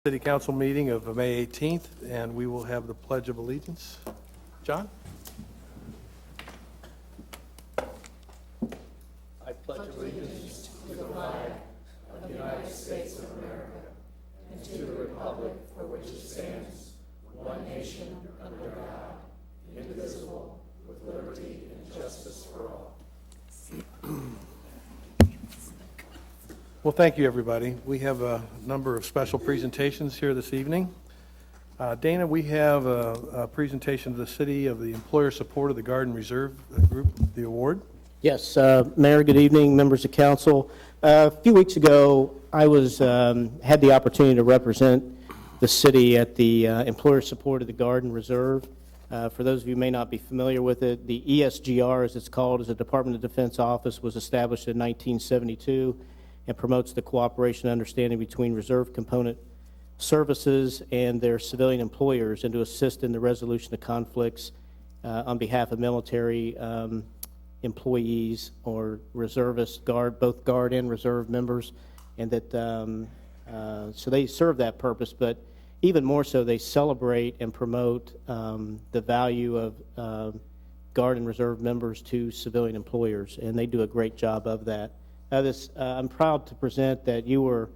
City Council meeting of May 18th, and we will have the Pledge of Allegiance. John? I pledge allegiance to the flag of the United States of America and to the republic for which it stands, one nation, under God, indivisible, with liberty and justice for all. Well, thank you, everybody. We have a number of special presentations here this evening. Dana, we have a presentation to the city of the employer support of the Garden Reserve Group, the award. Yes, Mayor, good evening, members of council. A few weeks ago, I had the opportunity to represent the city at the employer support of the Garden Reserve. For those of you who may not be familiar with it, the ESGR, as it's called, is a Department of Defense office, was established in 1972 and promotes the cooperation and understanding between reserve component services and their civilian employers, and to assist in the resolution of conflicts on behalf of military employees or reservists, both Guard and Reserve members, and that so they serve that purpose, but even more so, they celebrate and promote the value of Guard and Reserve members to civilian employers, and they do a great job of that. I'm proud to present that you were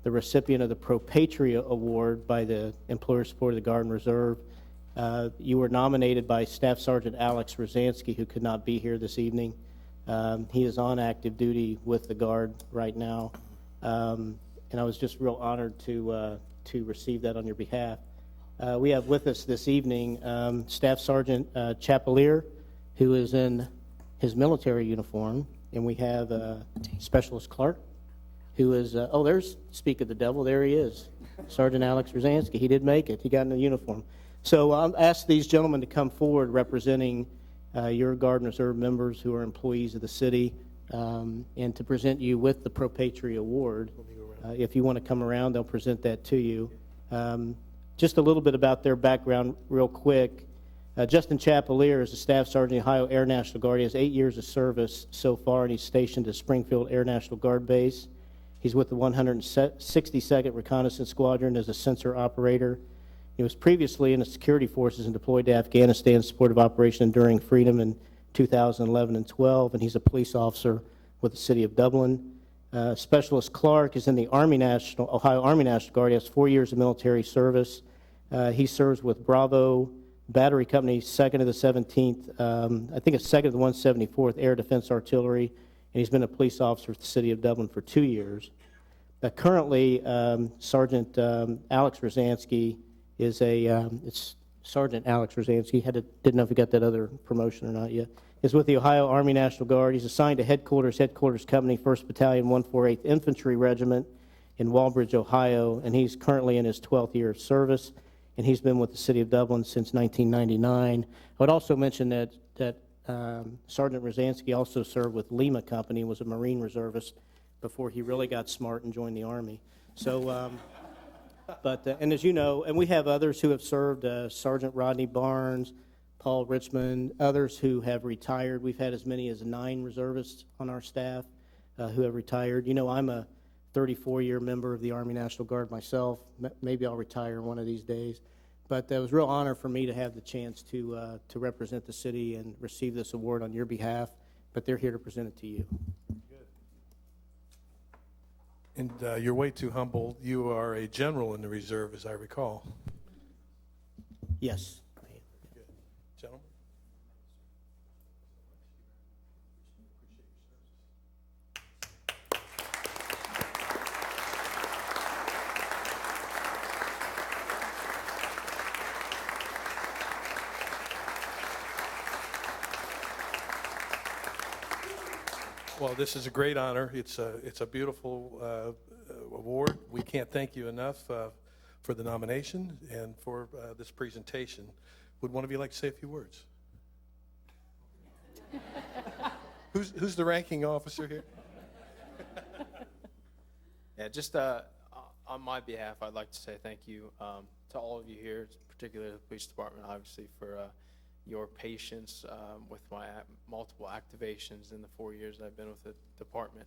the recipient of the Pro Patria Award by the Employer Support of the Guard and Reserve. You were nominated by Staff Sergeant Alex Rosansky, who could not be here this evening. He is on active duty with the Guard right now, and I was just real honored to receive that on your behalf. We have with us this evening Staff Sergeant Chapelier, who is in his military uniform, and we have Specialist Clark, who is, speak of the devil, there he is, Sergeant Alex Rosansky. He did make it. He got in the uniform. So I'll ask these gentlemen to come forward representing your Guard and Reserve members who are employees of the city, and to present you with the Pro Patria Award. If you want to come around, they'll present that to you. Just a little bit about their background real quick. Justin Chapelier is a Staff Sergeant in the Ohio Air National Guard. He has 8 years of service so far, and he's stationed at Springfield Air National Guard Base. He's with the 162nd Reconnaissance Squadron as a sensor operator. He was previously in the security forces and deployed to Afghanistan in support of Operation Enduring Freedom in 2011 and 12, and he's a police officer with the city of Dublin. Specialist Clark is in the Ohio Army National Guard. He has 4 years of military service. He serves with Bravo Battery Company, 2nd of the 17th, I think it's 2nd of the 174th Air Defense Artillery, and he's been a police officer with the city of Dublin for 2 years. Currently, Sergeant Alex Rosansky is it's Sergeant Alex Rosansky. Didn't know if he got that other promotion or not yet. Is with the Ohio Army National Guard. He's assigned to Headquarters Company, 1st Battalion, 148th Infantry Regiment in Walbridge, Ohio, and he's currently in his 12th year of service, and he's been with the city of Dublin since 1999. I would also mention that Sergeant Rosansky also served with Lima Company and was a Marine reservist before he really got smart and joined the Army. So, and as you know, and we have others who have served, Sergeant Rodney Barnes, Paul Richmond, others who have retired. We've had as many as 9 reservists on our staff who have retired. You know, I'm a 34-year member of the Army National Guard myself. Maybe I'll retire one of these days. But it was a real honor for me to have the chance to represent the city and receive this award on your behalf. But they're here to present it to you. Good. And you're way too humble. You are a general in the reserve, as I recall. Yes. Good. Gentlemen? Well, this is a great honor. It's a beautiful award. We can't thank you enough for the nomination and for this presentation. Would one of you like to say a few words? Who's the ranking officer here? Yeah, just on my behalf, I'd like to say thank you to all of you here, particularly the police department, obviously, for your patience with my multiple activations in the 4 years I've been with the department.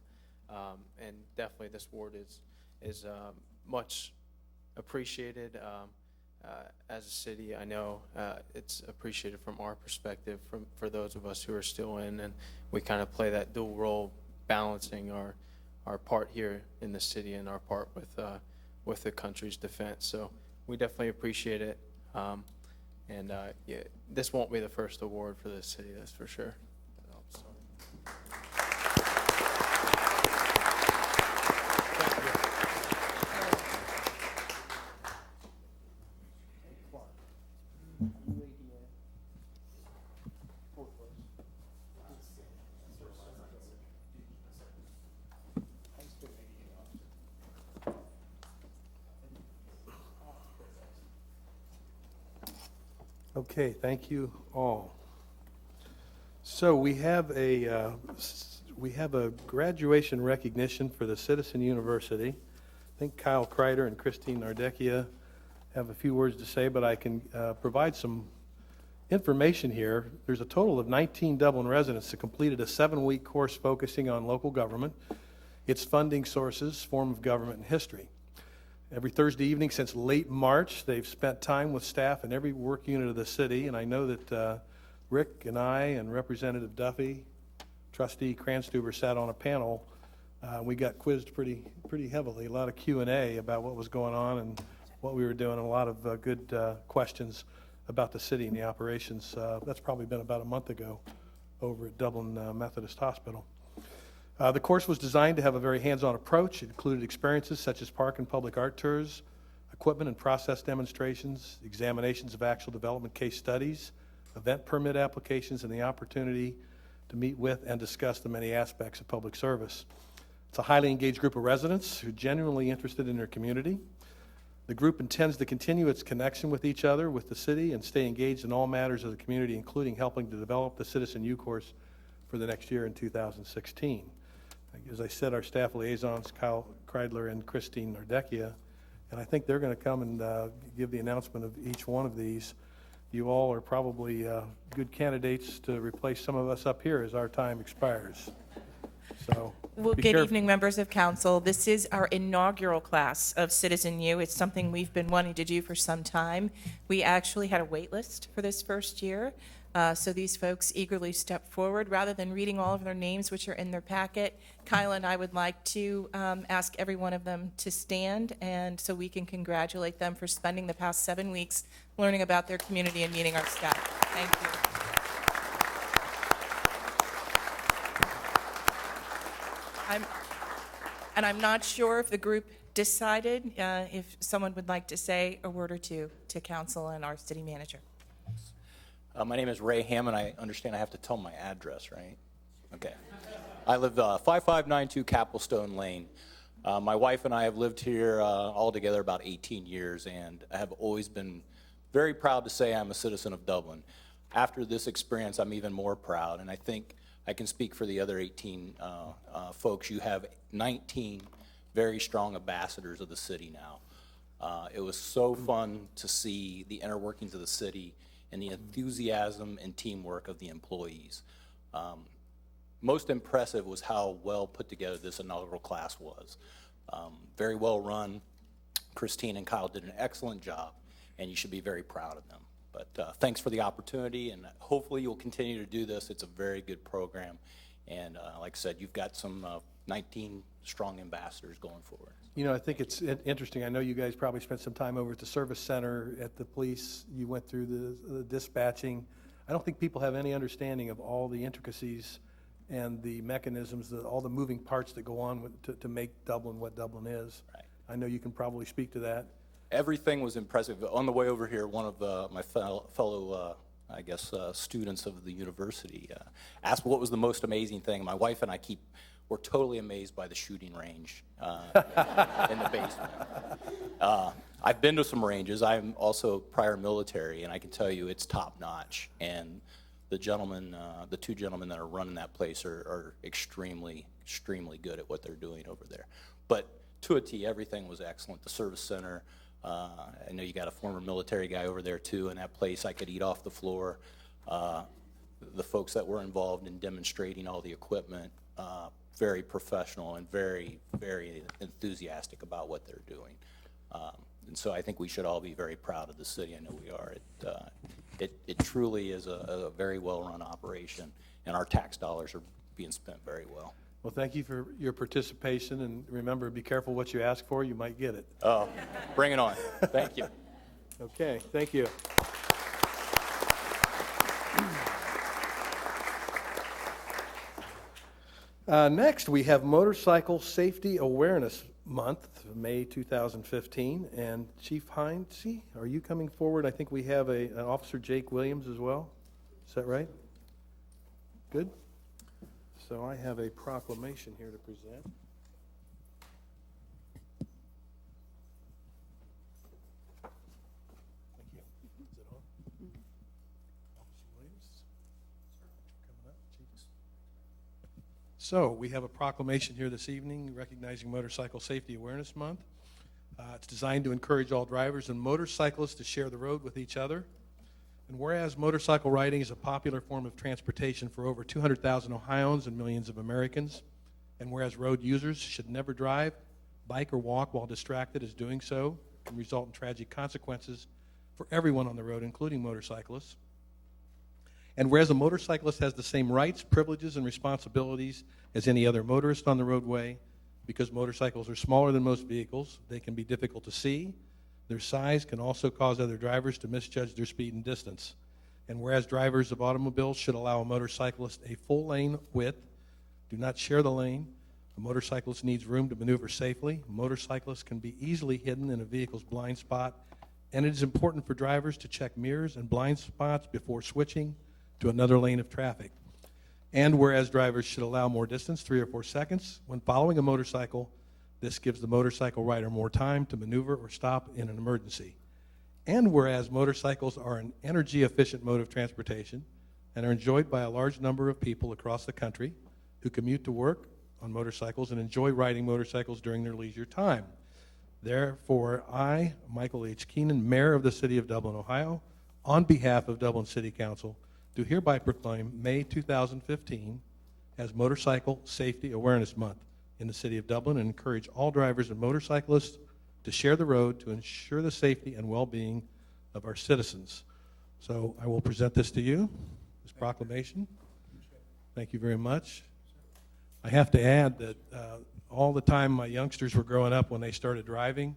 And definitely this award is much appreciated as a city. I know it's appreciated from our perspective, for those of us who are still in, and we kind of play that dual role, balancing our part here in the city and our part with the country's defense. So we definitely appreciate it. Yeah, this won't be the first award for this city, that's for sure. So. Okay, thank you all. So we have a graduation recognition for the Citizen University. I think Kyle Kreider and Christine Nardecchia have a few words to say, but I can provide some information here. There's a total of 19 Dublin residents that completed a 7-week course focusing on local government, its funding sources, form of government, and history. Every Thursday evening since late March, they've spent time with staff in every work unit of the city, and I know that Rick and I and Representative Duffy, Trustee Kranstuber sat on a panel. We got quizzed pretty heavily, a lot of Q&A about what was going on and what we were doing, and a lot of good questions about the city and the operations. That's probably been about a month ago over at Dublin Methodist Hospital. The course was designed to have a very hands-on approach. It included experiences such as park and public art tours, equipment and process demonstrations, examinations of actual development case studies, event permit applications, and the opportunity to meet with and discuss the many aspects of public service. It's a highly engaged group of residents who are genuinely interested in their community. The group intends to continue its connection with each other, with the city, and stay engaged in all matters of the community, including helping to develop the Citizen U course for the next year in 2016. As I said, our staff liaisons, Kyle Kreidler and Christine Nardecchia, and I think they're going to come and give the announcement of each one of these. You all are probably good candidates to replace some of us up here as our time expires. So, well, good evening, members of council. This is our inaugural class of Citizen U. It's something we've been wanting to do for some time. We actually had a wait list for this first year. So these folks eagerly stepped forward. Rather than reading all of their names, which are in their packet, Kyle and I would like to ask every one of them to stand, and so we can congratulate them for spending the past 7 weeks learning about their community and meeting our staff. Thank you. I'm not sure if the group decided if someone would like to say a word or two to council and our city manager. My name is Ray Hammond. I understand I have to tell my address, right? Okay. I live 5592 Capelstone Lane. My wife and I have lived here all together about 18 years, and I have always been very proud to say I'm a citizen of Dublin. After this experience, I'm even more proud, and I think I can speak for the other 18 folks. You have 19 very strong ambassadors of the city now. It was so fun to see the inner workings of the city and the enthusiasm and teamwork of the employees. Most impressive was how well put together this inaugural class was. Very well run. Christine and Kyle did an excellent job, and you should be very proud of them. But thanks for the opportunity, and hopefully you'll continue to do this. It's a very good program, and like I said, you've got some 19 strong ambassadors going forward. You know, I think it's interesting. I know you guys probably spent some time over at the service center at the police. You went through the dispatching. I don't think people have any understanding of all the intricacies and the mechanisms, all the moving parts that go on to make Dublin what Dublin is. Right. I know you can probably speak to that. Everything was impressive. On the way over here, one of my fellow I guess, students of the university asked what was the most amazing thing. My wife and I we're totally amazed by the shooting range in the basement. I've been to some ranges. I'm also prior military, and I can tell you it's top notch. And the two gentlemen that are running that place are extremely, extremely good at what they're doing over there. But to a T, everything was excellent. The service center, I know you got a former military guy over there too, in that place I could eat off the floor. The folks that were involved in demonstrating all the equipment, very professional and very, very enthusiastic about what they're doing. And so I think we should all be very proud of the city. I know we are. It truly is a very well-run operation, and our tax dollars are being spent very well. Well, thank you for your participation, and remember, be careful what you ask for, you might get it. Oh, bring it on. Thank you. Okay, thank you. Next, we have Motorcycle Safety Awareness Month, May 2015, and Chief Heinze, are you coming forward? I think we have an Officer Jake Williams as well. Is that right? Good. So I have a proclamation here to present. Thank you. Is it on? Officer Williams? Coming up, Chief. So we have a proclamation here this evening recognizing Motorcycle Safety Awareness Month. It's designed to encourage all drivers and motorcyclists to share the road with each other. And whereas motorcycle riding is a popular form of transportation for over 200,000 Ohioans and millions of Americans, and whereas road users should never drive, bike, or walk while distracted, as doing so can result in tragic consequences for everyone on the road, including motorcyclists. And whereas a motorcyclist has the same rights, privileges, and responsibilities as any other motorist on the roadway, because motorcycles are smaller than most vehicles, they can be difficult to see. Their size can also cause other drivers to misjudge their speed and distance. And whereas drivers of automobiles should allow a motorcyclist a full lane width, do not share the lane. A motorcyclist needs room to maneuver safely. Motorcyclists can be easily hidden in a vehicle's blind spot, and it is important for drivers to check mirrors and blind spots before switching to another lane of traffic. And whereas drivers should allow more distance, 3 or 4 seconds, when following a motorcycle, this gives the motorcycle rider more time to maneuver or stop in an emergency. And whereas motorcycles are an energy-efficient mode of transportation and are enjoyed by a large number of people across the country who commute to work on motorcycles and enjoy riding motorcycles during their leisure time. Therefore, I, Michael H. Keenan, Mayor of the City of Dublin, Ohio, on behalf of Dublin City Council, do hereby proclaim May 2015 as Motorcycle Safety Awareness Month in the City of Dublin and encourage all drivers and motorcyclists to share the road to ensure the safety and well-being of our citizens. So I will present this to you, this proclamation. Thank you very much. I have to add that all the time my youngsters were growing up when they started driving,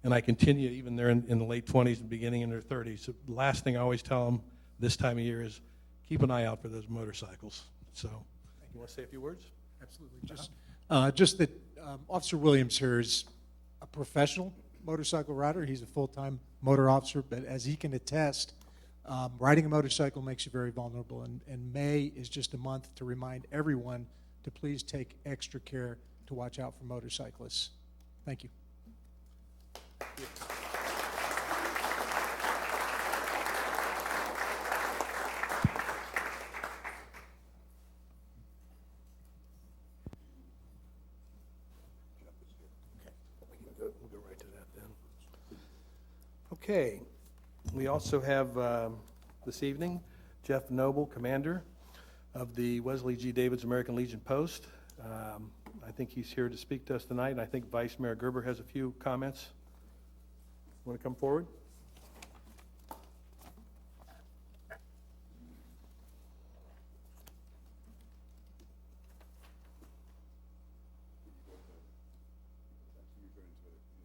and I continue even they're in the late 20s and beginning in their 30s. So the last thing I always tell them this time of year is keep an eye out for those motorcycles. So you want to say a few words? Absolutely. Just that Officer Williams here is a professional motorcycle rider. He's a full-time motor officer, but as he can attest, riding a motorcycle makes you very vulnerable, and May is just a month to remind everyone to please take extra care to watch out for motorcyclists. Thank you. We'll go right to that then. Okay. We also have this evening Jeff Noble, Commander of the Wesley G. Davids American Legion Post. I think he's here to speak to us tonight, and I think Vice Mayor Gerber has a few comments. Want to come forward?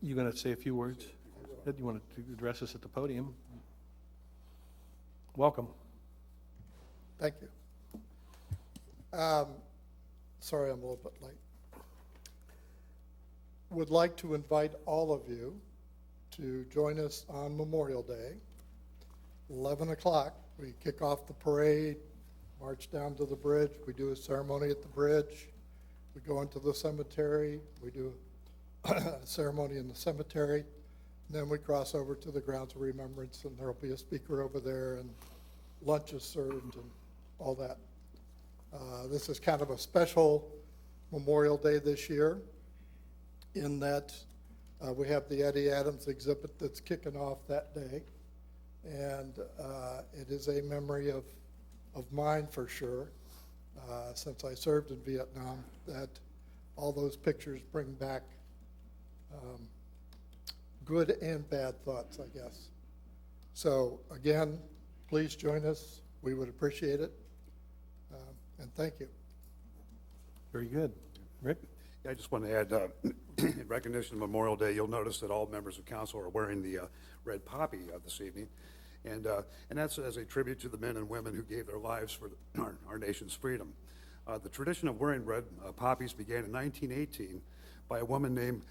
You going to say a few words? Ed, you want to address us at the podium? Welcome. Thank you. Sorry I'm a little bit late. Would like to invite all of you to join us on Memorial Day, 11 o'clock. We kick off the parade, march down to the bridge. We do a ceremony at the bridge. We go into the cemetery. We do a ceremony in the cemetery. And then we cross over to the grounds of remembrance, and there'll be a speaker over there, and lunch is served and all that. This is kind of a special Memorial Day this year in that we have the Eddie Adams exhibit that's kicking off that day. And it is a memory of mine for sure, since I served in Vietnam, that all those pictures bring back good and bad thoughts, I guess. So again, please join us. We would appreciate it. And thank you. Very good. Rick? Yeah, I just want to add, in recognition of Memorial Day, you'll notice that all members of council are wearing the red poppy this evening. And that's as a tribute to the men and women who gave their lives for our nation's freedom. The tradition of wearing red poppies began in 1918 by a woman named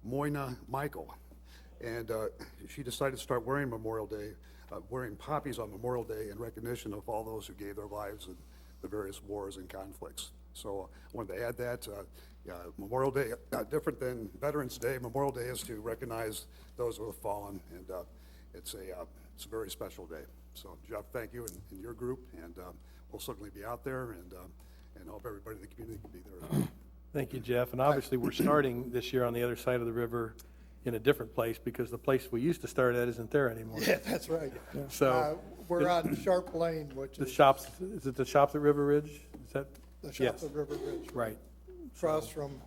Moyna Michael. And she decided to start wearing wearing poppies on Memorial Day in recognition of all those who gave their lives in the various wars and conflicts. So I wanted to add that. Memorial Day, different than Veterans Day, Memorial Day is to recognize those who have fallen, and it's a very special day. So Jeff, thank you and your group, and we'll certainly be out there, and hope everybody in the community can be there as well. Thank you, Jeff. And obviously, we're starting this year on the other side of the river in a different place because the place we used to start at isn't there anymore. Yeah, that's right. So We're on Sharp Lane, which the is shops, is it the shops at River Ridge? Is that? the shop Yes. at River Ridge. Right. Across from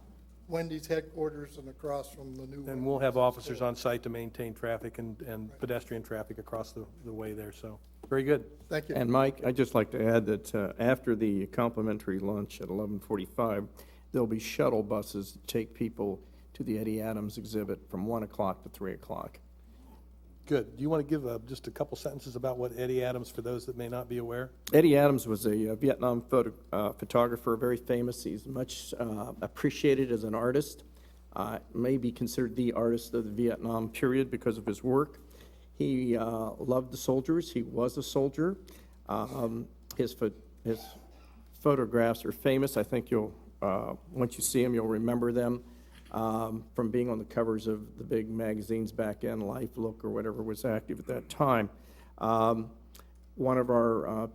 Wendy's headquarters and across from the new. And we'll have officers on site to maintain traffic and pedestrian traffic across the way there. So, very good. Thank you. And Mike, I'd just like to add that after the complimentary lunch at 11:45, there'll be shuttle buses to take people to the Eddie Adams exhibit from 1 o'clock to 3 o'clock. Good. Do you want to give just a couple sentences about what Eddie Adams, for those that may not be aware? Eddie Adams was a Vietnam photographer, very famous. He's much appreciated as an artist, may be considered the artist of the Vietnam period because of his work. He loved the soldiers. He was a soldier. His photographs are famous. I think you'll, once you see them, you'll remember them from being on the covers of the big magazines back then, Life, Look, or whatever was active at that time. One of our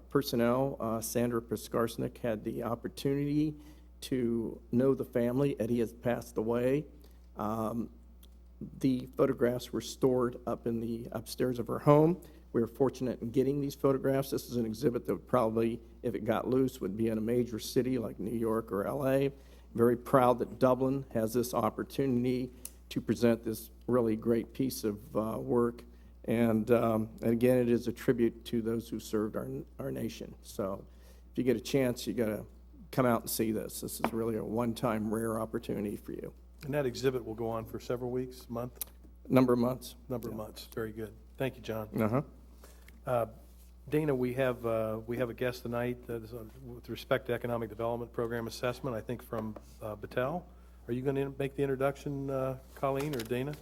personnel, Sandra Piskarsnik, had the opportunity to know the family. Eddie has passed away. The photographs were stored up in the upstairs of her home. We were fortunate in getting these photographs. This is an exhibit that would probably, if it got loose, would be in a major city like New York or LA. Very proud that Dublin has this opportunity to present this really great piece of work. And again, it is a tribute to those who served our nation. So if you get a chance, you got to come out and see this. This is really a one-time rare opportunity for you. And that exhibit will go on for several weeks, month? Number of months. Number of months. Very good. Thank you, John. Uh-huh. Dana, we have a guest tonight that is with respect to Economic Development Program Assessment, I think from Battelle. Are you going to make the introduction, Colleen or Dana?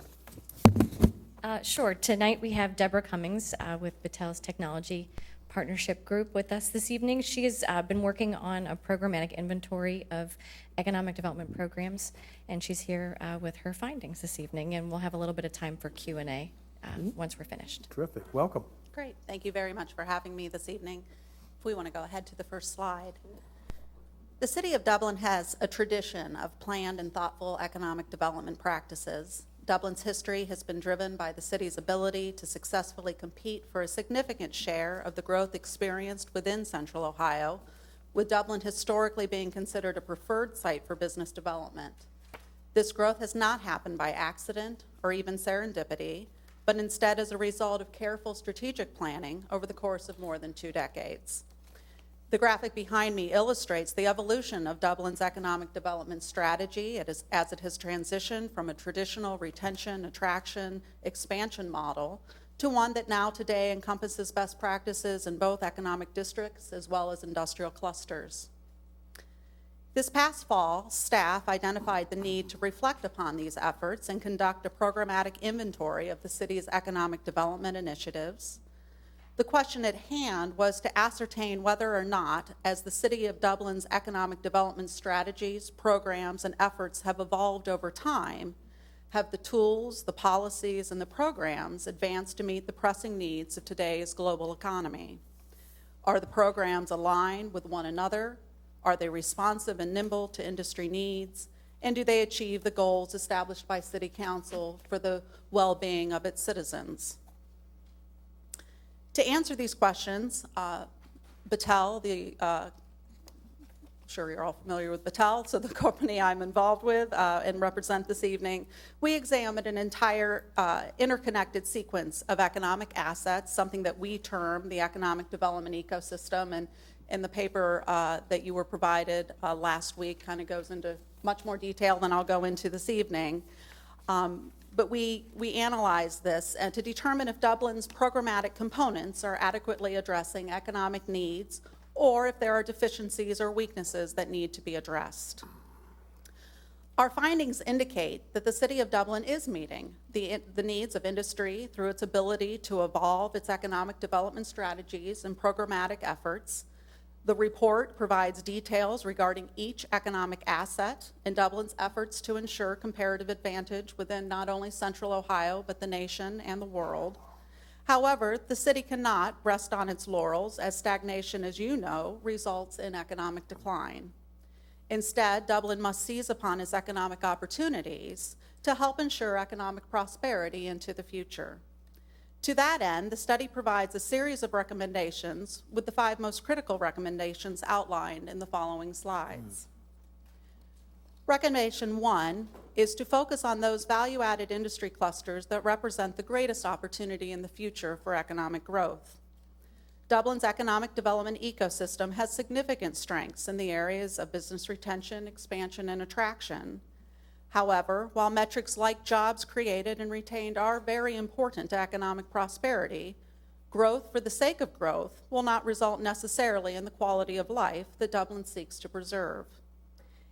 Sure. Tonight we have Deborah Cummings with Battelle's Technology Partnership Group with us this evening. She has been working on a programmatic inventory of economic development programs, and she's here with her findings this evening, and we'll have a little bit of time for Q&A once we're finished. Terrific. Welcome. Great. Thank you very much for having me this evening. If we want to go ahead to the first slide. The City of Dublin has a tradition of planned and thoughtful economic development practices. Dublin's history has been driven by the city's ability to successfully compete for a significant share of the growth experienced within Central Ohio, with Dublin historically being considered a preferred site for business development. This growth has not happened by accident or even serendipity, but instead as a result of careful strategic planning over the course of more than 2 decades. The graphic behind me illustrates the evolution of Dublin's economic development strategy as it has transitioned from a traditional retention, attraction, expansion model to one that now today encompasses best practices in both economic districts as well as industrial clusters. This past fall, staff identified the need to reflect upon these efforts and conduct a programmatic inventory of the city's economic development initiatives. The question at hand was to ascertain whether or not, as the City of Dublin's economic development strategies, programs, and efforts have evolved over time, have the tools, the policies, and the programs advanced to meet the pressing needs of today's global economy? Are the programs aligned with one another? Are they responsive and nimble to industry needs? And do they achieve the goals established by City Council for the well-being of its citizens? To answer these questions, Battelle, the sure you're all familiar with Battelle, so the company I'm involved with and represent this evening, we examined an entire interconnected sequence of economic assets, something that we term the economic development ecosystem, and in the paper that you were provided last week kind of goes into much more detail than I'll go into this evening. But we analyzed this to determine if Dublin's programmatic components are adequately addressing economic needs or if there are deficiencies or weaknesses that need to be addressed. Our findings indicate that the City of Dublin is meeting the needs of industry through its ability to evolve its economic development strategies and programmatic efforts. The report provides details regarding each economic asset in Dublin's efforts to ensure comparative advantage within not only Central Ohio, but the nation and the world. However, the city cannot rest on its laurels, as stagnation, as you know, results in economic decline. Instead, Dublin must seize upon its economic opportunities to help ensure economic prosperity into the future. To that end, the study provides a series of recommendations, with the 5 most critical recommendations outlined in the following slides. Recommendation 1 is to focus on those value-added industry clusters that represent the greatest opportunity in the future for economic growth. Dublin's economic development ecosystem has significant strengths in the areas of business retention, expansion, and attraction. However, while metrics like jobs created and retained are very important to economic prosperity, growth for the sake of growth will not result necessarily in the quality of life that Dublin seeks to preserve.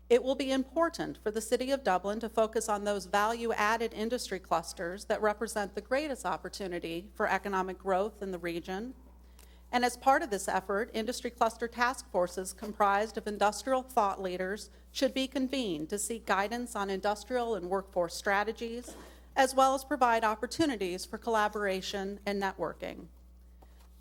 It will be important for the City of Dublin to focus on those value-added industry clusters that represent the greatest opportunity for economic growth in the region. And as part of this effort, industry cluster task forces comprised of industrial thought leaders should be convened to seek guidance on industrial and workforce strategies, as well as provide opportunities for collaboration and networking.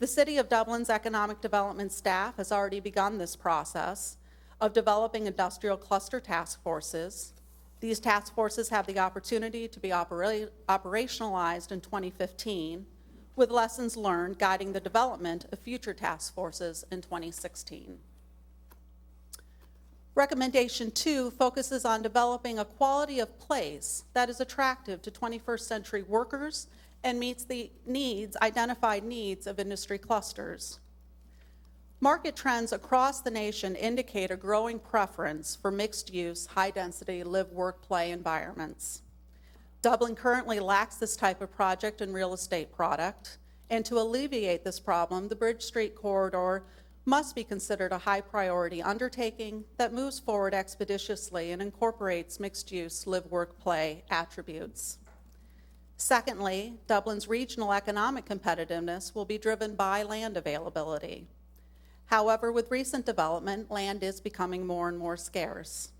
The City of Dublin's economic development staff has already begun this process of developing industrial cluster task forces. These task forces have the opportunity to be operationalized in 2015, with lessons learned guiding the development of future task forces in 2016. Recommendation 2 focuses on developing a quality of place that is attractive to 21st century workers and meets the identified needs of industry clusters. Market trends across the nation indicate a growing preference for mixed-use, high-density live-work-play environments. Dublin currently lacks this type of project and real estate product, and to alleviate this problem, the Bridge Street corridor must be considered a high-priority undertaking that moves forward expeditiously and incorporates mixed-use live-work-play attributes. Secondly, Dublin's regional economic competitiveness will be driven by land availability. However, with recent development, land is becoming more and more scarce.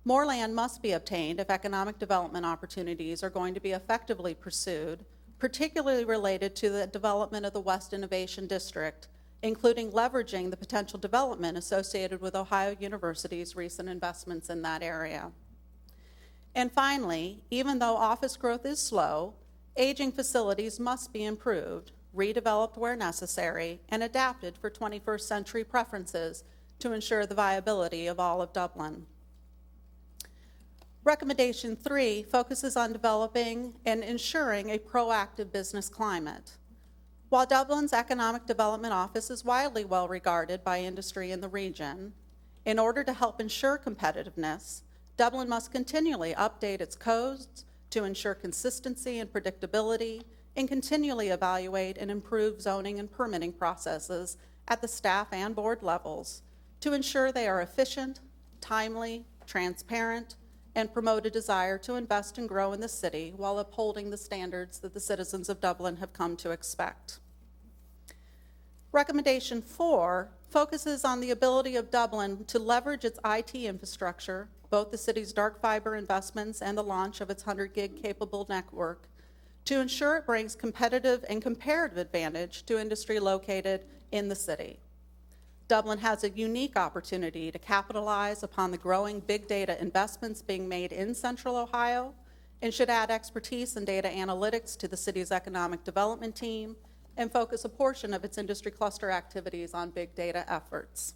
More land must be obtained if economic development opportunities are going to be effectively pursued, particularly related to the development of the West Innovation District, including leveraging the potential development associated with Ohio University's recent investments in that area. And finally, even though office growth is slow, aging facilities must be improved, redeveloped where necessary, and adapted for 21st century preferences to ensure the viability of all of Dublin. Recommendation 3 focuses on developing and ensuring a proactive business climate. While Dublin's Economic Development Office is widely well regarded by industry in the region, in order to help ensure competitiveness, Dublin must continually update its codes to ensure consistency and predictability, and continually evaluate and improve zoning and permitting processes at the staff and board levels to ensure they are efficient, timely, transparent, and promote a desire to invest and grow in the city while upholding the standards that the citizens of Dublin have come to expect. Recommendation 4 focuses on the ability of Dublin to leverage its IT infrastructure, both the city's dark fiber investments and the launch of its 100 gig capable network, to ensure it brings competitive and comparative advantage to industry located in the city. Dublin has a unique opportunity to capitalize upon the growing big data investments being made in Central Ohio, and should add expertise in data analytics to the city's economic development team and focus a portion of its industry cluster activities on big data efforts.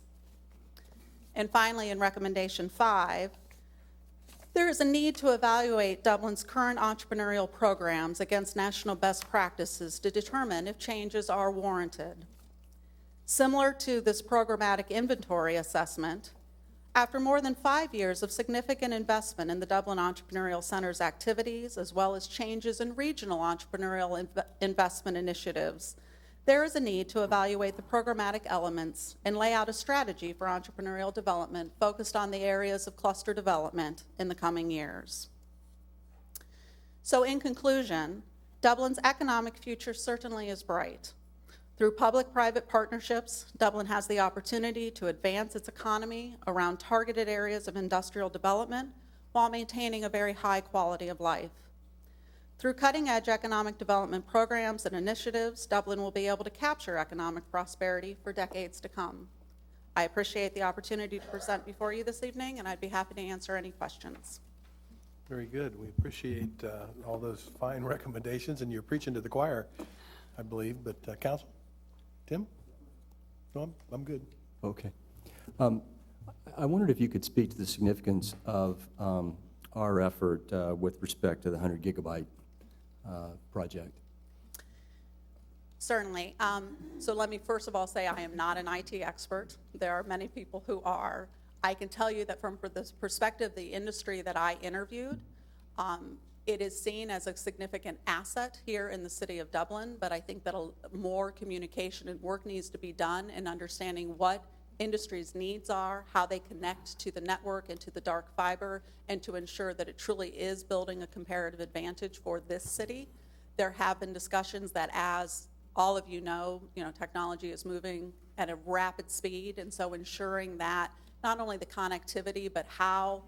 And finally, in recommendation 5, there is a need to evaluate Dublin's current entrepreneurial programs against national best practices to determine if changes are warranted. Similar to this programmatic inventory assessment, after more than 5 years of significant investment in the Dublin Entrepreneurial Center's activities, as well as changes in regional entrepreneurial investment initiatives, there is a need to evaluate the programmatic elements and lay out a strategy for entrepreneurial development focused on the areas of cluster development in the coming years. So in conclusion, Dublin's economic future certainly is bright. Through public-private partnerships, Dublin has the opportunity to advance its economy around targeted areas of industrial development while maintaining a very high quality of life. Through cutting-edge economic development programs and initiatives, Dublin will be able to capture economic prosperity for decades to come. I appreciate the opportunity to present before you this evening, and I'd be happy to answer any questions. Very good. We appreciate all those fine recommendations, and you're preaching to the choir, I believe. But Council? Tim? No, I'm good. Okay. I wondered if you could speak to the significance of our effort with respect to the 100 gigabyte project. Certainly. So let me first of all say I am not an IT expert. There are many people who are. I can tell you that from the perspective of the industry that I interviewed, it is seen as a significant asset here in the city of Dublin, but I think that more communication and work needs to be done in understanding what industry's needs are, how they connect to the network and to the dark fiber, and to ensure that it truly is building a comparative advantage for this city. There have been discussions that, as all of you know, technology is moving at a rapid speed, and so ensuring that not only the connectivity, but how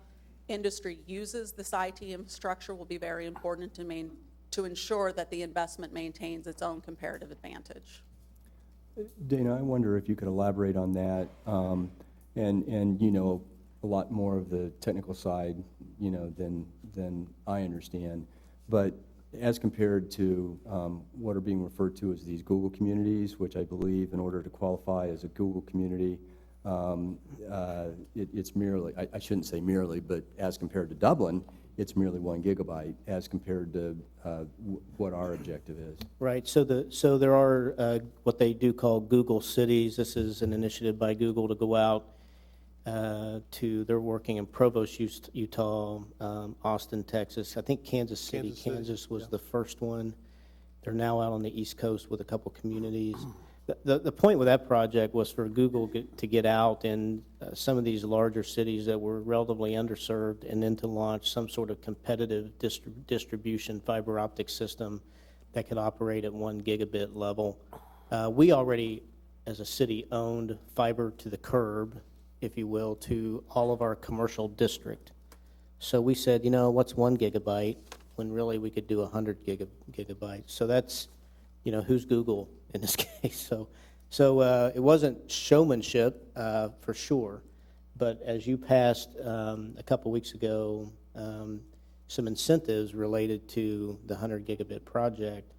industry uses this IT infrastructure will be very important to ensure that the investment maintains its own comparative advantage. Dana, I wonder if you could elaborate on that, and you know a lot more of the technical side, than I understand. But as compared to what are being referred to as these Google communities, which I believe, in order to qualify as a Google community, it's merely, I shouldn't say merely, but as compared to Dublin, it's merely 1 gigabyte as compared to what our objective is. Right. So there are what they do call Google cities. This is an initiative by Google to go out they're working in Provo, Utah, Austin, Texas. I think Kansas City, Kansas was the first one. They're now out on the East Coast with a couple communities. The point with that project was for Google to get out in some of these larger cities that were relatively underserved, and then to launch some sort of competitive distribution fiber optic system that could operate at 1 gigabit level. We already, as a city, owned fiber to the curb, if you will, to all of our commercial district. So we said, what's 1 gigabyte when really we could do 100 gigabytes? So that's, who's Google in this case? So it wasn't showmanship for sure, but as you passed a couple weeks ago, some incentives related to the 100 gigabit project,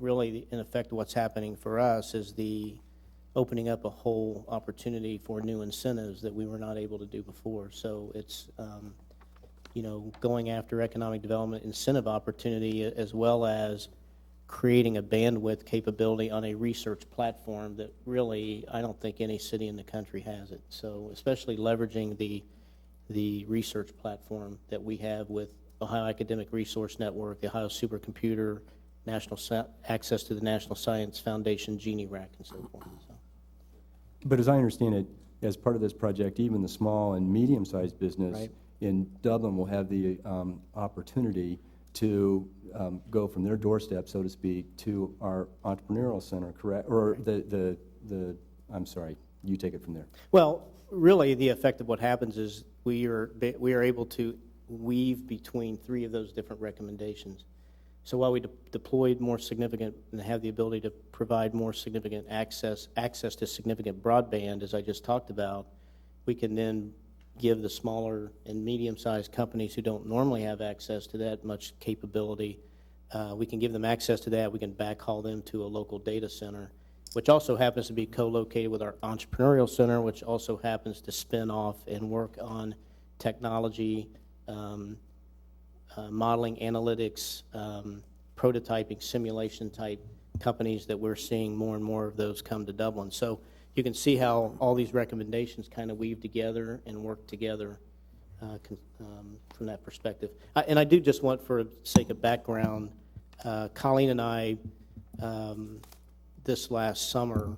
really in effect what's happening for us is the opening up a whole opportunity for new incentives that we were not able to do before. So it's going after economic development incentive opportunity, as well as creating a bandwidth capability on a research platform that really, I don't think any city in the country has it. So especially leveraging the research platform that we have with Ohio Academic Resource Network, the Ohio Supercomputer, access to the National Science Foundation, Genie Rack, and so forth. So. But as I understand it, as part of this project, even the small and medium-sized business in Dublin will have the opportunity to go from their doorstep, so to speak, to our entrepreneurial center, correct? Or I'm sorry, you take it from there. Well, really, the effect of what happens is we are able to weave between 3 of those different recommendations. So while we deployed more significant and have the ability to provide more significant access to significant broadband, as I just talked about, we can then give the smaller and medium-sized companies who don't normally have access to that much capability, we can give them access to that. We can backhaul them to a local data center which also happens to be co-located with our Entrepreneurial Center, which also happens to spin off and work on technology, modeling, analytics, prototyping, simulation type companies that we're seeing more and more of those come to Dublin. So you can see how all these recommendations kind of weave together and work together from that perspective. And I do just want, for sake of background, Colleen and I, this last summer,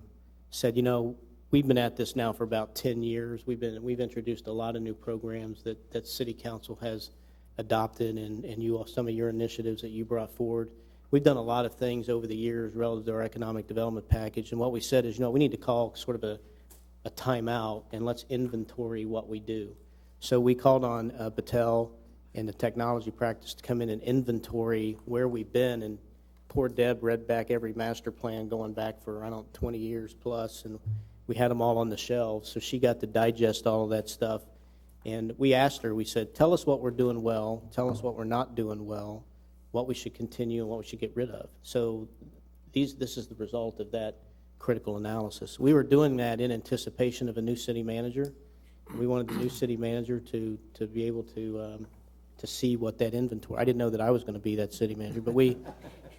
said, you know, we've been at this now for about 10 years. We've introduced a lot of new programs that City Council has adopted, and you all, some of your initiatives that you brought forward. We've done a lot of things over the years relative to our economic development package, and what we said is, you know, we need to call sort of a timeout and let's inventory what we do. So we called on Battelle and the technology practice to come in and inventory where we've been, and poor Deb read back every master plan going back for, 20 years plus, and we had them all on the shelves, so she got to digest all of that stuff. And we asked her, we said, tell us what we're doing well, tell us what we're not doing well, what we should continue and what we should get rid of. So this is the result of that critical analysis. We were doing that in anticipation of a new city manager. We wanted the new city manager to be able to see what that inventory. I didn't know that I was going to be that city manager, but we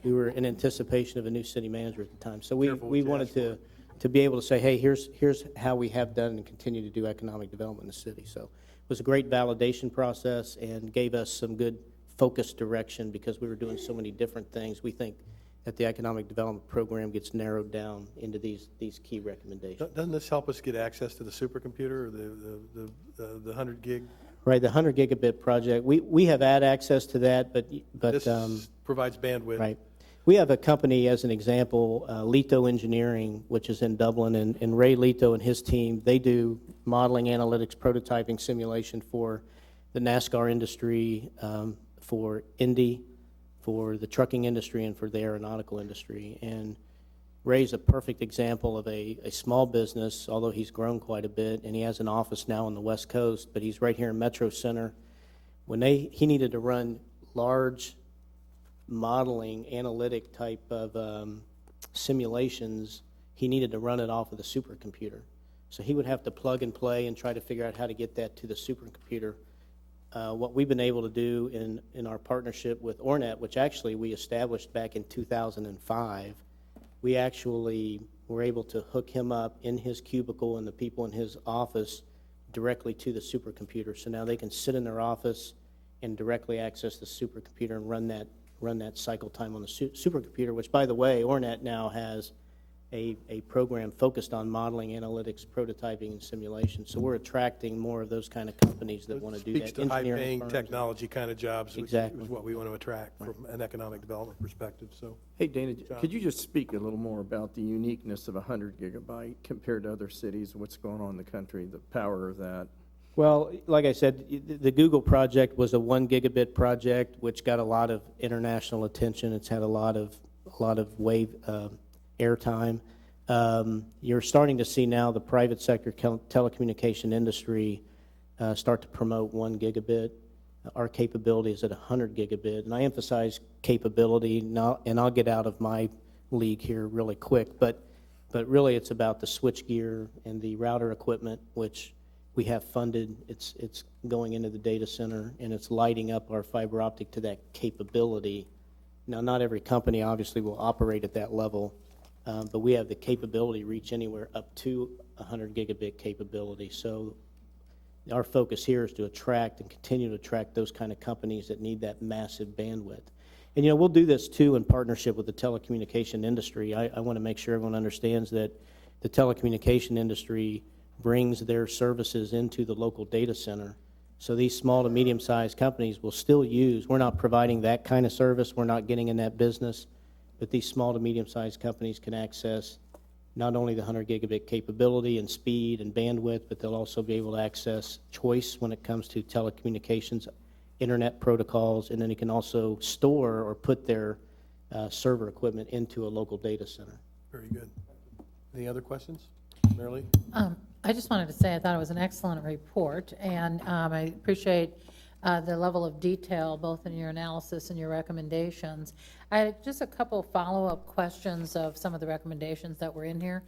were in anticipation of a new city manager at the time. So we wanted to be able to say, hey, here's how we have done and continue to do economic development in the city. So it was a great validation process and gave us some good focused direction because we were doing so many different things. We think that the economic development program gets narrowed down into these key recommendations. Doesn't this help us get access to the supercomputer or the 100 gig? Right, the 100 gigabit project. We have had access to that, but This provides bandwidth. right. We have a company, as an example, Leto Engineering, which is in Dublin, and Ray Leto and his team, they do modeling, analytics, prototyping, simulation for the NASCAR industry, for Indy, for the trucking industry, and for the aeronautical industry. And Ray's a perfect example of a small business, although he's grown quite a bit, and he has an office now on the West Coast, but he's right here in Metro Center. When he needed to run large modeling, analytic type of simulations, he needed to run it off of the supercomputer. So he would have to plug and play and try to figure out how to get that to the supercomputer. What we've been able to do in our partnership with Ornet, which actually we established back in 2005, we actually were able to hook him up in his cubicle and the people in his office directly to the supercomputer. So now they can sit in their office and directly access the supercomputer and run that cycle time on the supercomputer, which, by the way, Ornet now has a program focused on modeling, analytics, prototyping, and simulation. So we're attracting more of those kind of companies that want to do that. Speaks to high-paying technology kind of jobs, which Exactly. is what we want to attract from an economic development perspective. So, Hey, Dana, could you just speak a little more about the uniqueness of 100 gigabyte compared to other cities, what's going on in the country, the power of that? Well, like I said, the Google project was a 1 gigabit project, which got a lot of international attention. It's had a lot of wave airtime. You're starting to see now the private sector telecommunication industry start to promote 1 gigabit. Our capability is at 100 gigabit, and I emphasize capability. Now, and I'll get out of my league here really quick, but really it's about the switch gear and the router equipment, which we have funded. It's going into the data center, and it's lighting up our fiber optic to that capability. Now, not every company obviously will operate at that level, but we have the capability to reach anywhere up to 100 gigabit capability. So our focus here is to attract and continue to attract those kind of companies that need that massive bandwidth. And, we'll do this, too, in partnership with the telecommunication industry. I want to make sure everyone understands that the telecommunication industry brings their services into the local data center. So these small to medium-sized companies will still use, we're not providing that kind of service, we're not getting in that business, but these small to medium-sized companies can access not only the 100 gigabit capability and speed and bandwidth, but they'll also be able to access choice when it comes to telecommunications, internet protocols, and then you can also store or put their server equipment into a local data center. very good. Any other questions? Marilee? I just wanted to say I thought it was an excellent report, and I appreciate the level of detail, both in your analysis and your recommendations. I had just a couple follow-up questions of some of the recommendations that were in here.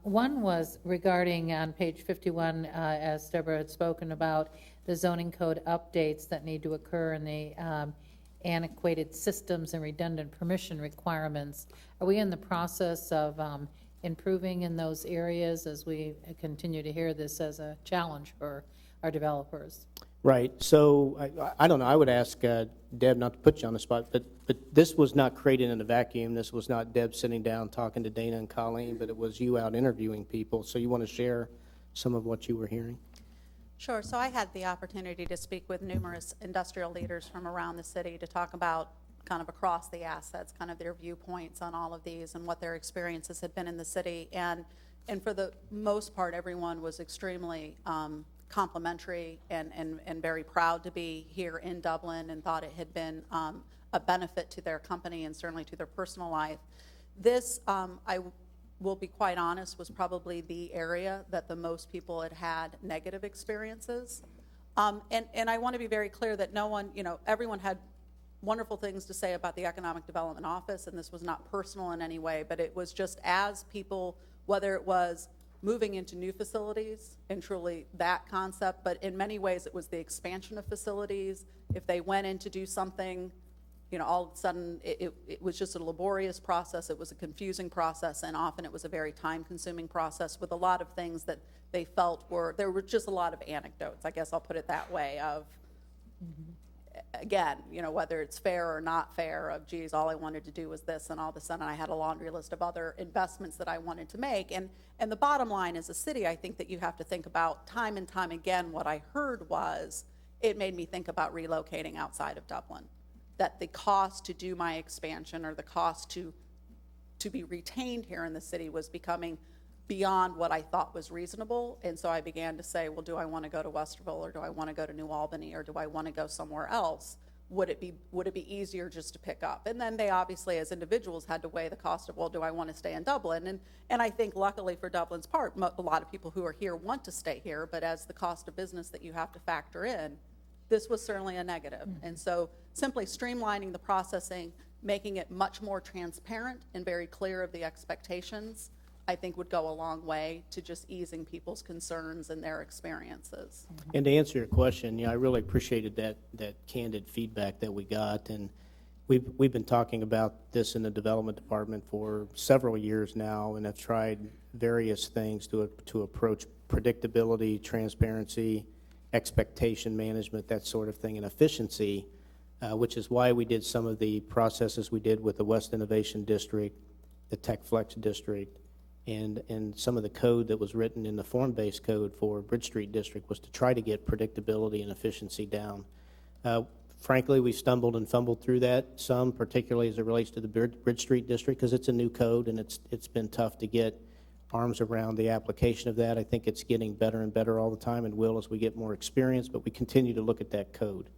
One was regarding on page 51, as Deborah had spoken about, the zoning code updates that need to occur in the antiquated systems and redundant permission requirements. Are we in the process of improving in those areas as we continue to hear this as a challenge for our developers? Right. So I don't know. I would ask Deb, not to put you on the spot, but this was not created in a vacuum. This was not Deb sitting down talking to Dana and Colleen, but it was you out interviewing people. So you want to share some of what you were hearing? Sure. So I had the opportunity to speak with numerous industrial leaders from around the city to talk about kind of across the assets, kind of their viewpoints on all of these and what their experiences had been in the city. And for the most part, everyone was extremely complimentary and very proud to be here in Dublin and thought it had been a benefit to their company and certainly to their personal life. This, I will be quite honest, was probably the area that the most people had negative experiences. And I want to be very clear that no one, everyone had wonderful things to say about the Economic Development Office, and this was not personal in any way, but it was just as people, whether it was moving into new facilities and truly that concept, but in many ways it was the expansion of facilities. If they went in to do something, all of a sudden it was just a laborious process, it was a confusing process, and often it was a very time-consuming process with a lot of things that they felt there were just a lot of anecdotes, I guess I'll put it that way, of, again, whether it's fair or not fair, of, geez, all I wanted to do was this, and all of a sudden I had a laundry list of other investments that I wanted to make. And the bottom line, as a city, I think that you have to think about time and time again, what I heard was, it made me think about relocating outside of Dublin. That the cost to do my expansion or the cost to be retained here in the city was becoming beyond what I thought was reasonable. And so I began to say, well, do I want to go to Westerville, or do I want to go to New Albany, or do I want to go somewhere else? Would it be easier just to pick up? And then they obviously, as individuals, had to weigh the cost of, well, do I want to stay in Dublin? And I think luckily for Dublin's part, a lot of people who are here want to stay here, but as the cost of business that you have to factor in, this was certainly a negative. And so simply streamlining the processing, making it much more transparent and very clear of the expectations, I think would go a long way to just easing people's concerns and their experiences. And to answer your question, I really appreciated that candid feedback that we got, and we've been talking about this in the development department for several years now, and have tried various things to approach predictability, transparency, expectation management, that sort of thing, and efficiency, which is why we did some of the processes we did with the West Innovation District, the Tech Flex District, and some of the code that was written in the form-based code for Bridge Street District was to try to get predictability and efficiency down. Frankly, we stumbled and fumbled through that some, particularly as it relates to the Bridge Street District, because it's a new code and it's been tough to get arms around the application of that. I think it's getting better and better all the time, and will as we get more experience, but we continue to look at that code,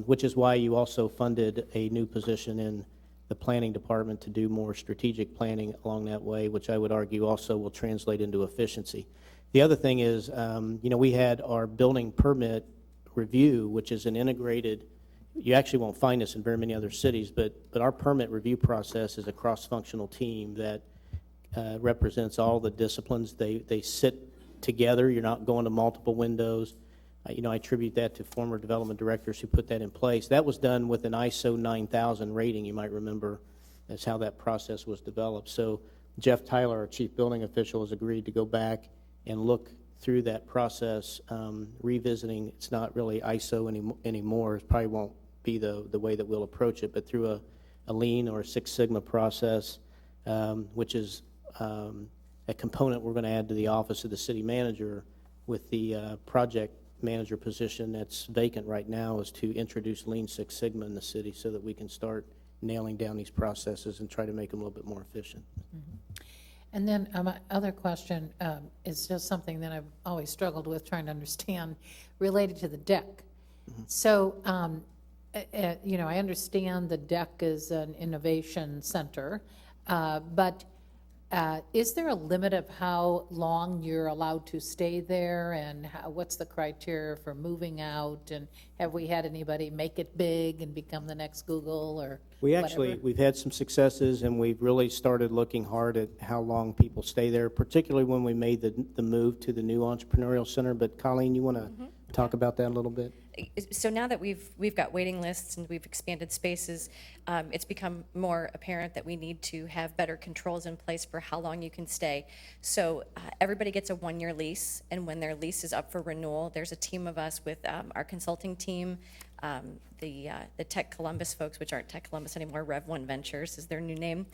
which is why you also funded a new position in the planning department to do more strategic planning along that way, which I would argue also will translate into efficiency. The other thing is, we had our building permit review, which is an integrated, you actually won't find this in very many other cities, but our permit review process is a cross-functional team that represents all the disciplines. They sit together. You're not going to multiple windows. I attribute that to former development directors who put that in place. That was done with an ISO 9000 rating, you might remember. That's how that process was developed. So Jeff Tyler, our chief building official, has agreed to go back and look through that process, revisiting. It's not really ISO anymore. It probably won't be the way that we'll approach it, but through a Lean or a Six Sigma process, which is a component we're going to add to the office of the city manager with the project manager position that's vacant right now, is to introduce Lean Six Sigma in the city so that we can start nailing down these processes and try to make them a little bit more efficient. Mm-hmm. And then my other question is just something that I've always struggled with trying to understand related to the deck. Mm-hmm. So, I understand the deck is an innovation center, but Is there a limit of how long you're allowed to stay there, and what's the criteria for moving out? And have we had anybody make it big and become the next Google or whatever? We've had some successes, and we've really started looking hard at how long people stay there, particularly when we made the move to the new entrepreneurial center. But Colleen, you want to talk about that a little bit? So now that we've got waiting lists and we've expanded spaces, it's become more apparent that we need to have better controls in place for how long you can stay. So everybody gets a 1-year lease, and when their lease is up for renewal, there's a team of us with our consulting team, the Tech Columbus folks, which aren't Tech Columbus anymore, Rev 1 Ventures is their new name,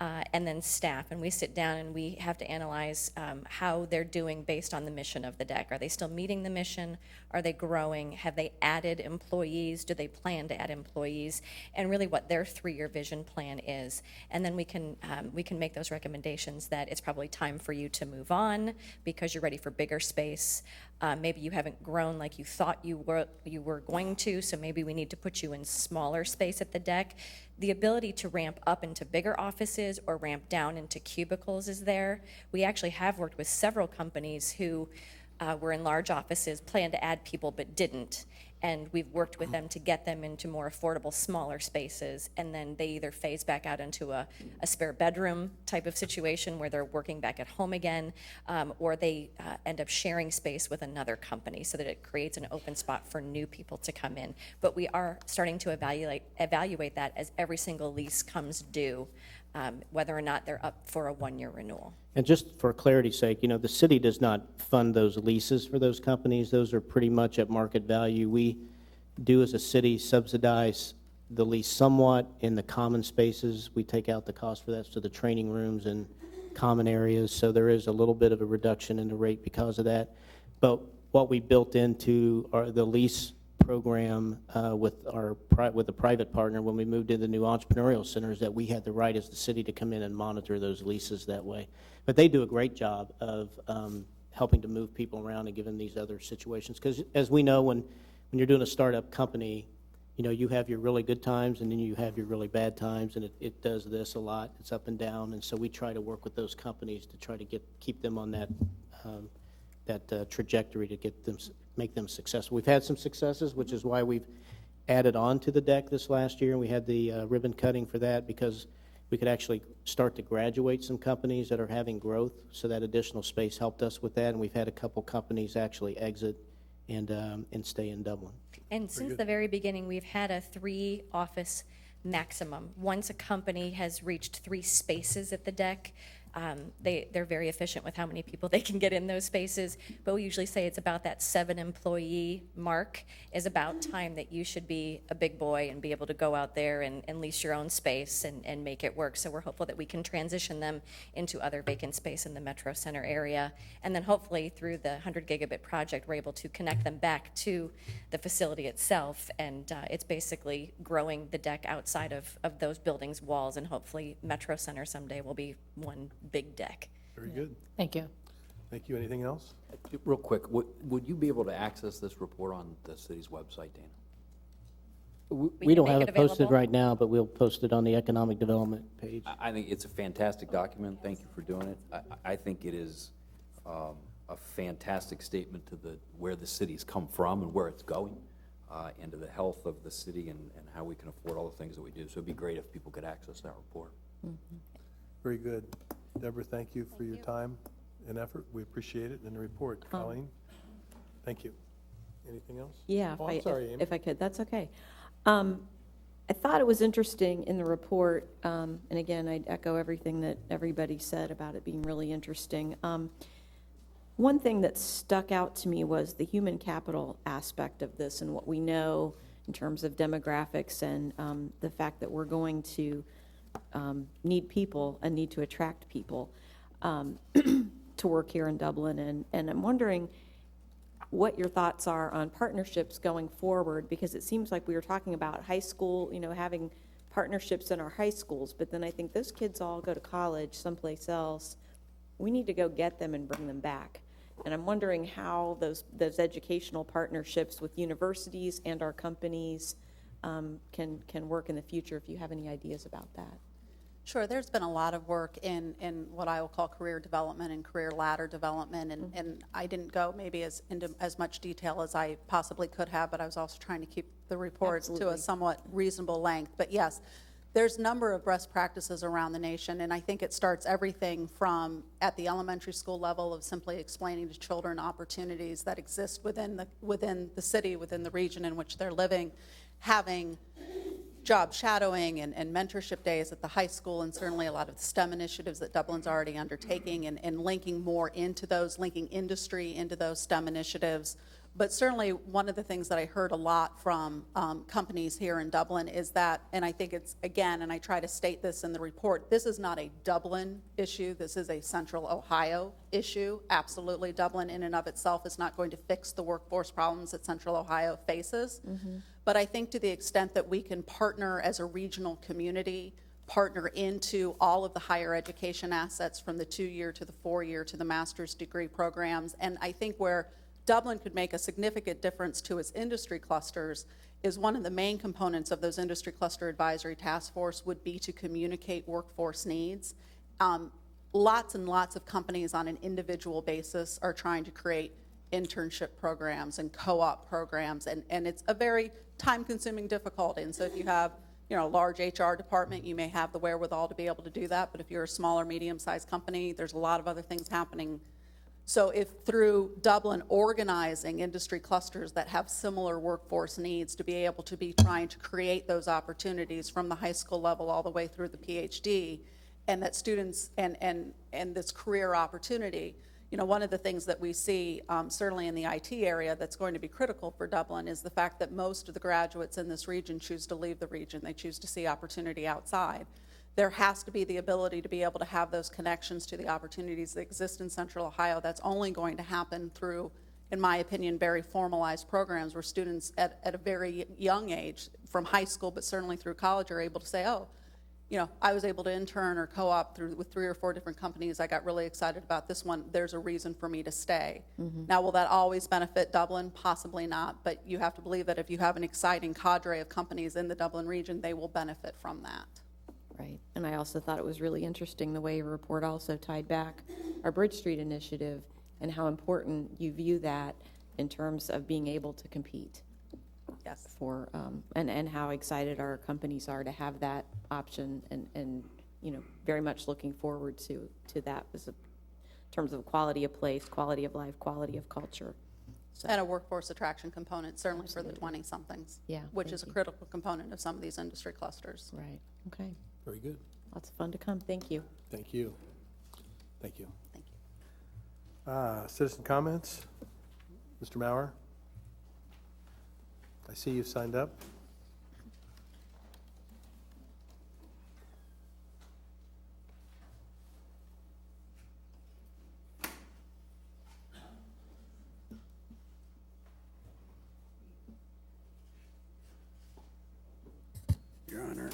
and then staff. And we sit down and we have to analyze how they're doing based on the mission of the deck. Are they still meeting the mission? Are they growing? Have they added employees? Do they plan to add employees? And really what their 3-year vision plan is. And then we can make those recommendations that it's probably time for you to move on because you're ready for bigger space. Maybe you haven't grown like you thought you were going to, so maybe we need to put you in smaller space at the deck. The ability to ramp up into bigger offices or ramp down into cubicles is there. We actually have worked with several companies who were in large offices, planned to add people but didn't. And we've worked with them to get them into more affordable, smaller spaces, and then they either phase back out into a spare bedroom type of situation where they're working back at home again, or they end up sharing space with another company so that it creates an open spot for new people to come in. But we are starting to evaluate that as every single lease comes due, whether or not they're up for a 1-year renewal. And just for clarity's sake, the city does not fund those leases for those companies. Those are pretty much at market value. We do, as a city, subsidize the lease somewhat in the common spaces. We take out the cost for that, so the training rooms and common areas. So there is a little bit of a reduction in the rate because of that. But what we built into the lease program with the private partner when we moved into the new entrepreneurial centers, that we had the right as the city to come in and monitor those leases that way. But they do a great job of helping to move people around and give them these other situations. Because as we know, when you're doing a startup company, you have your really good times and then you have your really bad times, and it does this a lot. It's up and down, and so we try to work with those companies to try to keep them on that trajectory to make them successful. We've had some successes, which is why we've added on to the deck this last year, and we had the ribbon cutting for that because we could actually start to graduate some companies that are having growth, so that additional space helped us with that, and we've had a couple companies actually exit and stay in Dublin. And since the very beginning, we've had a 3-office maximum. Once a company has reached 3 spaces at the deck, they're very efficient with how many people they can get in those spaces, but we usually say it's about that 7-employee mark is about time that you should be a big boy and be able to go out there and lease your own space and make it work. So we're hopeful that we can transition them into other vacant space in the Metro Center area, and then hopefully through the 100 gigabit project, we're able to connect them back to the facility itself, and it's basically growing the deck outside of those buildings' walls, and hopefully Metro Center someday will be one big deck. Very good. Thank you. Thank you. Anything else? Real quick, would you be able to access this report on the city's website, Dana? We don't have it posted right now, but we'll post it on the economic development page. I think it's a fantastic document. Thank you for doing it. I think it is a fantastic statement to where the city's come from and where it's going, and to the health of the city and how we can afford all the things that we do. So it'd be great if people could access that report. Mm-hmm. Very good. Deborah, thank you for your time and effort. We appreciate it. And the report, Colleen, thank you. Anything else? Yeah, Oh, I'm sorry, Amy. if I could, that's okay. I thought it was interesting in the report, and again, I'd echo everything that everybody said about it being really interesting. One thing that stuck out to me was the human capital aspect of this and what we know in terms of demographics and the fact that we're going to need people and need to attract people to work here in Dublin. And I'm wondering what your thoughts are on partnerships going forward, because it seems like we were talking about high school, having partnerships in our high schools, but then I think those kids all go to college someplace else. We need to go get them and bring them back. And I'm wondering how those educational partnerships with universities and our companies can work in the future, if you have any ideas about that. Sure, there's been a lot of work in what I will call career development and career ladder development, and I didn't go maybe into as much detail as I possibly could have, but I was also trying to keep the reports to a somewhat reasonable length. But yes, there's a number of best practices around the nation, and I think it starts everything from at the elementary school level of simply explaining to children opportunities that exist within the city, within the region in which they're living, having job shadowing and mentorship days at the high school, and certainly a lot of the STEM initiatives that Dublin's already undertaking, and linking more into those, linking industry into those STEM initiatives. But certainly one of the things that I heard a lot from companies here in Dublin is that, and I think it's, again, and I try to state this in the report, this is not a Dublin issue, this is a Central Ohio issue. Absolutely, Dublin in and of itself is not going to fix the workforce problems that Central Ohio faces. But I think to the extent that we can partner as a regional community, partner into all of the higher education assets from the 2-year to the 4-year to the master's degree programs, and I think where Dublin could make a significant difference to its industry clusters is one of the main components of those industry cluster advisory task force would be to communicate workforce needs. Lots and lots of companies on an individual basis are trying to create internship programs and co-op programs, and it's a very time-consuming difficulty. And so if you have a large HR department, you may have the wherewithal to be able to do that, but if you're a smaller, medium-sized company, there's a lot of other things happening. So if through Dublin organizing industry clusters that have similar workforce needs to be able to be trying to create those opportunities from the high school level all the way through the PhD, and that students and this career opportunity, one of the things that we see certainly in the IT area that's going to be critical for Dublin is the fact that most of the graduates in this region choose to leave the region. They choose to see opportunity outside. There has to be the ability to be able to have those connections to the opportunities that exist in Central Ohio. That's only going to happen through, in my opinion, very formalized programs where students at a very young age, from high school but certainly through college, are able to say, oh, I was able to intern or co-op with 3 or 4 different companies. I got really excited about this one. There's a reason for me to stay. Now, will that always benefit Dublin? Possibly not, but you have to believe that if you have an exciting cadre of companies in the Dublin region, they will benefit from that. Right, and I also thought it was really interesting the way your report also tied back our Bridge Street initiative and how important you view that in terms of being able to compete. Yes. For and how excited our companies are to have that option, and very much looking forward to that as in terms of quality of place, quality of life, quality of culture. So. And a workforce attraction component, certainly Absolutely. For the 20-somethings, which is a critical component of some of these industry clusters. Right. Okay. Very good. Lots of fun to come. Thank you. Thank you. Thank you. Thank you. Citizen comments? Mr. Maurer? I see you signed up. Your Honor,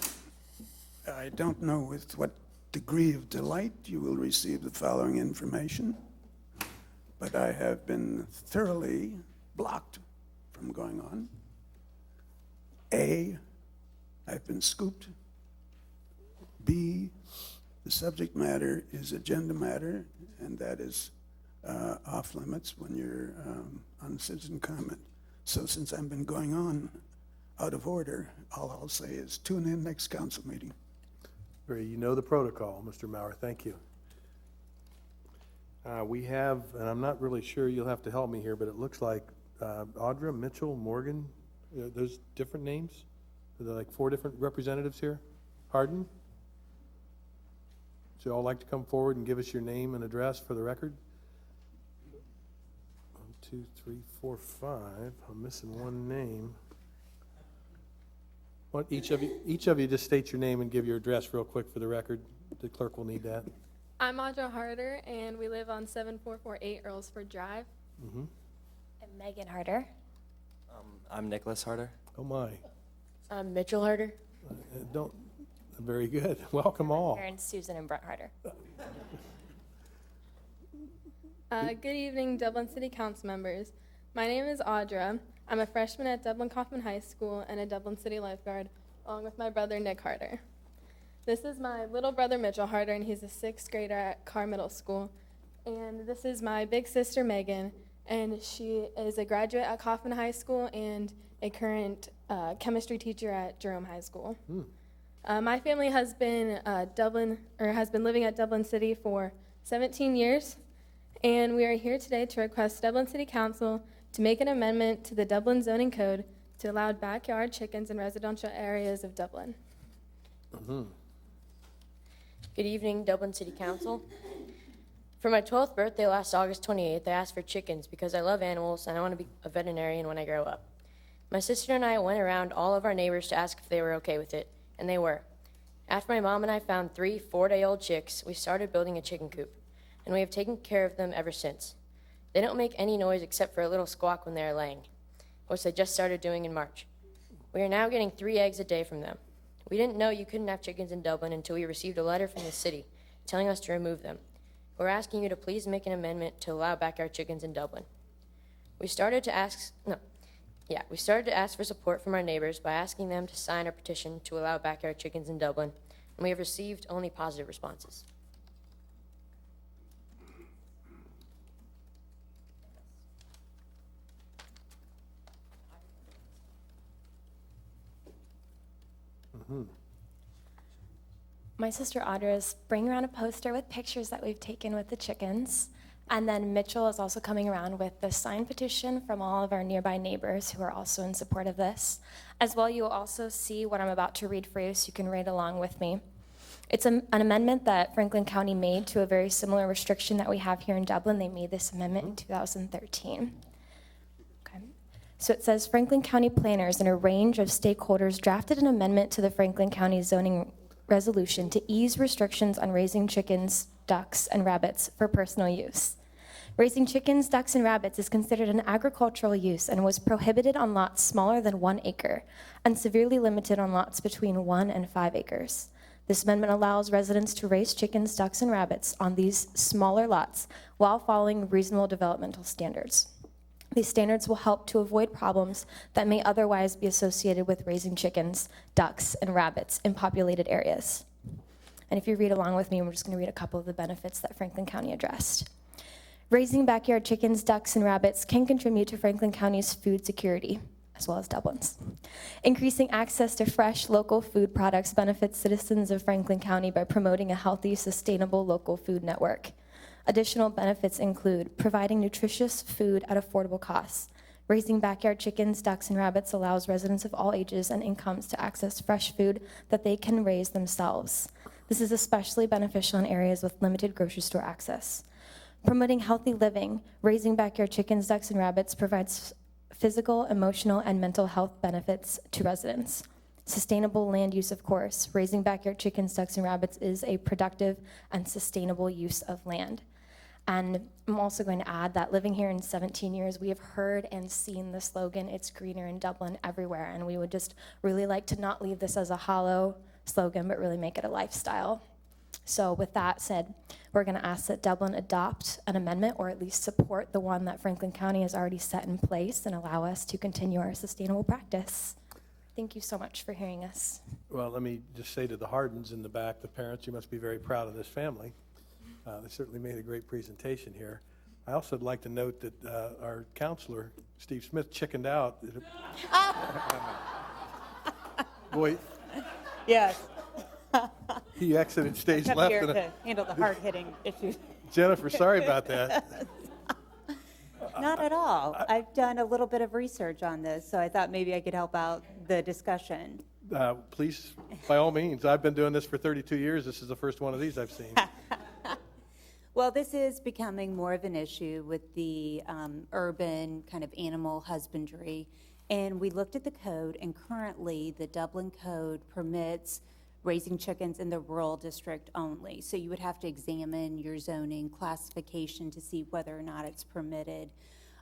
I don't know with what degree of delight you will receive the following information, but I have been thoroughly blocked from going on. A, I've been scooped. B, the subject matter is agenda matter, and that is off limits when you're on citizen comment. So since I've been going on out of order, all I'll say is tune in next council meeting. You know the protocol, Mr. Maurer. Thank you. We have, and I'm not really sure, you'll have to help me here, but it looks like Audra, Mitchell, Morgan, there's different names? Are there like 4 different representatives here? Hardin? Would you all like to come forward and give us your name and address for the record? 1, 2, 3, 4, 5. I'm missing one name. What, each of you just state your name and give your address real quick for the record. The clerk will need that. I'm Audra Harder, and we live on 7448 Earlsford Drive. Mm-hmm. I'm Megan Harder. I'm Nicholas Harder. Oh my. I'm Mitchell Harder. Very good. Welcome all. My parents, Susan and Brett Harder. Good evening, Dublin City Council members. My name is Audra. I'm a freshman at Dublin Kaufman High School and a Dublin City lifeguard, along with my brother, Nick Harder. This is my little brother Mitchell Harder, and he's a 6th grader at Carr Middle School. And this is my big sister Megan, and she is a graduate at Kaufman High School and a current chemistry teacher at Jerome High School. My family has been living at Dublin City for 17 years, and we are here today to request Dublin City Council to make an amendment to the Dublin zoning code to allow backyard chickens in residential areas of Dublin. Good evening, Dublin City Council. For my 12th birthday last August 28th, I asked for chickens because I love animals and I want to be a veterinarian when I grow up. My sister and I went around all of our neighbors to ask if they were okay with it, and they were. After my mom and I found 3 4-day-old chicks, we started building a chicken coop, and we have taken care of them ever since. They don't make any noise except for a little squawk when they are laying, which they just started doing in March. We are now getting 3 eggs a day from them. We didn't know you couldn't have chickens in Dublin until we received a letter from the city telling us to remove them. We're asking you to please make an amendment to allow backyard chickens in Dublin. We started to ask for support from our neighbors by asking them to sign a petition to allow backyard chickens in Dublin, and we have received only positive responses. My sister Audra is bringing around a poster with pictures that we've taken with the chickens. And then Mitchell is also coming around with the signed petition from all of our nearby neighbors who are also in support of this. As well, you'll also see what I'm about to read for you so you can read along with me. It's an amendment that Franklin County made to a very similar restriction that we have here in Dublin. They made this amendment in 2013. Okay. So it says, Franklin County planners and a range of stakeholders drafted an amendment to the Franklin County zoning resolution to ease restrictions on raising chickens, ducks, and rabbits for personal use. Raising chickens, ducks, and rabbits is considered an agricultural use and was prohibited on lots smaller than 1 acre and severely limited on lots between 1 and 5 acres. This amendment allows residents to raise chickens, ducks, and rabbits on these smaller lots while following reasonable developmental standards. These standards will help to avoid problems that may otherwise be associated with raising chickens, ducks, and rabbits in populated areas. And if you read along with me, we're just going to read a couple of the benefits that Franklin County addressed. Raising backyard chickens, ducks, and rabbits can contribute to Franklin County's food security, as well as Dublin's. Increasing access to fresh, local food products benefits citizens of Franklin County by promoting a healthy, sustainable local food network. Additional benefits include providing nutritious food at affordable costs. Raising backyard chickens, ducks, and rabbits allows residents of all ages and incomes to access fresh food that they can raise themselves. This is especially beneficial in areas with limited grocery store access. Promoting healthy living, raising backyard chickens, ducks, and rabbits provides physical, emotional, and mental health benefits to residents. Sustainable land use, of course. Raising backyard chickens, ducks, and rabbits is a productive and sustainable use of land. And I'm also going to add that living here in 17 years, we have heard and seen the slogan, "It's greener in Dublin," everywhere. And we would just really like to not leave this as a hollow slogan, but really make it a lifestyle. So with that said, we're going to ask that Dublin adopt an amendment or at least support the one that Franklin County has already set in place and allow us to continue our sustainable practice. Thank you so much for hearing us. Well, let me just say to the Hardens in the back, the parents, you must be very proud of this family. They certainly made a great presentation here. I also would like to note that our counselor, Steve Smith, chickened out. Boy. Yes. He exited stage left. I'm here to handle the hard-hitting issues. Jennifer, sorry about that. Not at all. I've done a little bit of research on this, so I thought maybe I could help out the discussion. Please, by all means. I've been doing this for 32 years. This is the first one of these I've seen. Well, this is becoming more of an issue with the urban kind of animal husbandry. And we looked at the code, and currently the Dublin Code permits raising chickens in the rural district only. So you would have to examine your zoning classification to see whether or not it's permitted.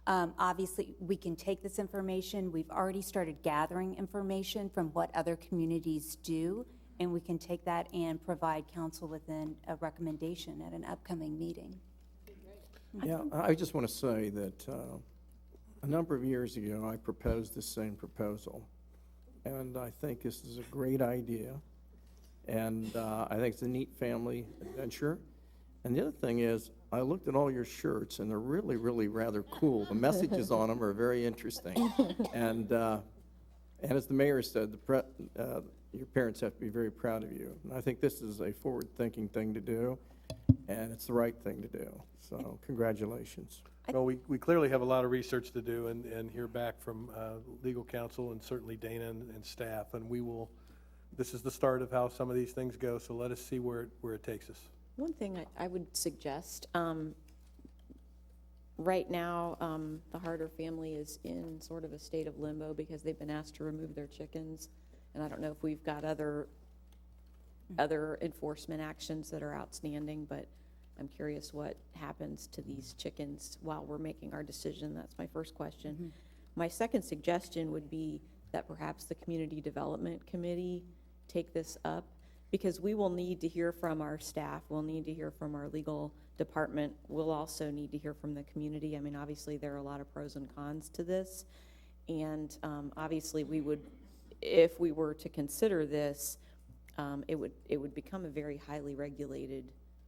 Obviously, we can take this information. We've already started gathering information from what other communities do, and we can take that and provide council within a recommendation at an upcoming meeting. Yeah, I just want to say that a number of years ago, I proposed this same proposal, and I think this is a great idea. And I think it's a neat family adventure. And the other thing is, I looked at all your shirts, and they're really, really rather cool. The messages on them are very interesting. And as the mayor said, your parents have to be very proud of you. And I think this is a forward-thinking thing to do, and it's the right thing to do. So congratulations. Well, we clearly have a lot of research to do and hear back from legal counsel and certainly Dana and staff. And this is the start of how some of these things go, so let us see where it takes us. One thing I would suggest, right now, the Harder family is in sort of a state of limbo because they've been asked to remove their chickens. And I don't know if we've got other enforcement actions that are outstanding, but I'm curious what happens to these chickens while we're making our decision. That's my first question. My second suggestion would be that perhaps the Community Development Committee take this up, because we will need to hear from our staff, we'll need to hear from our legal department, we'll also need to hear from the community. I mean, obviously, there are a lot of pros and cons to this, and obviously, if we were to consider this, it would become a very highly regulated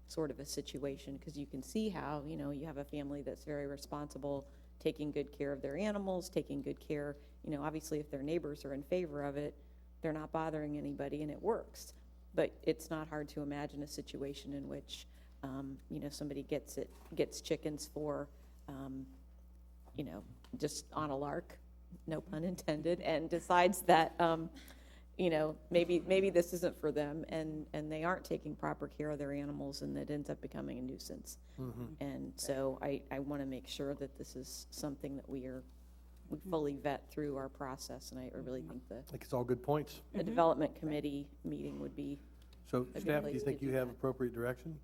sort of a situation, because you can see how, you have a family that's very responsible, taking good care of their animals, taking good care, obviously if their neighbors are in favor of it, they're not bothering anybody and it works. But it's not hard to imagine a situation in which, somebody gets chickens for, just on a lark, no pun intended, and decides that, maybe this isn't for them, and they aren't taking proper care of their animals, and it ends up becoming a nuisance. And so I want to make sure that this is something that we fully vet through our process, and I really think I think it's all good points. the development committee meeting would be. So a good staff, do place you to think you do have that. appropriate direction?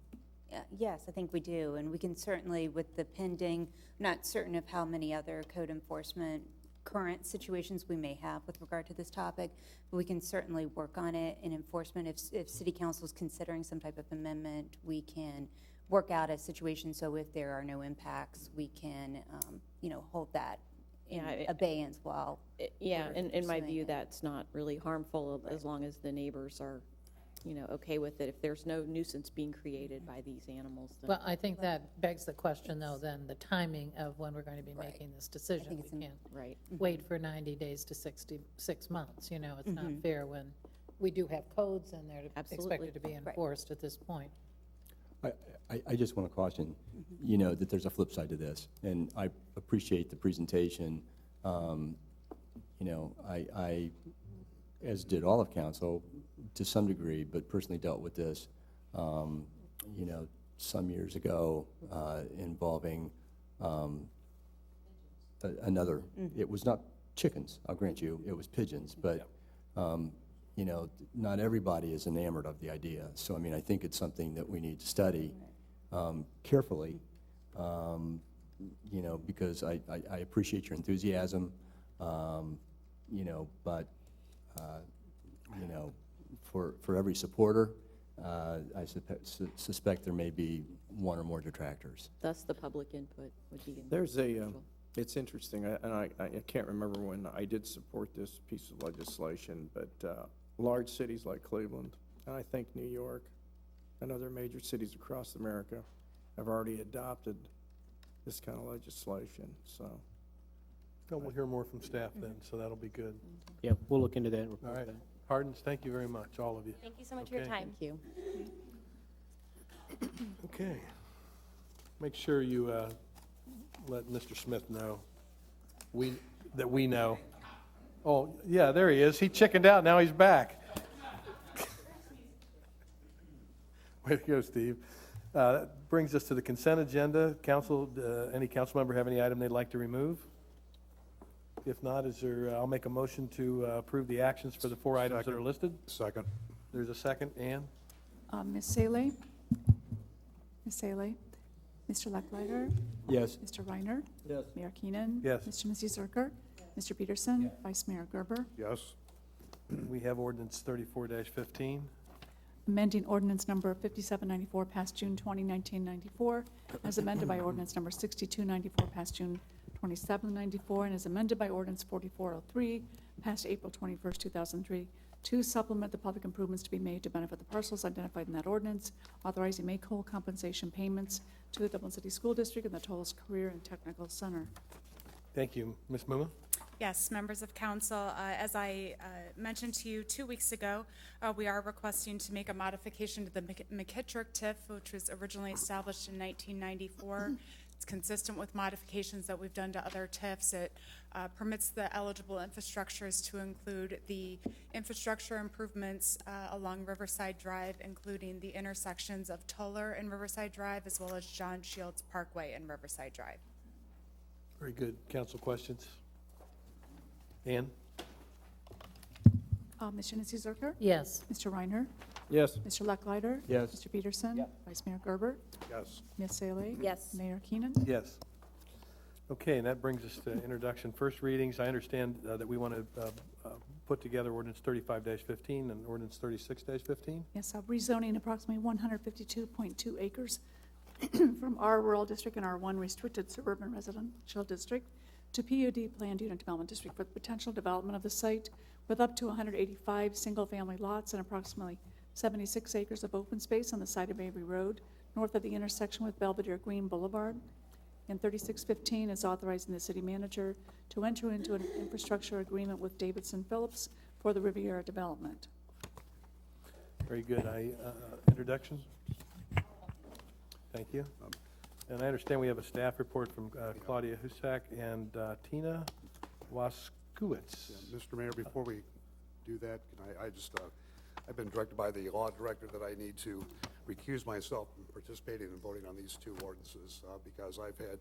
Yes, I think we do, and we can certainly, with the pending, I'm not certain of how many other code enforcement current situations we may have with regard to this topic, but we can certainly work on it in enforcement. If City Council is considering some type of amendment, we can work out a situation so if there are no impacts, we can, hold that in abeyance while. Yeah, we're in my pursuing view, it. that's not really harmful as long as the neighbors are, okay with it. If there's no nuisance being created by these animals, then. Well, I think that begs the question, though, then the timing of when we're going to be making this decision. We can't right. wait for 90 days to 66 months, it's not fair when we do have codes and they're expected to be enforced at this point. I just want to caution, that there's a flip side to this, and I appreciate the presentation. I, as did all of council, to some degree, but personally dealt with this, some years ago, involving another. It was not chickens, I'll grant you, it was pigeons, but not everybody is enamored of the idea. So, I think it's something that we need to study carefully, because I appreciate your enthusiasm, but, for every supporter, I suspect there may be one or more detractors. Thus, the public input would be. There's it's interesting, and I can't remember when I did support this piece of legislation, but large cities like Cleveland, and I think New York, and other major cities across America have already adopted this kind of legislation, so. Well, we'll hear more from staff then, so that'll be good. Yeah, we'll look into that and All report right. back. Hardens, thank you very much, all of you. Thank you so much for your time. Thank you. Okay. Make sure you let Mr. Smith know that we know. Oh, yeah, there he is. He chickened out, now he's back. Way to go, Steve. That brings us to the consent agenda. Council, any council member have any item they'd like to remove? If not, I'll make a motion to approve the actions for the 4 items that are listed. Second. There's a second. Ann? Ms. Saleh? Ms. Saleh? Mr. Lechleiter? Yes. Mr. Reiner? Yes. Mayor Keenan? Yes. Mr. Missy Zerker? Mr. Peterson? Vice Mayor Gerber? Yes. We have ordinance 34-15. Amending ordinance number 5794 passed June 20, 1994, as amended by ordinance number 6294 passed June 27, 94, and as amended by ordinance 4403 passed April 21st, 2003, to supplement the public improvements to be made to benefit the parcels identified in that ordinance, authorizing make-whole compensation payments to the Dublin City School District and the Tolles Career and Technical Center. Thank you. Ms. Muma? Yes, members of council, as I mentioned to you 2 weeks ago, we are requesting to make a modification to the McKittrick TIF, which was originally established in 1994. It's consistent with modifications that we've done to other TIFs. It permits the eligible infrastructures to include the infrastructure improvements along Riverside Drive, including the intersections of Toller and Riverside Drive, as well as John Shields Parkway and Riverside Drive. Very good. Council questions? Ann? Ms. Janice Zerker? Yes. Mr. Reiner? Yes. Mr. Lecklider? Yes. Mr. Peterson? Vice Mayor Gerber? Yes. Ms. Salee? Yes. Mayor Keenan? Yes. Okay, and that brings us to introduction, first readings. I understand that we want to put together ordinance 35-15 and ordinance 36-15. Yes, rezoning approximately 152.2 acres from R Rural District and R1 Restricted Suburban Residential District to PUD Planned Unit Development District for the potential development of the site with up to 185 single-family lots and approximately 76 acres of open space on the side of Avery Road, north of the intersection with Belvedere Green Boulevard. And 3615 is authorizing the city manager to enter into an infrastructure agreement with Davidson Phillips for the Riviera development. Very good. Introductions? Thank you. And I understand we have a staff report from Claudia Husak and Tina Waskowitz. Yeah, Mr. Mayor, before we do that, can I just, I've been directed by the law director that I need to recuse myself from participating in voting on these two ordinances because I've had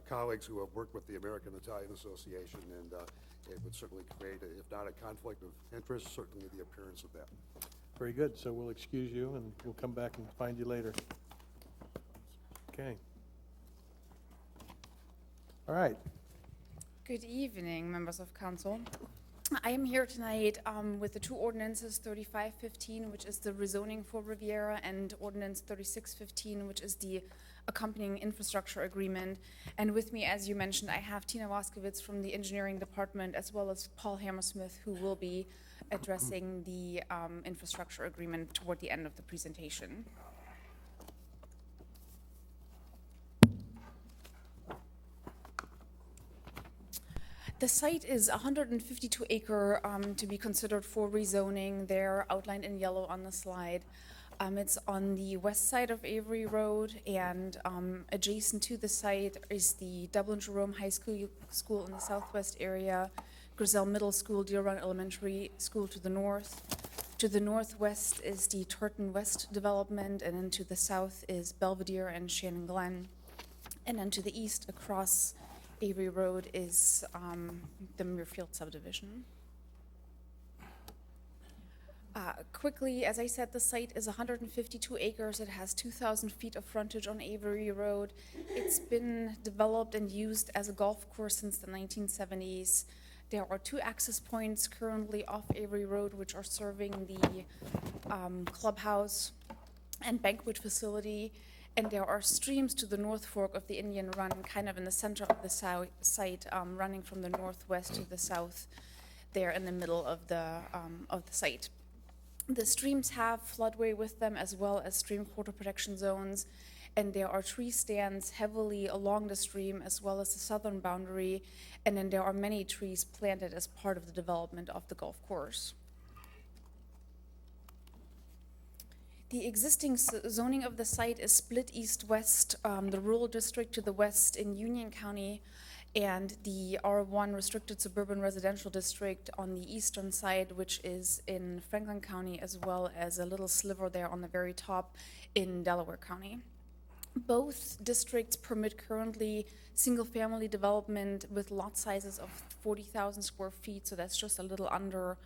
colleagues who have worked with the American Italian Association, and it would certainly create, if not a conflict of interest, certainly the appearance of that. Very good. So we'll excuse you, and we'll come back and find you later. Okay. All right. Good evening, members of council. I am here tonight with the two ordinances, 3515, which is the rezoning for Riviera, and ordinance 3615, which is the accompanying infrastructure agreement. And with me, as you mentioned, I have Tina Waskowitz from the engineering department, as well as Paul Hammersmith, who will be addressing the infrastructure agreement toward the end of the presentation. The site is 152 acre to be considered for rezoning. They're outlined in yellow on the slide. It's on the west side of Avery Road, and adjacent to the site is the Dublin Jerome High School in the southwest area, Griselle Middle School, Deer Run Elementary School to the north. To the northwest is the Turton West development, and then to the south is Belvedere and Shannon Glen. And then to the east across Avery Road is the Muirfield subdivision. Quickly, as I said, the site is 152 acres. It has 2,000 feet of frontage on Avery Road. It's been developed and used as a golf course since the 1970s. There are two access points currently off Avery Road, which are serving the clubhouse and banquet facility. And there are streams to the North Fork of the Indian Run, kind of in the center of the site, running from the northwest to the south, there in the middle of the site. The streams have floodway with them, as well as stream quarter protection zones, and there are tree stands heavily along the stream, as well as the southern boundary, and then there are many trees planted as part of the development of the golf course. The existing zoning of the site is split east-west, the rural district to the west in Union County, and the R1 restricted suburban residential district on the eastern side, which is in Franklin County, as well as a little sliver there on the very top in Delaware County. Both districts permit currently single-family development with lot sizes of 40,000 square feet, so that's just a little under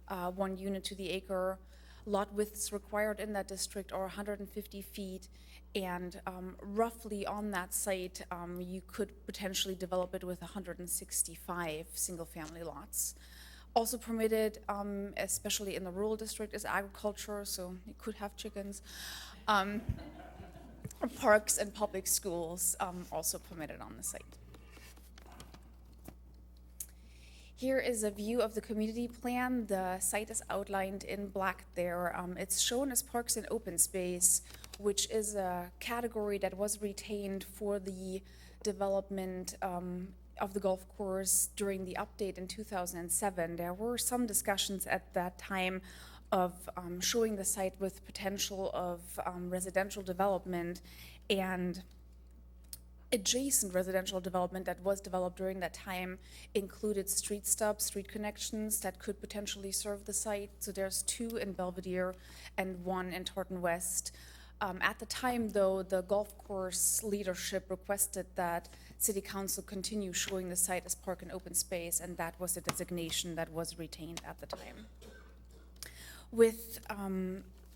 1 unit to the acre. Lot widths required in that district are 150 feet, and roughly on that site, you could potentially develop it with 165 single-family lots. Also permitted, especially in the rural district, is agriculture, so you could have chickens. Parks and public schools also permitted on the site. Here is a view of the community plan. The site is outlined in black there. It's shown as parks and open space, which is a category that was retained for the development of the golf course during the update in 2007. There were some discussions at that time of showing the site with potential of residential development, and adjacent residential development that was developed during that time included street stubs, street connections that could potentially serve the site. So there's 2 in Belvedere and 1 in Taunton West. At the time, though, the golf course leadership requested that City Council continue showing the site as park and open space, and that was the designation that was retained at the time. With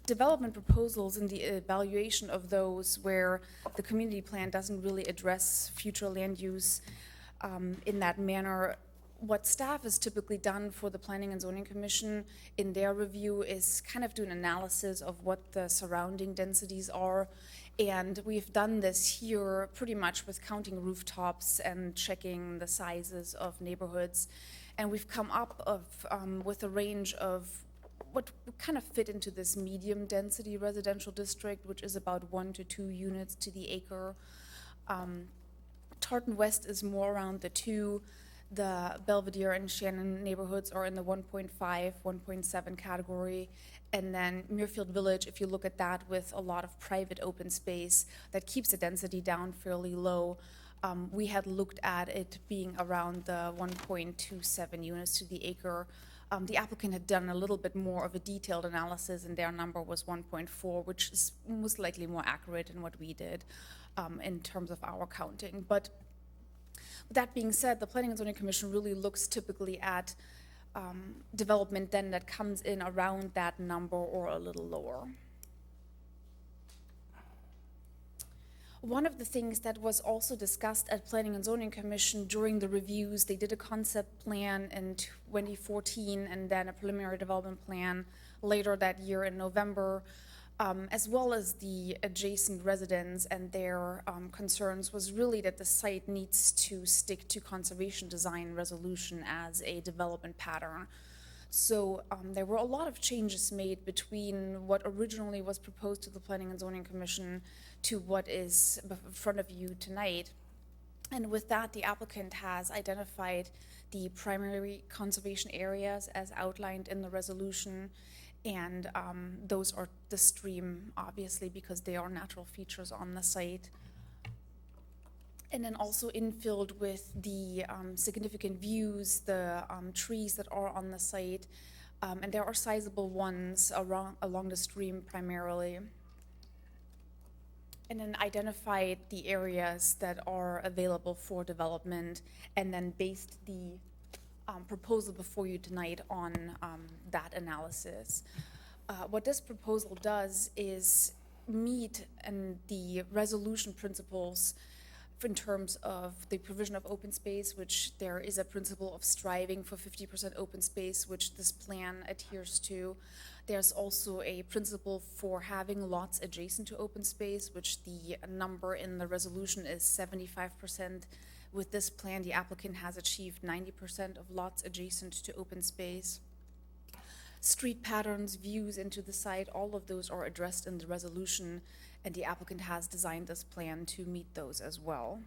development proposals and the evaluation of those where the community plan doesn't really address future land use in that manner, what staff has typically done for the Planning and Zoning Commission in their review is kind of do an analysis of what the surrounding densities are. And we've done this here pretty much with counting rooftops and checking the sizes of neighborhoods. And we've come up with a range of what kind of fit into this medium density residential district, which is about 1 to 2 units to the acre. Taunton West is more around the 2. The Belvedere and Shannon neighborhoods are in the 1.5, 1.7 category. And then Muirfield Village, if you look at that with a lot of private open space, that keeps the density down fairly low. We had looked at it being around the 1.27 units to the acre. The applicant had done a little bit more of a detailed analysis, and their number was 1.4, which is most likely more accurate than what we did in terms of our counting. But with that being said, the Planning and Zoning Commission really looks typically at development then that comes in around that number or a little lower. One of the things that was also discussed at Planning and Zoning Commission during the reviews, they did a concept plan in 2014 and then a preliminary development plan later that year in November, as well as the adjacent residents and their concerns, was really that the site needs to stick to conservation design resolution as a development pattern. So there were a lot of changes made between what originally was proposed to the Planning and Zoning Commission to what is in front of you tonight. And with that, the applicant has identified the primary conservation areas as outlined in the resolution. And those are the stream, obviously, because they are natural features on the site. And then also infilled with the significant views, the trees that are on the site. And there are sizable ones along the stream primarily. And then identified the areas that are available for development, and then based the proposal before you tonight on that analysis. What this proposal does is meet the resolution principles in terms of the provision of open space, which there is a principle of striving for 50% open space, which this plan adheres to. There's also a principle for having lots adjacent to open space, which the number in the resolution is 75%. With this plan, the applicant has achieved 90% of lots adjacent to open space. Street patterns, views into the site, all of those are addressed in the resolution, and the applicant has designed this plan to meet those as well.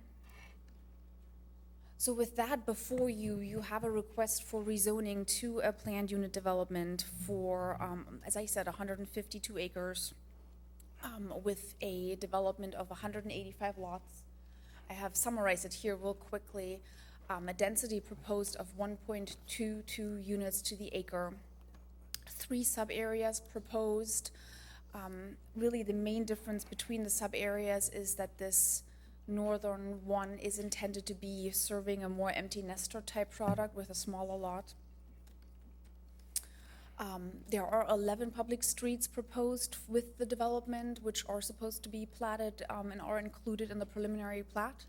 So with that before you, you have a request for rezoning to a planned unit development for, as I said, 152 acres with a development of 185 lots. I have summarized it here real quickly. A density proposed of 1.22 units to the acre. 3 sub-areas proposed. Really the main difference between the sub-areas is that this northern one is intended to be serving a more empty nester type product with a smaller lot. There are 11 public streets proposed with the development, which are supposed to be platted and are included in the preliminary plat.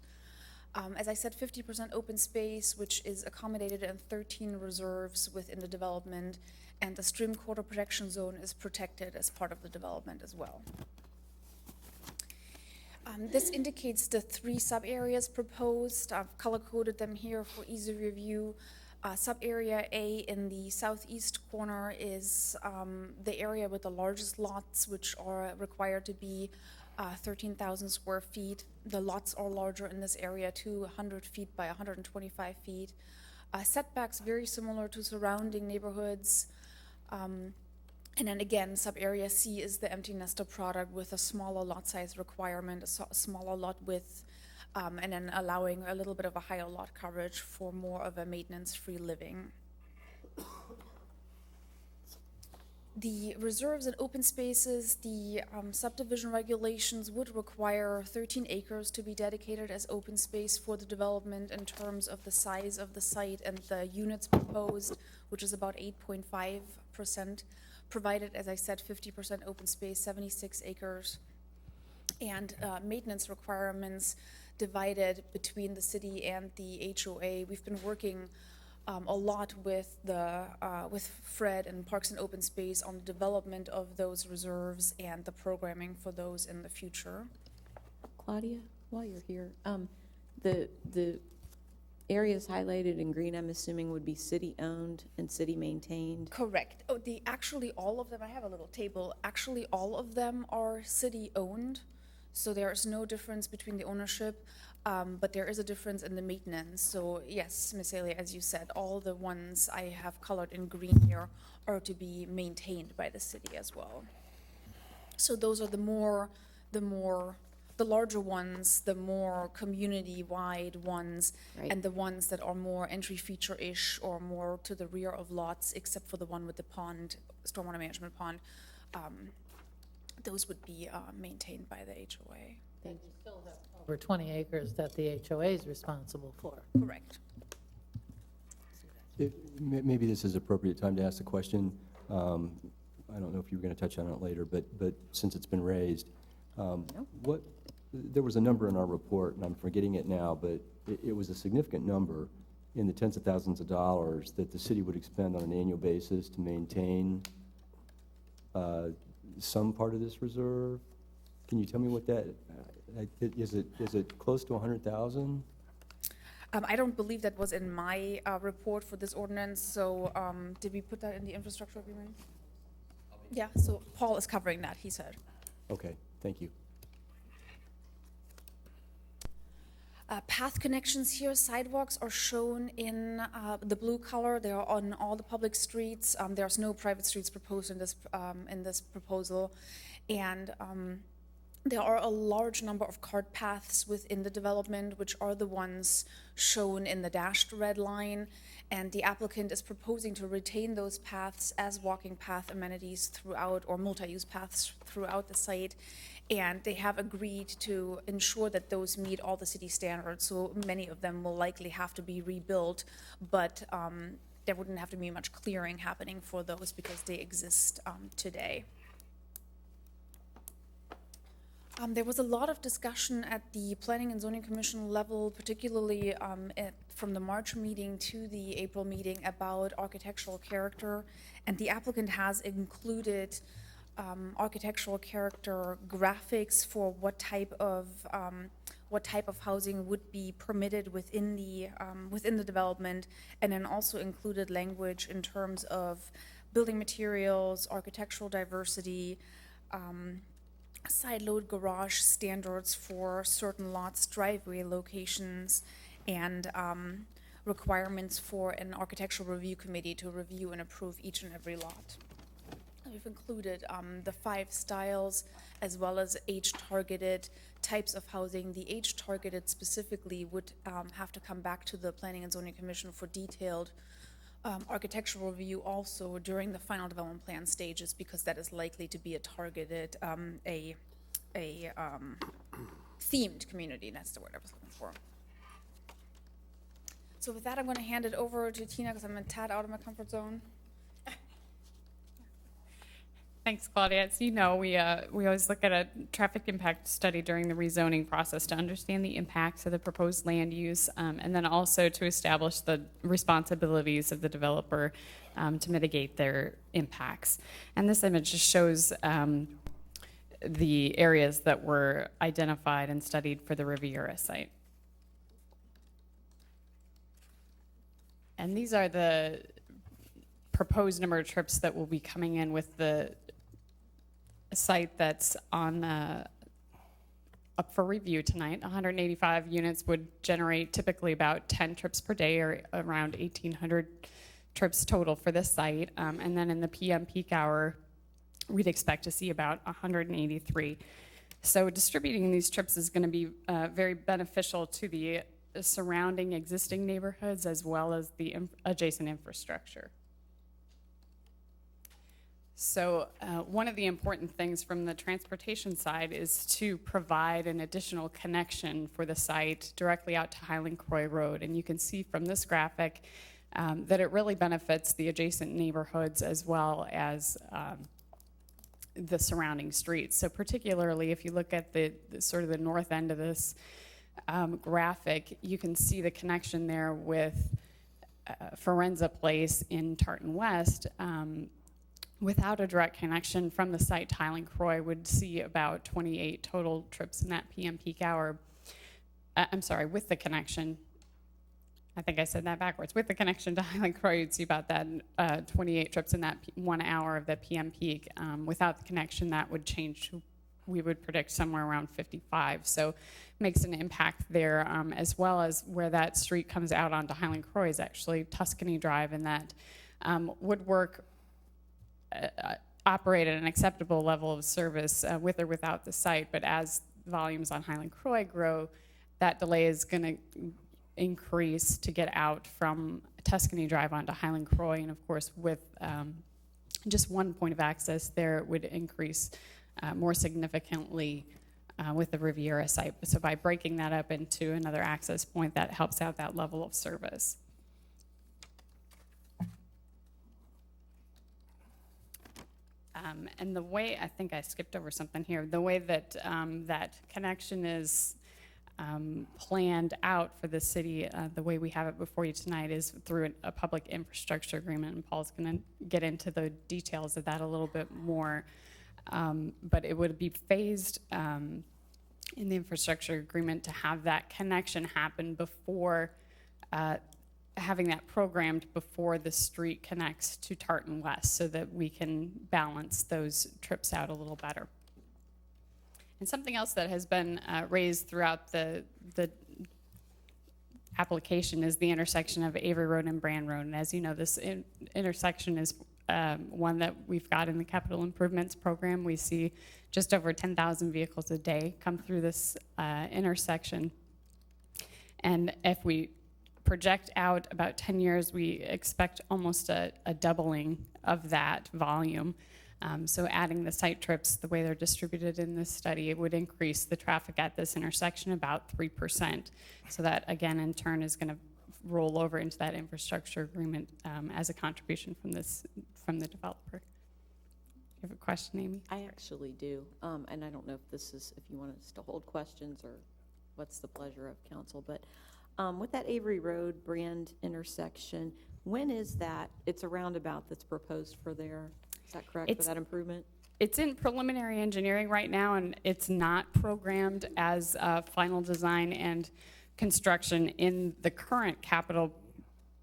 As I said, 50% open space, which is accommodated in 13 reserves within the development, and the stream corridor protection zone is protected as part of the development as well. This indicates the 3 sub-areas proposed. I've color-coded them here for easy review. Sub-area A in the southeast corner is the area with the largest lots, which are required to be 13,000 square feet. The lots are larger in this area, 200 feet by 125 feet. Setbacks very similar to surrounding neighborhoods. And then again, sub-area C is the empty nester product with a smaller lot size requirement, a smaller lot width, and then allowing a little bit of a higher lot coverage for more of a maintenance-free living. The reserves and open spaces, the subdivision regulations would require 13 acres to be dedicated as open space for the development in terms of the size of the site and the units proposed, which is about 8.5%, provided, as I said, 50% open space, 76 acres, and maintenance requirements divided between the city and the HOA. We've been working a lot with Fred and Parks and Open Space on the development of those reserves and the programming for those in the future. Claudia, while you're here, the areas highlighted in green, I'm assuming, would be city-owned and city-maintained? Correct. Oh, actually all of them, I have a little table, actually all of them are city-owned, so there is no difference between the ownership. But there is a difference in the maintenance. So yes, Ms. Haley, as you said, all the ones I have colored in green here are to be maintained by the city as well. So those are the larger ones, the more community-wide ones, Right. and the ones that are more entry feature-ish or more to the rear of lots, except for the one with the pond, stormwater management pond. Those would be maintained by the HOA. Thank you. Over 20 acres that the HOA is responsible for. Correct. Maybe this is appropriate time to ask the question. I don't know if you were going to touch on it later, but since it's been raised, there was a number in our report, and I'm forgetting it now, but it was a significant number in the tens of thousands of dollars that the city would expend on an annual basis to maintain some part of this reserve. Can you tell me what that, is it close to 100,000? I don't believe that was in my report for this ordinance, so did we put that in the infrastructure agreement? Yeah, so Paul is covering that, he said. Okay, thank you. Path connections here, sidewalks are shown in the blue color. They are on all the public streets. There's no private streets proposed in this proposal. And there are a large number of cart paths within the development, which are the ones shown in the dashed red line. And the applicant is proposing to retain those paths as walking path amenities throughout, or multi-use paths throughout the site. And they have agreed to ensure that those meet all the city standards. So many of them will likely have to be rebuilt, but there wouldn't have to be much clearing happening for those because they exist today. There was a lot of discussion at the Planning and Zoning Commission level, particularly from the March meeting to the April meeting, about architectural character, and the applicant has included architectural character graphics for what type of housing would be permitted within the development, and then also included language in terms of building materials, architectural diversity, side load garage standards for certain lots, driveway locations, and requirements for an architectural review committee to review and approve each and every lot. We've included the 5 styles as well as age-targeted types of housing. The age-targeted specifically would have to come back to the Planning and Zoning Commission for detailed architectural review also during the final development plan stages, because that is likely to be a targeted, themed community. That's the word I was looking for. So with that, I'm going to hand it over to Tina because I'm a tad out of my comfort zone. Thanks, Claudia. As you know, we always look at a traffic impact study during the rezoning process to understand the impacts of the proposed land use, and then also to establish the responsibilities of the developer to mitigate their impacts. And this image just shows the areas that were identified and studied for the Riviera site. And these are the proposed number of trips that will be coming in with the site that's on up for review tonight. 185 units would generate typically about 10 trips per day, or around 1,800 trips total for this site. And then in the PM peak hour, we'd expect to see about 183. So distributing these trips is going to be very beneficial to the surrounding existing neighborhoods as well as the adjacent infrastructure. So one of the important things from the transportation side is to provide an additional connection for the site directly out to Highland Croy Road. And you can see from this graphic that it really benefits the adjacent neighborhoods as well as the surrounding streets. So particularly if you look at the sort of the north end of this graphic, you can see the connection there with Forenza Place in Tartan West. Without a direct connection from the site to Highland Croy, would see about 28 total trips in that PM peak hour. I'm sorry, with the connection, I think I said that backwards. With the connection to Highland Croy, you'd see about that 28 trips in that 1 hour of the PM peak. Without the connection, that would change. We would predict somewhere around 55. So makes an impact there, as well as where that street comes out onto Highland Croy is actually Tuscany Drive, and that would work, operate at an acceptable level of service with or without the site. But as volumes on Highland Croy grow, that delay is going to increase to get out from Tuscany Drive onto Highland Croy. And of course, with just one point of access there, it would increase more significantly with the Riviera site. So by breaking that up into another access point, that helps out that level of service. And the way, I think I skipped over something here, the way that that connection is planned out for the city, the way we have it before you tonight is through a public infrastructure agreement, and Paul's going to get into the details of that a little bit more. But it would be phased in the infrastructure agreement to have that connection happen before having that programmed before the street connects to Tartan West, so that we can balance those trips out a little better. And something else that has been raised throughout the application is the intersection of Avery Road and Brand Road. And as you know, this intersection is one that we've got in the capital improvements program. We see just over 10,000 vehicles a day come through this intersection. And if we project out about 10 years, we expect almost a doubling of that volume. So adding the site trips, the way they're distributed in this study, it would increase the traffic at this intersection about 3%. So that, again, in turn is going to roll over into that infrastructure agreement as a contribution from the developer. You have a question, Amy? I actually do, and I don't know if you want us to hold questions or what's the pleasure of council, but with that Avery Road Brand intersection, when is that? It's a roundabout that's proposed for there. Is that correct, for that improvement? It's in preliminary engineering right now, and it's not programmed as final design and construction in the current capital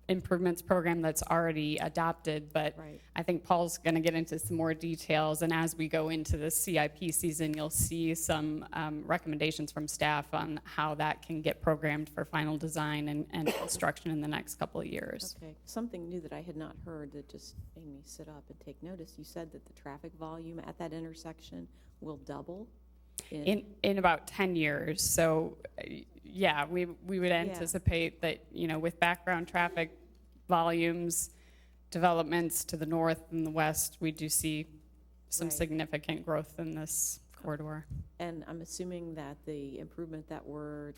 improvements program that's already adopted. But right. I think Paul's going to get into some more details, and as we go into the CIP season, you'll see some recommendations from staff on how that can get programmed for final design and construction in the next couple of years. Okay, something new that I had not heard that just made me sit up and take notice. You said that the traffic volume at that intersection will double in about 10 years. So yeah, we would anticipate that, you know, with background traffic volumes, developments to the north and the west, we do see some significant growth in this corridor. And I'm assuming that the improvement that we're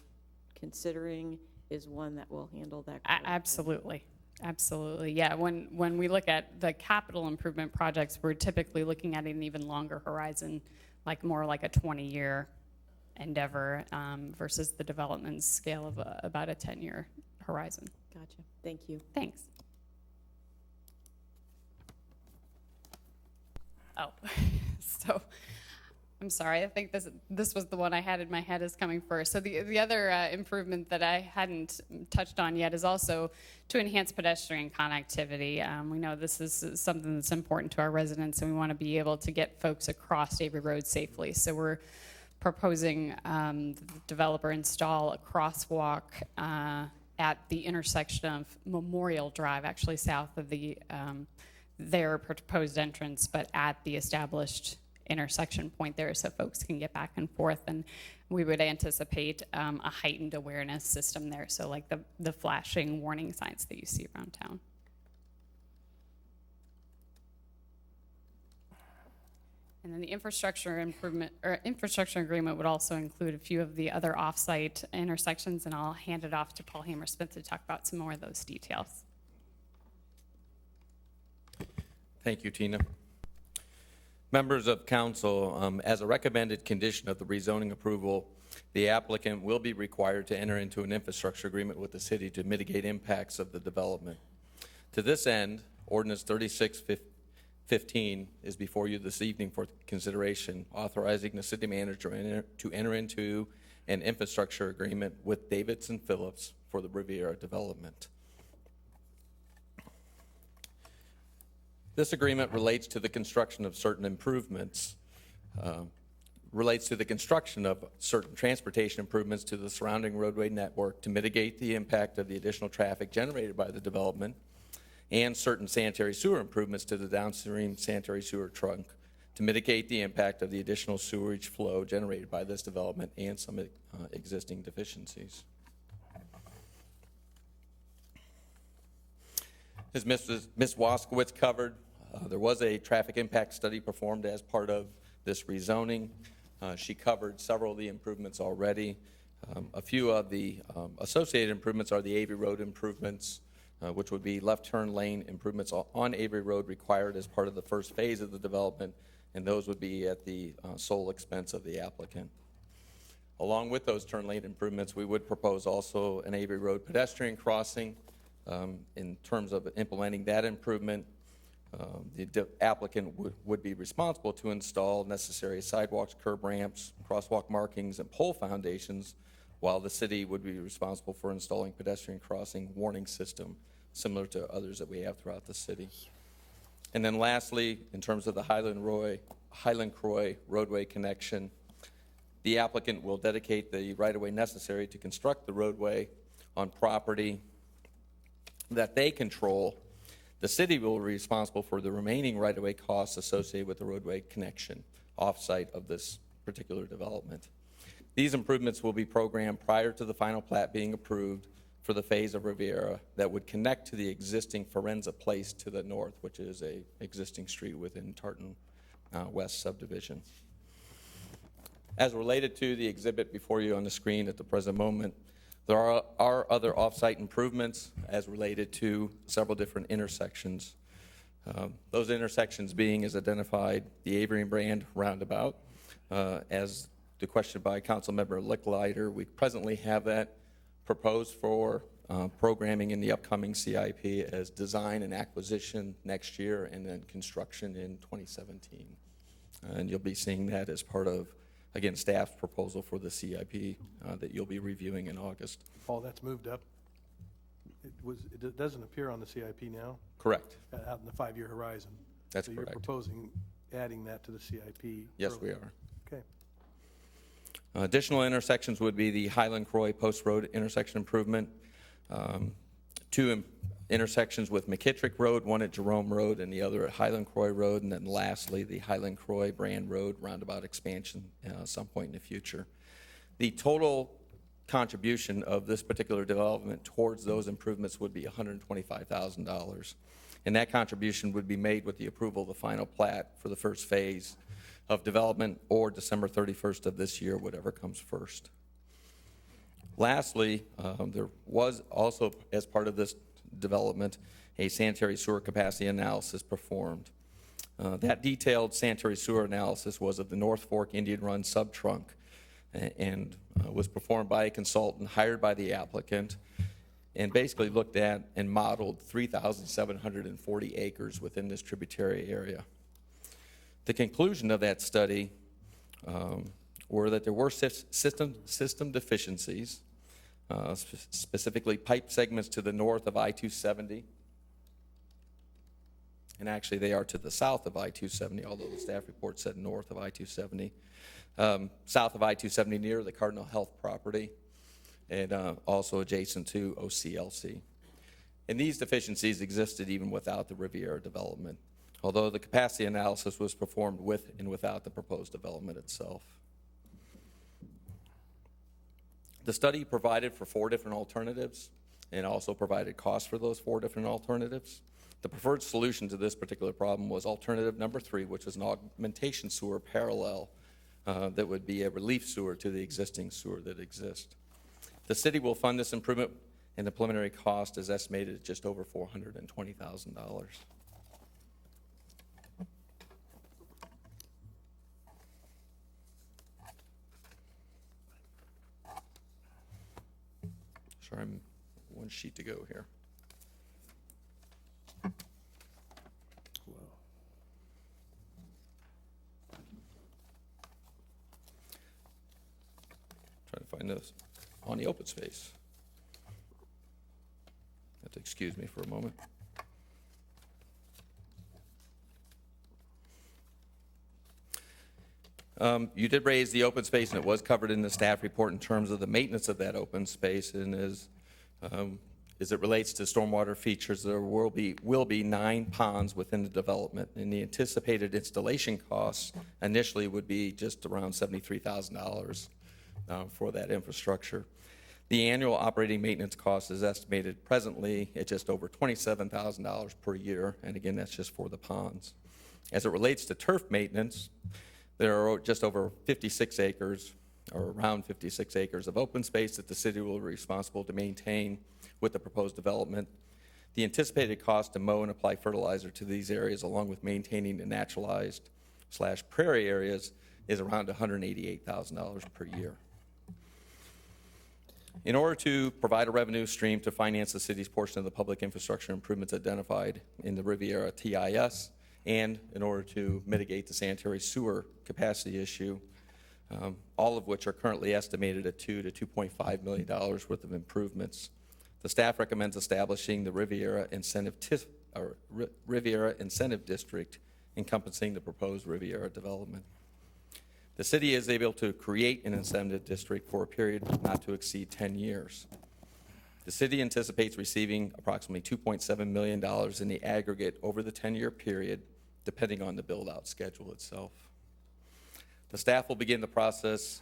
considering is one that will handle that growth. Absolutely. Absolutely. Yeah, when we look at the capital improvement projects, we're typically looking at an even longer horizon, like more like a 20-year endeavor versus the development scale of about a 10-year horizon. Gotcha. Thank you. Thanks. Oh, so I'm sorry, I think this was the one I had in my head as coming first. So the other improvement that I hadn't touched on yet is also to enhance pedestrian connectivity. We know this is something that's important to our residents, and we want to be able to get folks across Avery Road safely. So we're proposing the developer install a crosswalk at the intersection of Memorial Drive, actually south of their proposed entrance, but at the established intersection point there so folks can get back and forth. And we would anticipate a heightened awareness system there, so like the flashing warning signs that you see around town. And then the infrastructure improvement or infrastructure agreement would also include a few of the other off-site intersections, and I'll hand it off to Paul Hammersmith to talk about some more of those details. Thank you, Tina. Members of council, as a recommended condition of the rezoning approval, the applicant will be required to enter into an infrastructure agreement with the city to mitigate impacts of the development. To this end, Ordinance 3615 is before you this evening for consideration, authorizing the city manager to enter into an infrastructure agreement with Davidson Phillips for the Riviera development. This agreement relates to the construction of certain improvements, transportation improvements to the surrounding roadway network to mitigate the impact of the additional traffic generated by the development, and certain sanitary sewer improvements to the downstream sanitary sewer trunk to mitigate the impact of the additional sewage flow generated by this development and some existing deficiencies. As Ms. Waskowitz covered, there was a traffic impact study performed as part of this rezoning. She covered several of the improvements already. A few of the associated improvements are the Avery Road improvements, which would be left turn lane improvements on Avery Road required as part of the first phase of the development, and those would be at the sole expense of the applicant. Along with those turn lane improvements, we would propose also an Avery Road pedestrian crossing. In terms of implementing that improvement, the applicant would be responsible to install necessary sidewalks, curb ramps, crosswalk markings, and pole foundations, while the city would be responsible for installing pedestrian crossing warning system, similar to others that we have throughout the city. And then lastly, in terms of the Highland Croy roadway connection, the applicant will dedicate the right-of-way necessary to construct the roadway on property that they control. The city will be responsible for the remaining right-of-way costs associated with the roadway connection off-site of this particular development. These improvements will be programmed prior to the final plat being approved for the phase of Riviera that would connect to the existing Forenza Place to the north, which is an existing street within Tartan West subdivision. As related to the exhibit before you on the screen at the present moment, there are other off-site improvements as related to several different intersections. Those intersections being as identified, the Avery and Brand roundabout. As the question by Councilmember Licklider, we presently have that proposed for programming in the upcoming CIP as design and acquisition next year, and then construction in 2017. And you'll be seeing that as part of, again, staff's proposal for the CIP that you'll be reviewing in August. Paul, that's moved up. It doesn't appear on the CIP now? Correct. Out in the 5-year horizon. That's so correct. You're proposing adding that to the CIP? Yes, early. we are. Okay. Additional intersections would be the Highland Croy Post Road intersection improvement, two intersections with McKittrick Road, one at Jerome Road and the other at Highland Croy Road, and then lastly the Highland Croy Brand Road roundabout expansion at some point in the future. The total contribution of this particular development towards those improvements would be $125,000, and that contribution would be made with the approval of the final plat for the first phase of development or December 31st of this year, whatever comes first. Lastly, there was also, as part of this development, a sanitary sewer capacity analysis performed. That detailed sanitary sewer analysis was of the North Fork Indian Run subtrunk and was performed by a consultant hired by the applicant, and basically looked at and modeled 3,740 acres within this tributary area. The conclusion of that study were that there were system deficiencies, specifically pipe segments to the north of I-270. And actually, they are to the south of I-270, although the staff report said north of I-270. South of I-270 near the Cardinal Health property, and also adjacent to OCLC. And these deficiencies existed even without the Riviera development, although the capacity analysis was performed with and without the proposed development itself. The study provided for 4 different alternatives and also provided costs for those 4 different alternatives. The preferred solution to this particular problem was alternative number 3, which was an augmentation sewer parallel that would be a relief sewer to the existing sewer that exists. The city will fund this improvement, and the preliminary cost is estimated at just over $420,000. Sorry, I'm one sheet to go here. Trying to find this on the open space. You have to excuse me for a moment. You did raise the open space, and it was covered in the staff report in terms of the maintenance of that open space, and as it relates to stormwater features, there will be 9 ponds within the development, and the anticipated installation costs initially would be just around $73,000 for that infrastructure. The annual operating maintenance cost is estimated presently at just over $27,000 per year, and again, that's just for the ponds. As it relates to turf maintenance, there are just over 56 acres, or around 56 acres of open space that the city will be responsible to maintain with the proposed development. The anticipated cost to mow and apply fertilizer to these areas, along with maintaining the naturalized / prairie areas, is around $188,000 per year. In order to provide a revenue stream to finance the city's portion of the public infrastructure improvements identified in the Riviera TIS, and in order to mitigate the sanitary sewer capacity issue, all of which are currently estimated at $2 to $2.5 million worth of improvements, the staff recommends establishing the Riviera Incentive District encompassing the proposed Riviera development. The city is able to create an incentive district for a period not to exceed 10 years. The city anticipates receiving approximately $2.7 million in the aggregate over the 10-year period, depending on the build-out schedule itself. The staff will begin the process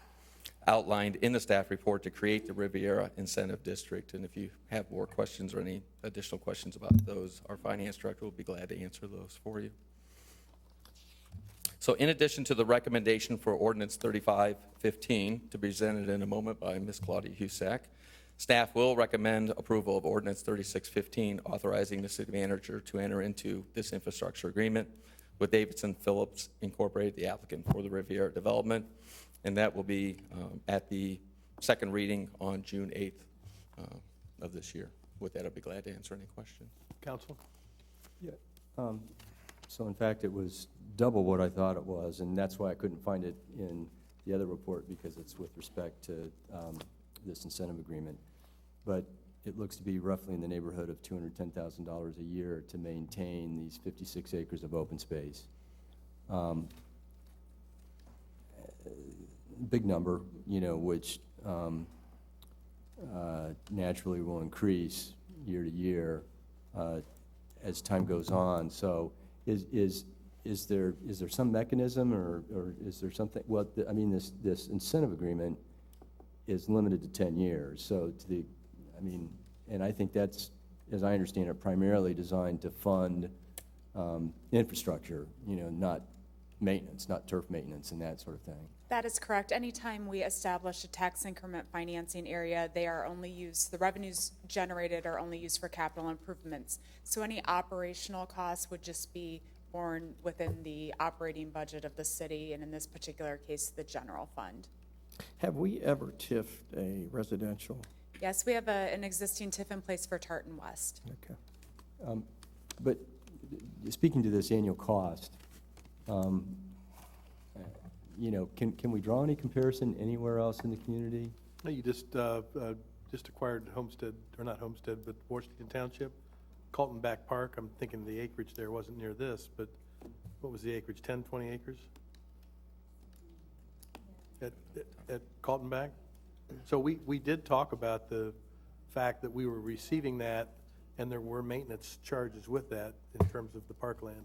outlined in the staff report to create the Riviera Incentive District, and if you have more questions or any additional questions about those, our finance director will be glad to answer those for you. So in addition to the recommendation for Ordinance 3515, to be presented in a moment by Ms. Claudia Husak, staff will recommend approval of Ordinance 3615, authorizing the city manager to enter into this infrastructure agreement with Davidson Phillips Incorporated, the applicant for the Riviera development, and that will be at the second reading on June 8th of this year. With that, I'll be glad to answer any questions. Council? Yeah. So in fact, it was double what I thought it was, and that's why I couldn't find it in the other report, because it's with respect to this incentive agreement. But it looks to be roughly in the neighborhood of $210,000 a year to maintain these 56 acres of open space. Big number, you know, which naturally will increase year to year as time goes on. So is there some mechanism, or is there something? Well, I mean, this incentive agreement is limited to 10 years. So and I think that's, as I understand it, primarily designed to fund infrastructure, you know, not maintenance, not turf maintenance and that sort of thing. That is correct. Anytime we establish a tax increment financing area, they are only used, the revenues generated are only used for capital improvements. So any operational costs would just be borne within the operating budget of the city, and in this particular case, the general fund. Have we ever TIF'd a residential? Yes, we have an existing TIF in place for Tartan West. Okay. But speaking to this annual cost, you know, can we draw any comparison anywhere else in the community? No, you just acquired Homestead, or not Homestead, but Washington Township, Coltonback Park. I'm thinking the acreage there wasn't near this, but what was the acreage, 10, 20 acres? At Coltonback? So we did talk about the fact that we were receiving that, and there were maintenance charges with that in terms of the parkland.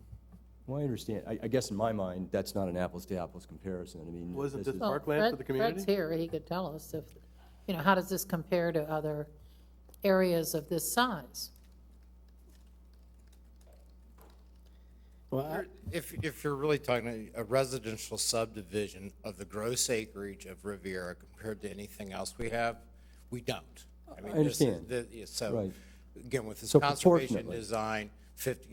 Well, I understand. I guess in my mind, that's not an apples-to-apples comparison. I mean, Wasn't this this is- parkland for the community? Fred's here, he could tell us if, you know, how does this compare to other areas of this size? Well, If you're really talking a residential subdivision of the gross acreage of Riviera compared to anything else we have, we don't. mean, I understand. So, Right. again, with this So conservation proportionately. design,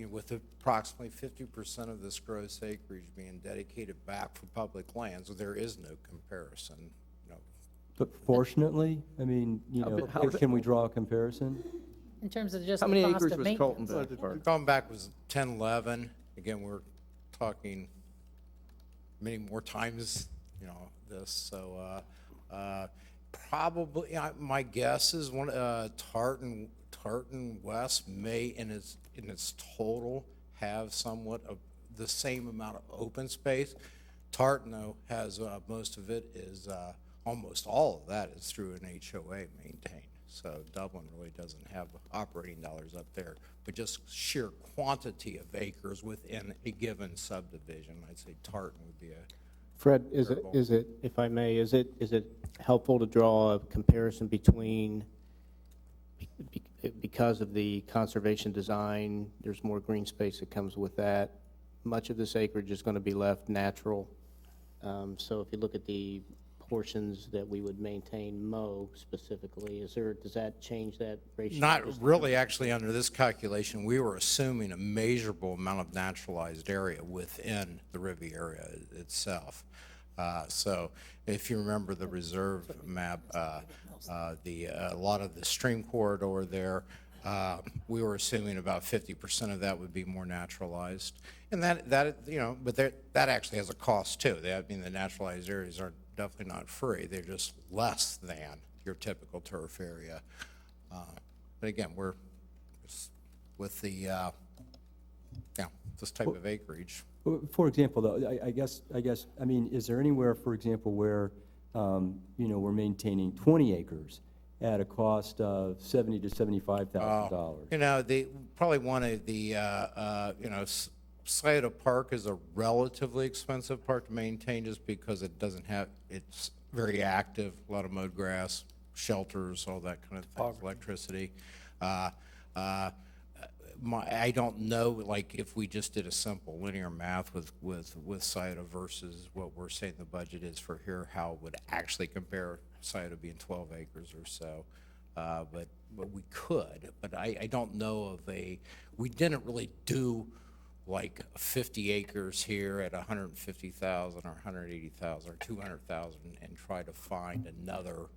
with approximately 50% of this gross acreage being dedicated back for public lands, there is no comparison, you know. But proportionately, I mean, you know, can we draw a comparison? In terms of just How the many cost acres of was maintenance? Coltonback Park? Going back was 10, 11. Again, we're talking many more times, you know, this. So probably, my guess is Tartan West may, in its total, have somewhat of the same amount of open space. Tartan, though, has most of it is almost all of that is through an HOA maintained. So Dublin really doesn't have operating dollars up there, but just sheer quantity of acres within a given subdivision, I'd say Tartan would be a. Fred, is it, if I may, is it helpful to draw a comparison between, because of the conservation design, there's more green space that comes with that. Much of this acreage is going to be left natural. So if you look at the portions that we would maintain mow specifically, does that change that ratio? Not really, actually, under this calculation, we were assuming a measurable amount of naturalized area within the Riviera itself. So if you remember the reserve map, a lot of the stream corridor there, we were assuming about 50% of that would be more naturalized. And that you know, but that actually has a cost too. I mean, the naturalized areas are definitely not free. They're just less than your typical turf area. But again, we're with the this type of acreage. For example, though, I guess, I mean, is there anywhere, for example, where, you know, we're maintaining 20 acres at a cost of $70,000 to $75,000? You know, probably one of the, you know, Scioto Park is a relatively expensive park to maintain just because it doesn't have, it's very active, a lot of mowed grass, shelters, all that kind of thing, electricity. I don't know, like, if we just did a simple linear math with Scioto versus what we're saying the budget is for here, how it would actually compare Scioto being 12 acres or so. But we could, but I don't know of we didn't really do like 50 acres here at 150,000 or 180,000 or 200,000 and try to find another.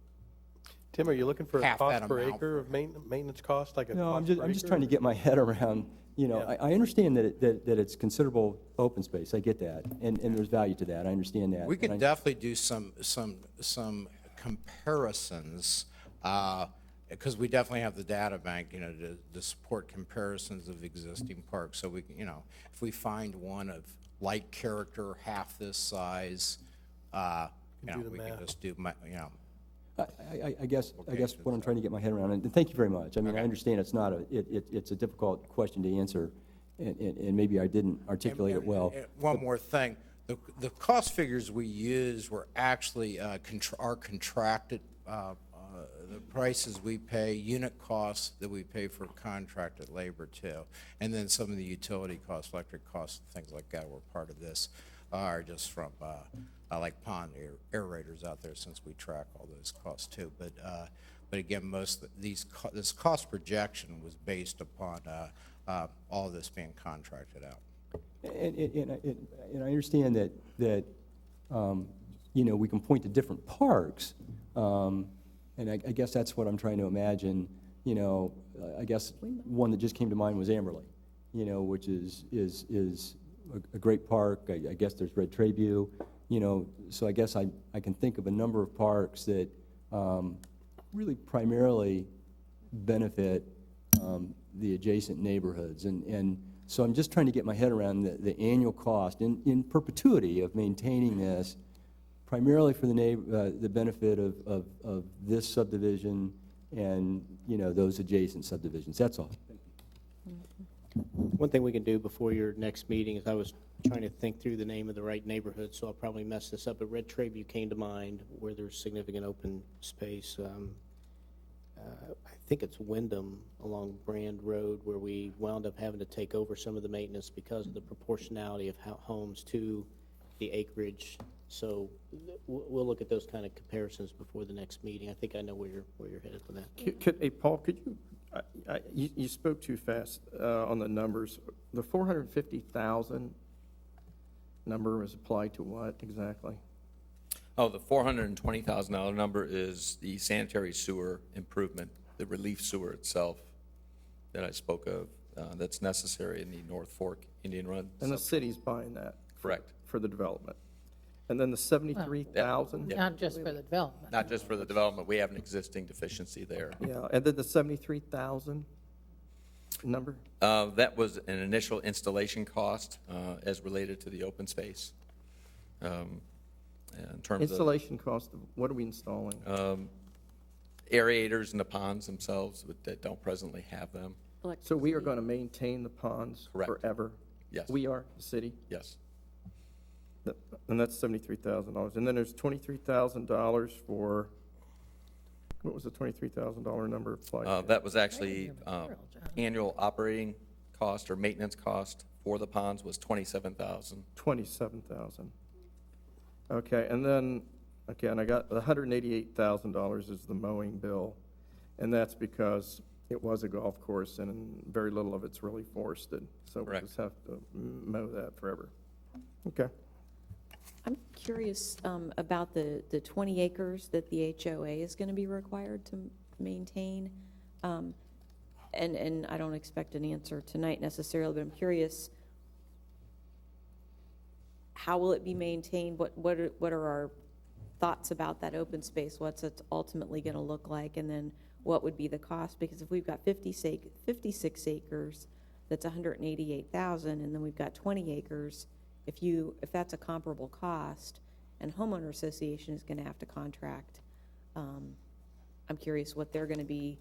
Tim, are you looking for a half cost that per amount. acre of maintenance cost, like a No, cost per I'm just acre? trying to get my head around, you know, Yeah. I understand that it's considerable open space. I get that, and there's value to that. I understand that. We could And definitely do some comparisons, because we definitely have the data bank, you know, to support comparisons of existing parks. So we can, you know, if we find one of like character, half this size, you know, we can just do, you know. I guess what I'm trying to get my head around, and thank you very much. I mean, I understand it's not it's a difficult question to answer, and maybe I didn't articulate it well. And one more thing, the cost figures we use were actually our contracted, the prices we pay, unit costs that we pay for contracted labor too, and then some of the utility costs, electric costs, things like that were part of this, are just from like pond aerators out there, since we track all those costs too. But again, most of this cost projection was based upon all of this being contracted out. And I understand that you know, we can point to different parks, and I guess that's what I'm trying to imagine. You know, I guess one that just came to mind was Amberley, you know, which is a great park. I guess there's Red Trabue, so I guess I can think of a number of parks that really primarily benefit the adjacent neighborhoods. And so I'm just trying to get my head around the annual cost in perpetuity of maintaining this, primarily for the benefit of this subdivision and, those adjacent subdivisions. That's all. One thing we can do before your next meeting is I was trying to think through the name of the right neighborhood, so I'll probably mess this up, but Red Trailview came to mind where there's significant open space. I think it's Wyndham along Brand Road where we wound up having to take over some of the maintenance because of the proportionality of homes to the acreage. So we'll look at those kind of comparisons before the next meeting. I think I know where you're headed with that. Hey, Paul, could you, you spoke too fast on the numbers. The 450,000 number is applied to what exactly? Oh, the $420,000 number is the sanitary sewer improvement, the relief sewer itself that I spoke of, that's necessary in the North Fork Indian Run. And the city's buying that? Correct. For the development. And then the 73,000? Not just for the development. Not just for the development, we have an existing deficiency there. Yeah, and then the 73,000 number? That was an initial installation cost as related to the open space. In terms installation cost, what are we installing? Aerators in the ponds themselves that don't presently have them. So we are going to maintain the ponds forever? Yes. We are, the city? Yes. And that's $73,000. And then there's $23,000 for, what was the $23,000 number applied to? That was actually annual operating cost or maintenance cost for the ponds was $27,000. $27,000. Okay, and then, again, I got the $188,000 is the mowing bill, and that's because it was a golf course and very little of it's really forested. So we just have to mow that forever. Okay. I'm curious about the 20 acres that the HOA is going to be required to maintain. And I don't expect an answer tonight necessarily, but I'm curious, how will it be maintained? What are our thoughts about that open space? What's it ultimately going to look like? And then what would be the cost? Because if we've got 56 acres, that's 188,000, and then we've got 20 acres. If that's a comparable cost, and homeowner association is going to have to contract, I'm curious what they're going to be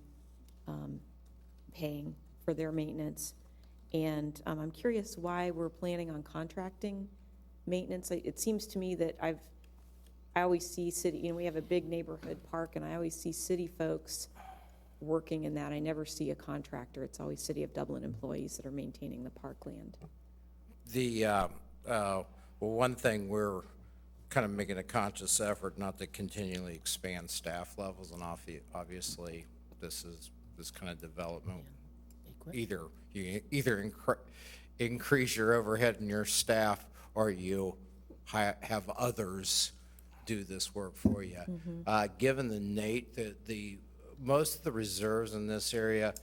paying for their maintenance. And I'm curious why we're planning on contracting maintenance. It seems to me that I always see city, we have a big neighborhood park, and I always see city folks working in that. I never see a contractor. It's always City of Dublin employees that are maintaining the parkland. Well, one thing, we're kind of making a conscious effort not to continually expand staff levels, and obviously this kind of development, you either increase your overhead and your staff, or you have others do this work for you. Given the most of the reserves in this area,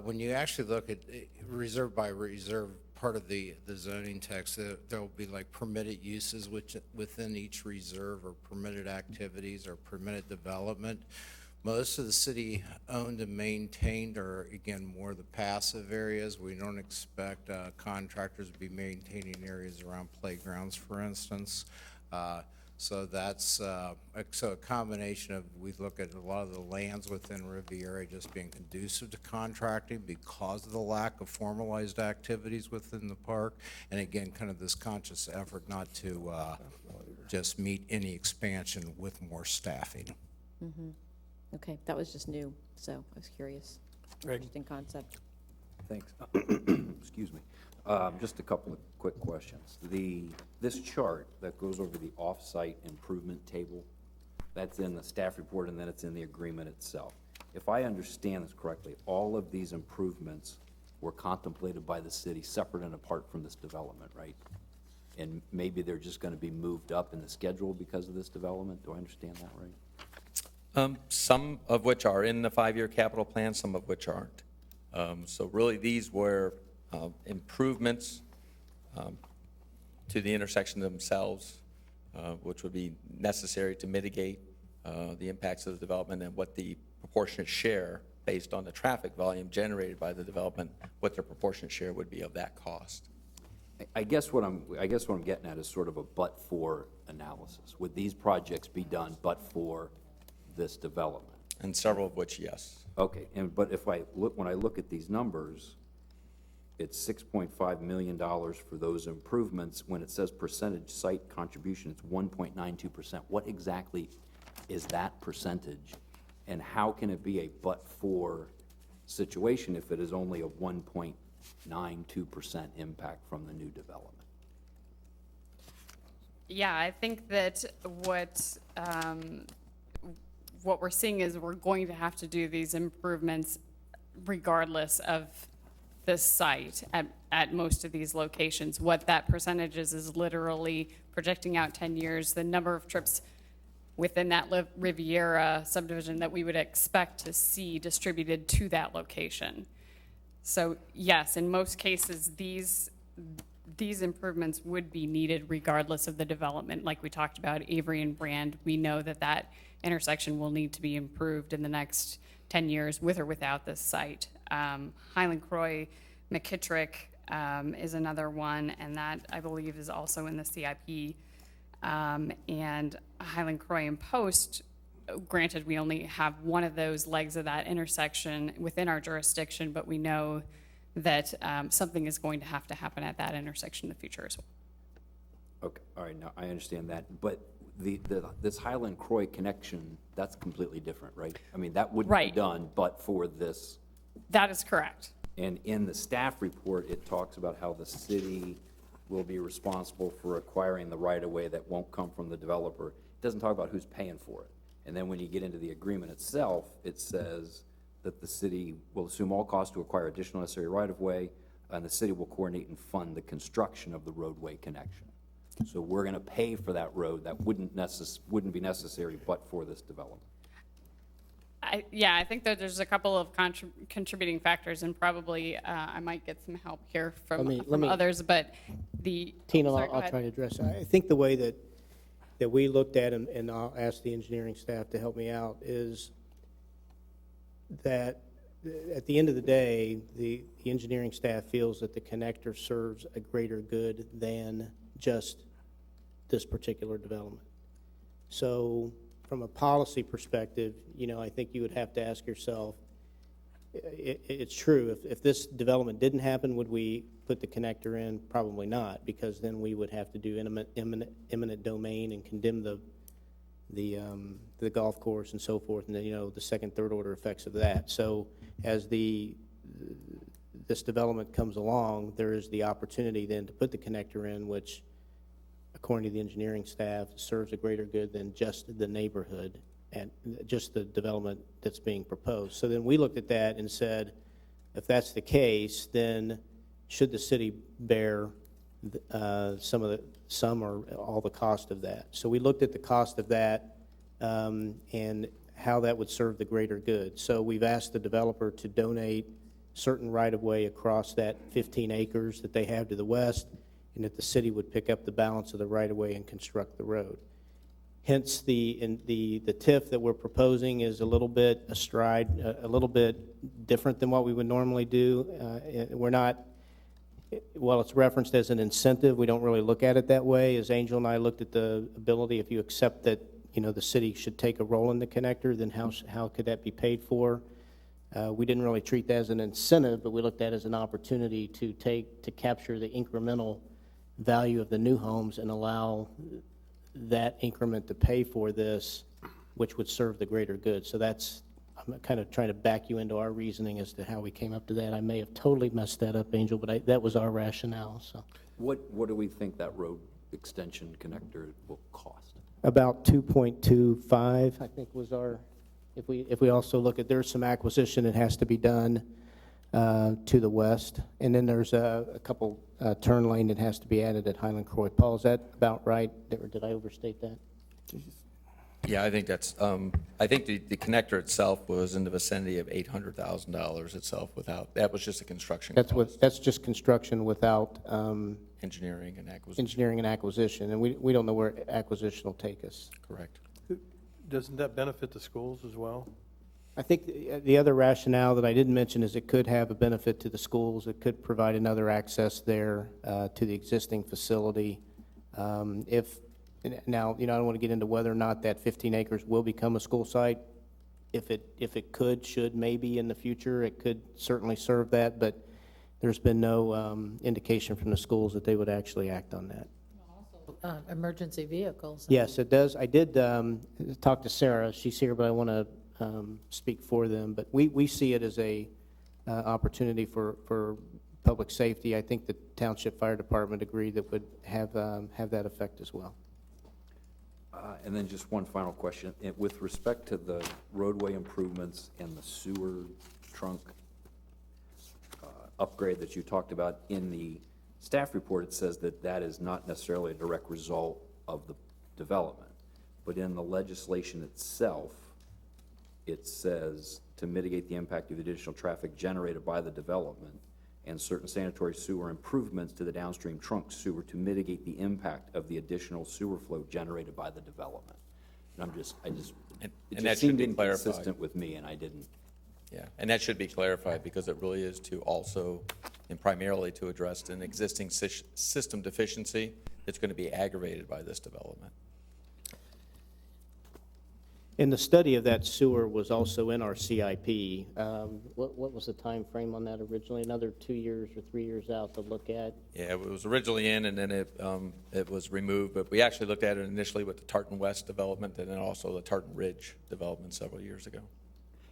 when you actually look at reserve by reserve, part of the zoning text, there will be like permitted uses within each reserve, or permitted activities, or permitted development. Most of the city owned and maintained are, again, more the passive areas. We don't expect contractors to be maintaining areas around playgrounds, for instance. So that's so a combination of, we look at a lot of the lands within Riviera just being conducive to contracting because of the lack of formalized activities within the park, and again, kind of this conscious effort not to just meet any expansion with more staffing. Okay, that was just new, so I was curious. Interesting concept. Thanks. Excuse me. Just a couple of quick questions. This chart that goes over the off-site improvement table, that's in the staff report, and then it's in the agreement itself. If I understand this correctly, all of these improvements were contemplated by the city separate and apart from this development, right? And maybe they're just going to be moved up in the schedule because of this development? Do I understand that right? Some of which are in the 5-year capital plan, some of which aren't. So really these were improvements to the intersection themselves which would be necessary to mitigate the impacts of the development, and what the proportionate share, based on the traffic volume generated by the development, what their proportionate share would be of that cost. I guess what I'm getting at is sort of a but-for analysis. Would these projects be done but for this development? And several of which, yes. Okay, but when I look at these numbers, it's $6.5 million for those improvements. When it says percentage site contribution, it's 1.92%. What exactly is that percentage? And how can it be a but-for situation if it is only a 1.92% impact from the new development? Yeah, I think that what we're seeing is we're going to have to do these improvements regardless of this site at most of these locations. What that percentage is literally projecting out 10 years, the number of trips within that Riviera subdivision that we would expect to see distributed to that location. So yes, in most cases, these improvements would be needed regardless of the development. Like we talked about Avery and Brand, we know that that intersection will need to be improved in the next 10 years with or without this site. Highland Croy, McKittrick is another one, and that I believe is also in the CIP. And Highland Croy and Post, granted we only have one of those legs of that intersection within our jurisdiction, but we know that something is going to happen at that intersection in the future as well. Okay, all right, now I understand that, but this Highland Croy connection, that's completely different, right? I mean, that wouldn't be done but for this. That is correct. And in the staff report, it talks about how the city will be responsible for acquiring the right-of-way that won't come from the developer. It doesn't talk about who's paying for it. And then when you get into the agreement itself, it says that the city will assume all costs to acquire additional necessary right-of-way, and the city will coordinate and fund the construction of the roadway connection. So we're going to pay for that road that wouldn't be necessary but for this development. I think that there's a couple of contributing factors, and probably I might get some help here from others, but Tina, I'll try to address that. I think the way that we looked at, and I'll ask the engineering staff to help me out, is that at the end of the day, the engineering staff feels that the connector serves a greater good than just this particular development. So from a policy perspective, I think you would have to ask yourself, it's true, if this development didn't happen, would we put the connector in? Probably not, because then we would have to do eminent domain and condemn the golf course and so forth, and then, the second, third order effects of that. So as this development comes along, there is the opportunity then to put the connector in, which, according to the engineering staff, serves a greater good than just the neighborhood and just the development that's being proposed. So then we looked at that and said, if that's the case, then should the city bear some or all the cost of that? So we looked at the cost of that and how that would serve the greater good. So we've asked the developer to donate certain right-of-way across that 15 acres that they have to the west, and that the city would pick up the balance of the right-of-way and construct the road. Hence, the TIF that we're proposing is a little bit astride, a little bit different than what we would normally do. We're not, while it's referenced as an incentive, we don't really look at it that way. As Angel and I looked at the ability, if you accept that, the city should take a role in the connector, then how could that be paid for? We didn't really treat that as an incentive, but we looked at it as an opportunity to capture the incremental value of the new homes and allow that increment to pay for this, which would serve the greater good. So I'm kind of trying to back you into our reasoning as to how we came up to that. I may have totally messed that up, Angel, but that was our rationale. So, what do we think that road extension connector will cost? About 2.25, I think, was our. If we also look at, there's some acquisition that has to be done to the west, and then there's a couple turn lane that has to be added at Highland Croy. Paul, is that about right, or did I overstate that? Yeah, I think that's, I think the connector itself was in the vicinity of $800,000 itself without, that was just a construction cost. That's just construction without Engineering and acquisition. engineering and acquisition, and we don't know where acquisition will take us. Correct. Doesn't that benefit the schools as well? I think the other rationale that I didn't mention is it could have a benefit to the schools. It could provide another access there to the existing facility. Now, I don't want to get into whether or not that 15 acres will become a school site. If it could, should, maybe in the future, it could certainly serve that, but there's been no indication from the schools that they would actually act on that. Emergency vehicles. Yes, it does. I did talk to Sarah. She's here, but I want to speak for them. But we see it as a opportunity for public safety. I think the Township Fire Department agreed that would have that effect as well. And then just one final question. With respect to the roadway improvements and the sewer trunk upgrade that you talked about, in the staff report, it says that that is not necessarily a direct result of the development. But in the legislation itself, it says to mitigate the impact of additional traffic generated by the development and certain sanitary sewer improvements to the downstream trunk sewer to mitigate the impact of the additional sewer flow generated by the development. And it just seemed inconsistent with me, and I didn't. Yeah, and that should be clarified because it really is to also, and primarily to address an existing system deficiency that's going to be aggravated by this development. And the study of that sewer was also in our CIP. What was the time frame on that originally? Another 2 years or 3 years out to look at? Yeah, it was originally in, and then it was removed. But we actually looked at it initially with the Tartan West development, and then also the Tartan Ridge development several years ago.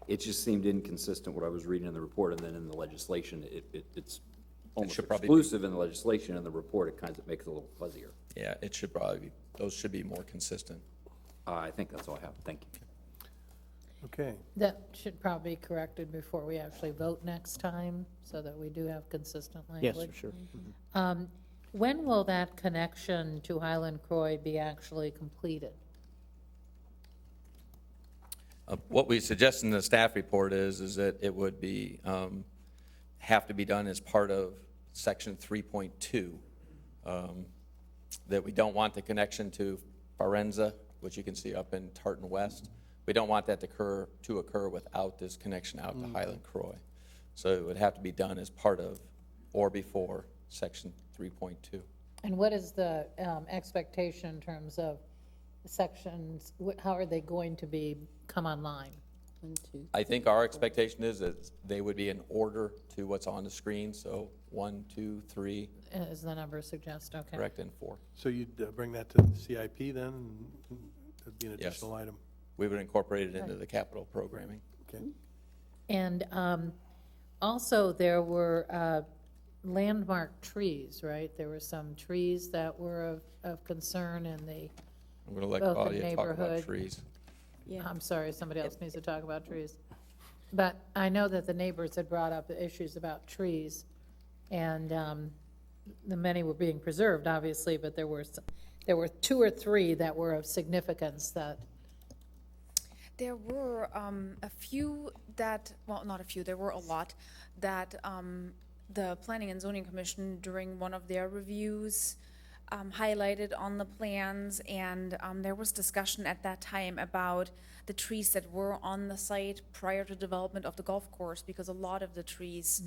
It just seemed inconsistent what I was reading in the report, and then in the legislation, it's almost exclusive in the legislation. In the report, it kind of makes it a little fuzzier. Yeah, it should probably be, those should be more consistent. I think that's all I have. Thank you. Okay. That should probably be corrected before we actually vote next time, so that we do have consistent language. Yes, for sure. When will that connection to Highland Croy be actually completed? What we suggest in the staff report is that it would be, have to be done as part of section 3.2. That we don't want the connection to Farenza, which you can see up in Tartan West. We don't want that to occur without this connection out to Highland Croy. So it would have to be done as part of or before section 3.2. And what is the expectation in terms of sections? How are they going to come online? I think our expectation is that they would be in order to what's on the screen. So 1, 2, 3. As the number suggests, okay. Correct, and 4. So you'd bring that to the CIP then? And that'd be an additional item? We would incorporate it into the capital programming. Okay. And also there were landmark trees, right? There were some trees that were of concern in the I'm going to let both the Claudia talk about neighborhood. trees. Yeah. I'm sorry, somebody else needs to talk about trees. But I know that the neighbors had brought up the issues about trees, and the many were being preserved, obviously, but there were 2 or 3 that were of significance that. There were a few that, well, not a few, there were a lot that the Planning and Zoning Commission, during one of their reviews, highlighted on the plans, and there was discussion at that time about the trees that were on the site prior to development of the golf course, because a lot of the trees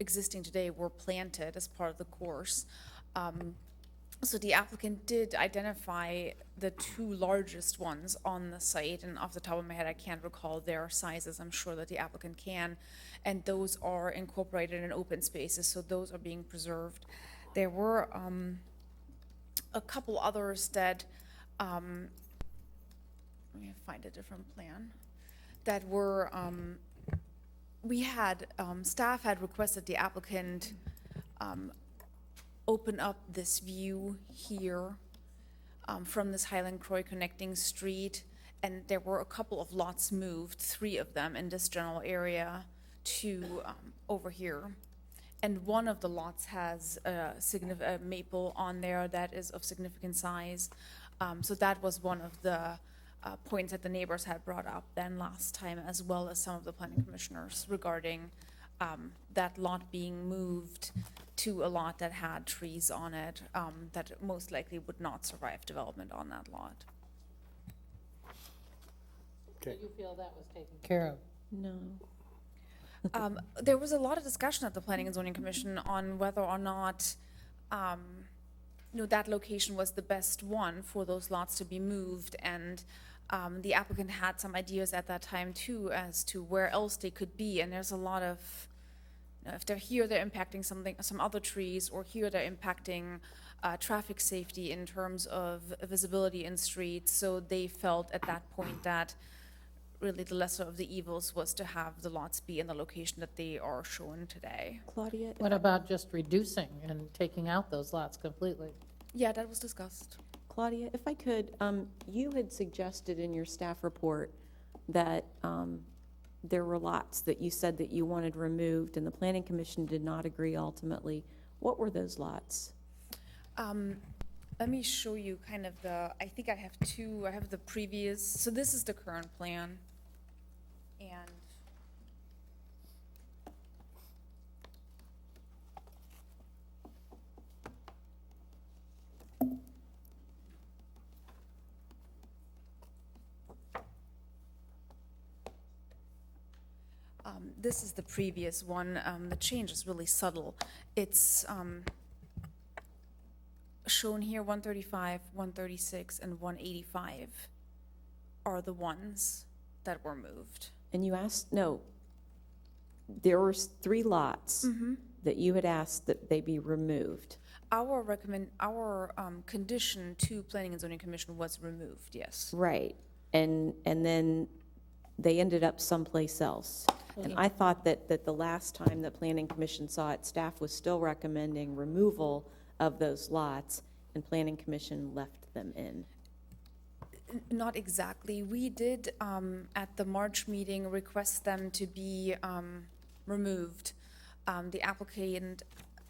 existing today were planted as part of the course. So the applicant did identify the 2 largest ones on the site, and off the top of my head, I can't recall their sizes. I'm sure that the applicant can, and those are incorporated in open spaces, so those are being preserved. There were a couple others that, let me find a different plan, that were, we had, staff had requested the applicant open up this view here from this Highland Croy connecting street, and there were a couple of lots moved, 3 of them in this general area to over here. And one of the lots has a maple on there that is of significant size. So that was one of the points that the neighbors had brought up then last time, as well as some of the planning commissioners regarding that lot being moved to a lot that had trees on it that most likely would not survive development on that lot. Do you feel that was taken care of? No. There was a lot of discussion at the Planning and Zoning Commission on whether or not that location was the best one for those lots to be moved, and the applicant had some ideas at that time too as to where else they could be. And there's a lot of, if they're here, they're impacting some other trees, or here they're impacting traffic safety in terms of visibility in streets. So they felt at that point that really the lesser of the evils was to have the lots be in the location that they are shown today. Claudia? What about just reducing and taking out those lots completely? Yeah, that was discussed. Claudia, if I could, you had suggested in your staff report that there were lots that you said that you wanted removed, and the Planning Commission did not agree ultimately. What were those lots? Let me show you kind of I think I have two. I have the previous, so this is the current plan. And this is the previous one. The change is really subtle. It's shown here, 135, 136, and 185 are the ones that were moved. And you asked, no, there were 3 lots that you had asked that they be removed. Our condition to Planning and Zoning Commission was removed, yes. Right, and then they ended up someplace else. And I thought that the last time the Planning Commission saw it, staff was still recommending removal of those lots, and Planning Commission left them in. Not exactly. We did, at the March meeting, request them to be removed. The applicant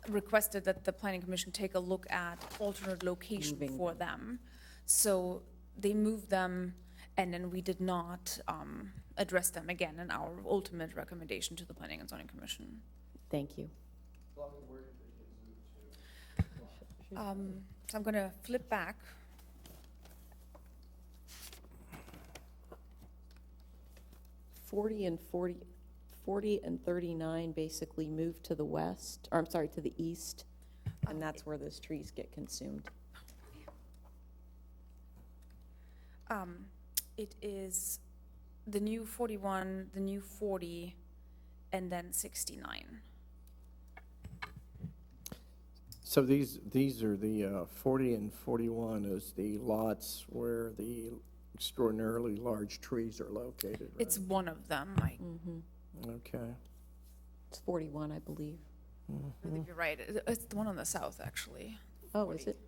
requested that the Planning Commission take a look at alternate location for them. So they moved them, and then we did not address them again in our ultimate recommendation to the Planning and Zoning Commission. Thank you. So I'm going to flip back. Forty and 39 basically moved to the west, or I'm sorry, to the east, and that's where those trees get consumed. It is the new 41, the new 40, and then 69. So these are the 40 and 41 is the lots where the extraordinarily large trees are located, right? It's one of them. Okay. It's 41, I believe. I think you're right. It's the one on the south, actually. Oh, 40. Is it?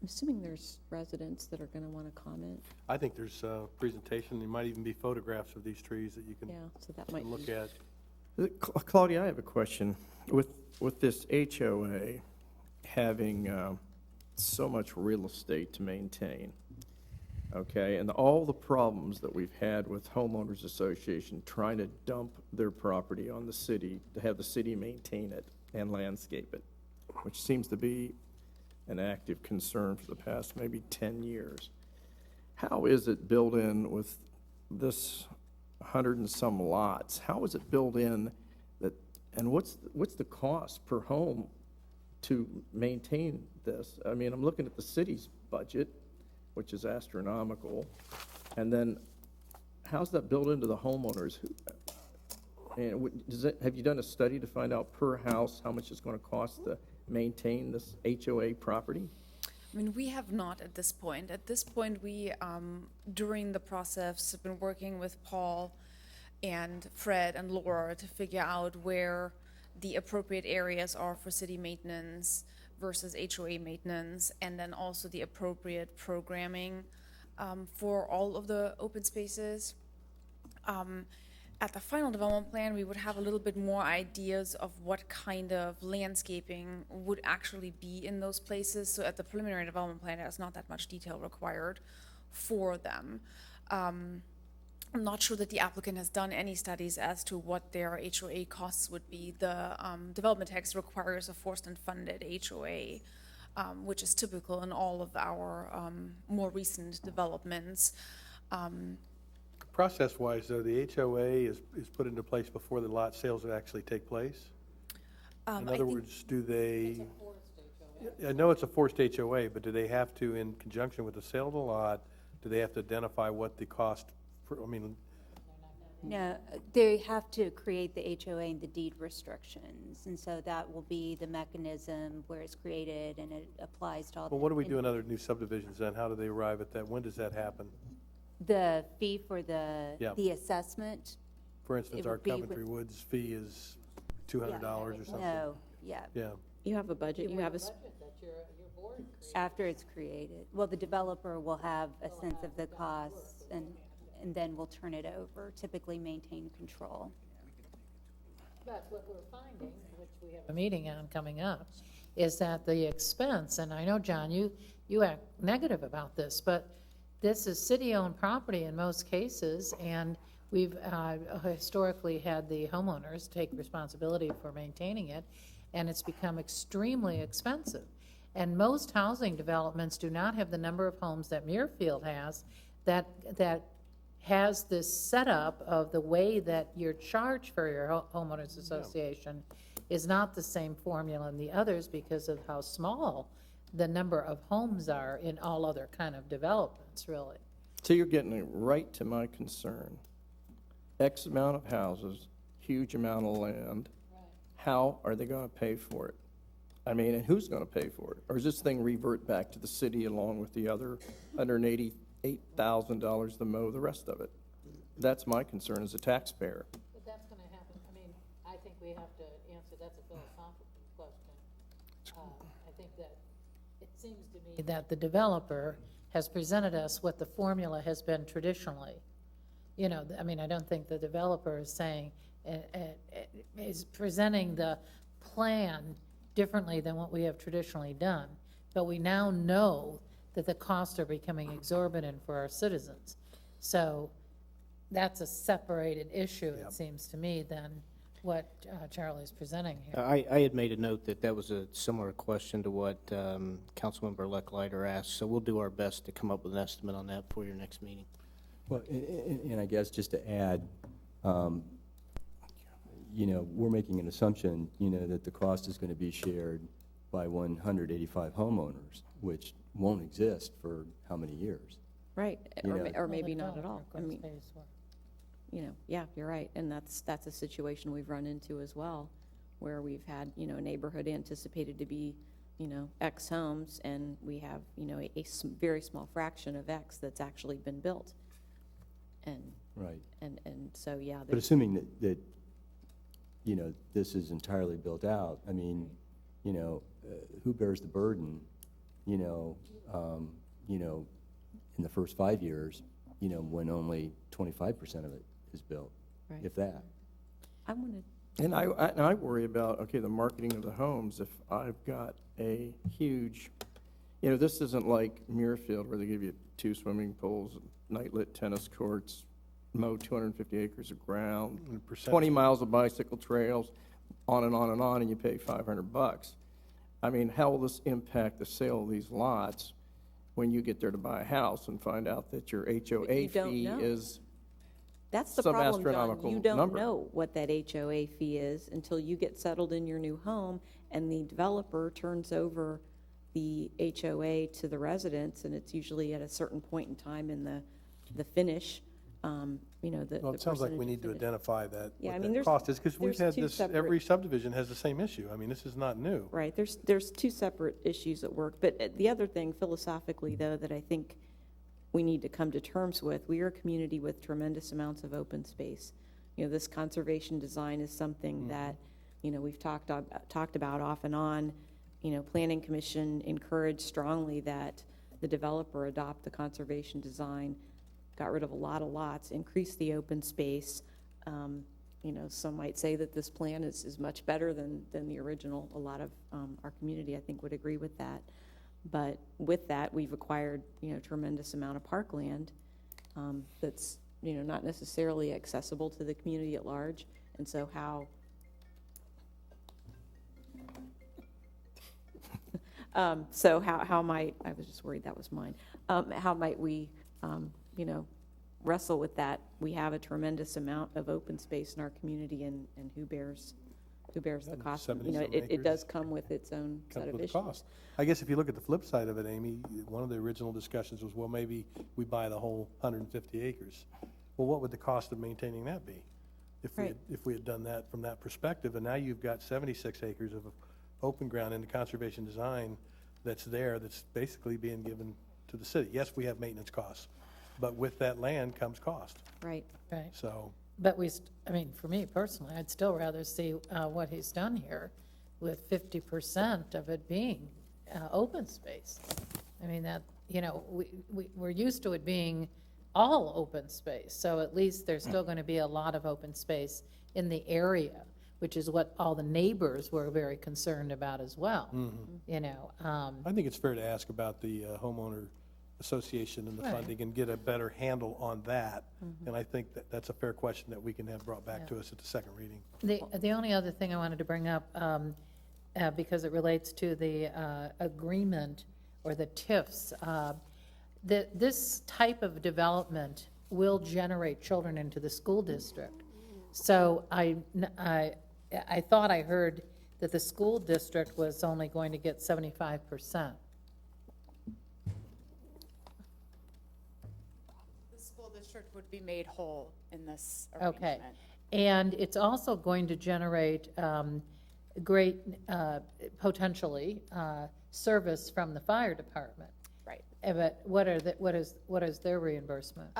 I'm assuming there's residents that are going to want to comment. I think there's a presentation. There might even be photographs of these trees that you can so that might look be. at. Claudia, I have a question. With this HOA having so much real estate to maintain, okay, and all the problems that we've had with homeowners association trying to dump their property on the city, to have the city maintain it and landscape it, which seems to be an active concern for the past maybe 10 years. How is it built in with this 100 and some lots? How is it built in that, and what's the cost per home to maintain this? I mean, I'm looking at the city's budget, which is astronomical, and then how's that built into the homeowners? And have you done a study to find out per house how much it's going to cost to maintain this HOA property? I mean, we have not at this point. At this point, we, during the process, have been working with Paul and Fred and Laura to figure out where the appropriate areas are for city maintenance versus HOA maintenance, and then also the appropriate programming for all of the open spaces. at the final development plan, we would have a little bit more ideas of what kind of landscaping would actually be in those places. So at the preliminary development plan, there's not that much detail required for them. I'm not sure that the applicant has done any studies as to what their HOA costs would be. The development text requires a forced and funded HOA, which is typical in all of our more recent developments. Process-wise, though, the HOA is put into place before the lot sales would actually take place? In other words, do they? I know it's a forced HOA, but do they have to, in conjunction with the sale of the lot, do they have to identify what the cost, No, they have to create the HOA and the deed restrictions, and so that will be the mechanism where it's created and it applies to all. Well, what do we do in other new subdivisions then? How do they arrive at that? When does that happen? The fee for the assessment. For instance, our Coventry Woods fee is $200 or something. No, yeah. Yeah. You have a budget, you have a, After it's created. Well, the developer will have a sense of the costs and then we'll turn it over, typically maintain control. But what we're finding, which we have a meeting on coming up, is that the expense, and I know, John, you act negative about this, but this is city-owned property in most cases, and we've historically had the homeowners take responsibility for maintaining it, and it's become extremely expensive. And most housing developments do not have the number of homes that Muirfield has that has this setup of the way that you're charged for your homeowners association is not the same formula in the others because of how small the number of homes are in all other kind of developments, really. So you're getting it right to my concern. X amount of houses, huge amount of land. How are they going to pay for it? I mean, and who's going to pay for it? Or does this thing revert back to the city along with the other $188,000 to mow the rest of it? That's my concern as a taxpayer. But that's going to happen. I mean, I think we have to answer, that's a philosophical question. I think that it seems to me that the developer has presented us what the formula has been traditionally. You know, I mean, I don't think the developer is saying, is presenting the plan differently than what we have traditionally done. But we now know that the costs are becoming exorbitant for our citizens. So that's a separated issue, it seems to me, than what Charlie's presenting here. I had made a note that that was a similar question to what Councilmember Lecklider asked, so we'll do our best to come up with an estimate on that for your next meeting. Well, and I guess just to add, you know, we're making an assumption, you know, that the cost is going to be shared by 185 homeowners, which won't exist for how many years? right, You know. or maybe not at all. I mean, Pays for it. you know, yeah, you're right, and that's a situation we've run into as well, where we've had, you know, a neighborhood anticipated to be, you know, X homes, and we have, you know, a very small fraction of X that's actually been built. And, Right. and so, yeah. But assuming that, you know, this is entirely built out, I mean, you know, who bears the burden, you know, in the first 5 years, you know, when only 25% of it is built, Right. if that? I wanted, And I worry about, okay, the marketing of the homes. If I've got a huge, you know, this isn't like Muirfield where they give you 2 swimming pools, night-lit tennis courts, mow 250 acres of ground, 20 miles of bicycle trails, on and on and on, and you pay $500. I mean, how will this impact the sale of these lots when you get there to buy a house and find out that your HOA you don't fee know. is that's the some problem, John. astronomical You don't number? know what that HOA fee is until you get settled in your new home, and the developer turns over the HOA to the residents, and it's usually at a certain point in time in the finish, you know, Well, it sounds like we need to identify that, Yeah, I what mean, that cost is, because we've there's had two this, every separate- subdivision has the same issue. I mean, this is not new. Right, there's 2 separate issues at work, but the other thing philosophically, though, that I think we need to come to terms with, we are a community with tremendous amounts of open space. You know, this conservation design is something that, you know, we've talked about off and on. You know, Planning Commission encouraged strongly that the developer adopt the conservation design, got rid of a lot of lots, increased the open space, You know, some might say that this plan is much better than the original. A lot of our community, I think, would agree with that. But with that, we've acquired, you know, tremendous amount of parkland that's, you know, not necessarily accessible to the community at large. And so how how might, I was just worried that was mine, how might we, you know, wrestle with that? We have a tremendous amount of open space in our community, and who bears the cost? You know, it does come with its own set of issues. Cost. I guess if you look at the flip side of it, Amy, one of the original discussions was, well, maybe we buy the whole 150 acres. Well, what would the cost of maintaining that be? If we had done that from that perspective, and now you've got 76 acres of open ground in the conservation design that's there, that's basically being given to the city. Yes, we have maintenance costs, but with that land comes cost. Right. Right. So. But I mean, for me personally, I'd still rather see what he's done here with 50% of it being open space. I mean, that, you know, we're used to it being all open space, so at least there's still going to be a lot of open space in the area, which is what all the neighbors were very concerned about as well. You know, I think it's fair to ask about the homeowner association and the Right. funding and get a better handle on that. And I think that's a fair question that we can have brought back to us at the second reading. the only other thing I wanted to bring up, because it relates to the agreement or the TIFs, this type of development will generate children into the school district. So I thought I heard that the school district was only going to get 75%. The school district would be made whole in this Okay. arrangement. And it's also going to generate great, potentially, service from the fire department. Right. But what is their reimbursement?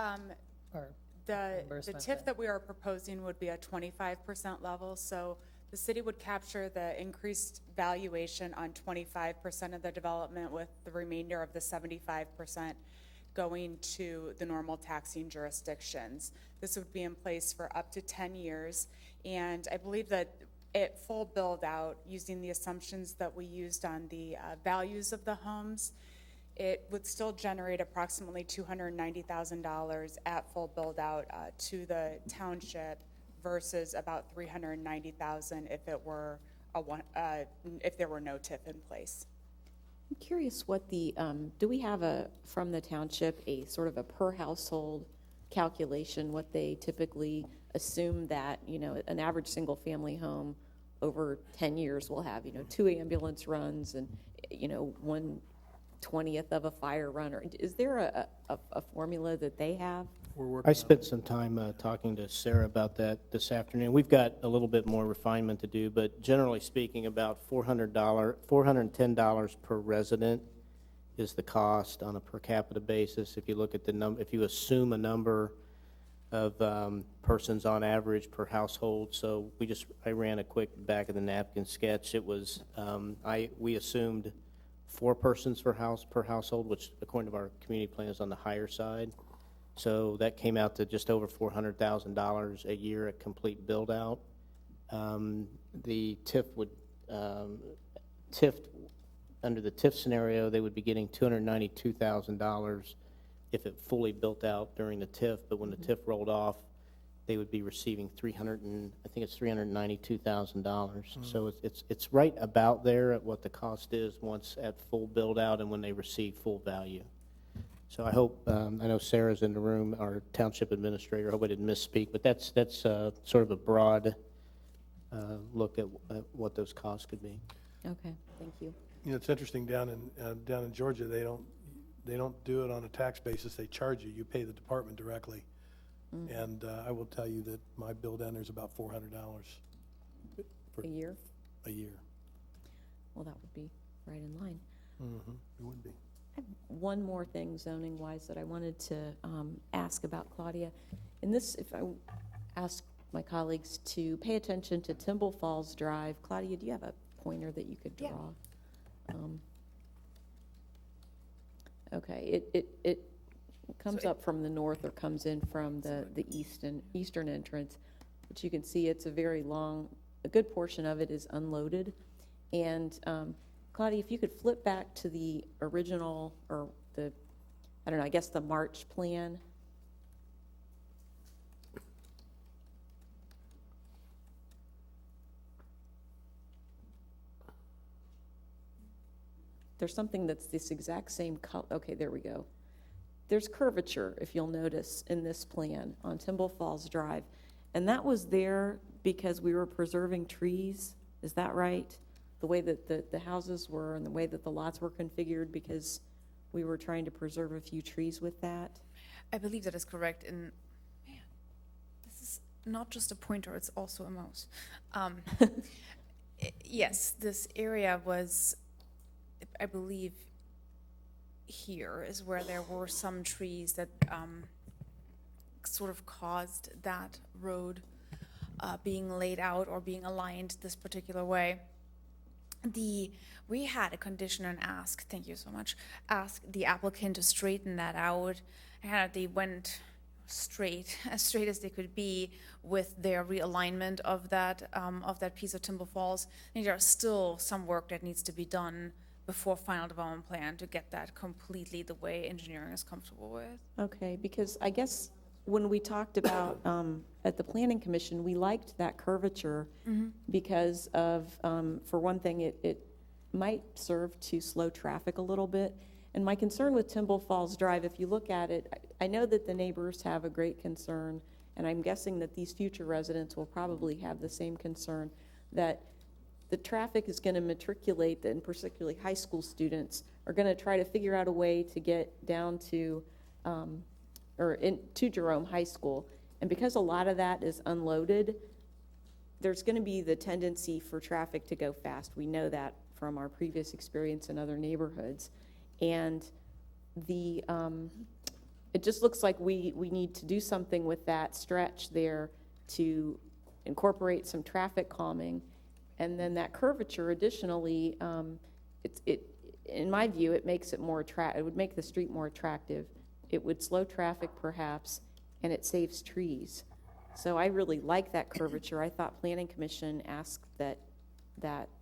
Or The reimbursement TIF that we are proposing would be a 25% level, so the city would capture the increased valuation on 25% of the development, with the remainder of the 75% going to the normal taxing jurisdictions. This would be in place for up to 10 years, and I believe that at full build out, using the assumptions that we used on the values of the homes, it would still generate approximately $290,000 at full build out to the township, versus about $390,000 if it were if there were no TIF in place. I'm curious what the, do we have from the township, a sort of a per household calculation, what they typically assume that, you know, an average single-family home over 10 years will have, you know, 2 ambulance runs and, you know, 1/20th of a fire run? Or is there a formula that they have? I spent some time talking to Sarah about that this afternoon. We've got a little bit more refinement to do, but generally speaking, about $410 per resident is the cost on a per capita basis. If you look at if you assume a number of persons on average per household. So I ran a quick back of the napkin sketch. It was, we assumed 4 persons per household, which according to our community plan is on the higher side. So that came out to just over $400,000 a year at complete build out. The TIF would, under the TIF scenario, they would be getting $292,000 if it fully built out during the TIF, but when the TIF rolled off, they would be receiving $392,000. So it's right about there at what the cost is once at full build out and when they receive full value. So I hope, I know Sarah's in the room, our township administrator. I hope I didn't misspeak, but that's sort of a broad look at what those costs could be. Okay, thank you. You know, it's interesting down in Georgia, they don't do it on a tax basis. They charge you. You pay the department directly. And I will tell you that my bill down there is about $400 a year. A year. Well, that would be right in line. It would be. I have one more thing zoning-wise that I wanted to ask about, Claudia. In this, if I ask my colleagues to pay attention to Timble Falls Drive, Claudia, do you have a pointer that you could draw? Yeah. Okay, it comes up from the north or comes in from the eastern entrance. but you can see it's a very long, a good portion of it is unloaded. And Claudia, if you could flip back to the original, or the, I don't know, I guess the March plan. There's something that's this exact same color. Okay, there we go. There's curvature, if you'll notice, in this plan on Timble Falls Drive. And that was there because we were preserving trees. Is that right? The way that the houses were and the way that the lots were configured, because we were trying to preserve a few trees with that? I believe that is correct. And man, this is not just a pointer, it's also a mouse. Yes, this area was, I believe, here is where there were some trees that sort of caused that road being laid out or being aligned this particular way. We had a condition and ask, thank you so much, ask the applicant to straighten that out, and they went straight, as straight as they could be with their realignment of that piece of Timble Falls. I think there is still some work that needs to be done before final development plan to get that completely the way engineering is comfortable with. Okay, because I guess when we talked about at the Planning Commission, we liked that curvature because of, for one thing, it might serve to slow traffic a little bit. And my concern with Timble Falls Drive, if you look at it, I know that the neighbors have a great concern, and I'm guessing that these future residents will probably have the same concern, that the traffic is going to matriculate, and particularly high school students are going to try to figure out a way to get down to, to Jerome High School. And because a lot of that is unloaded, there's going to be the tendency for traffic to go fast. We know that from our previous experience in other neighborhoods. And it just looks like we need to do something with that stretch there to incorporate some traffic calming. And then that curvature, additionally, in my view, it makes it more attractive. It would make the street more attractive. It would slow traffic, perhaps, and it saves trees. So I really like that curvature. I thought Planning Commission asked that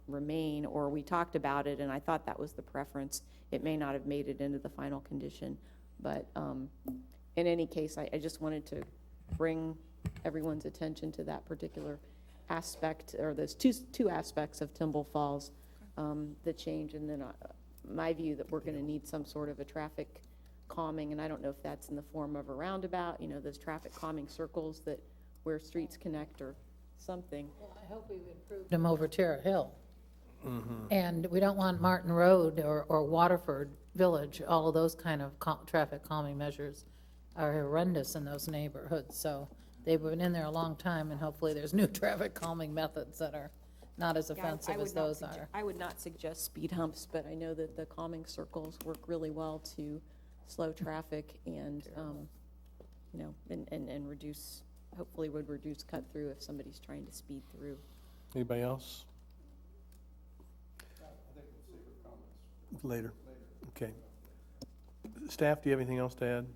remain, or we talked about it, and I thought that was the preference. It may not have made it into the final condition, but in any case, I just wanted to bring everyone's attention to that particular aspect, or those two aspects of Timble Falls, the change, and then my view that we're going to need some sort of a traffic calming, and I don't know if that's in the form of a roundabout, those traffic calming circles that where streets connect or something. Well, I hope we've improved them over Terra Hill. And we don't want Martin Road or Waterford Village. All of those kind of traffic calming measures are horrendous in those neighborhoods. So they've been in there a long time, and hopefully there's new traffic calming methods that are not as offensive as those are. I would not suggest speed humps, but I know that the calming circles work really well to slow traffic and, and reduce, hopefully would reduce cut through if somebody's trying to speed through. Anybody else? Later. Okay. Staff, do you have anything else to add?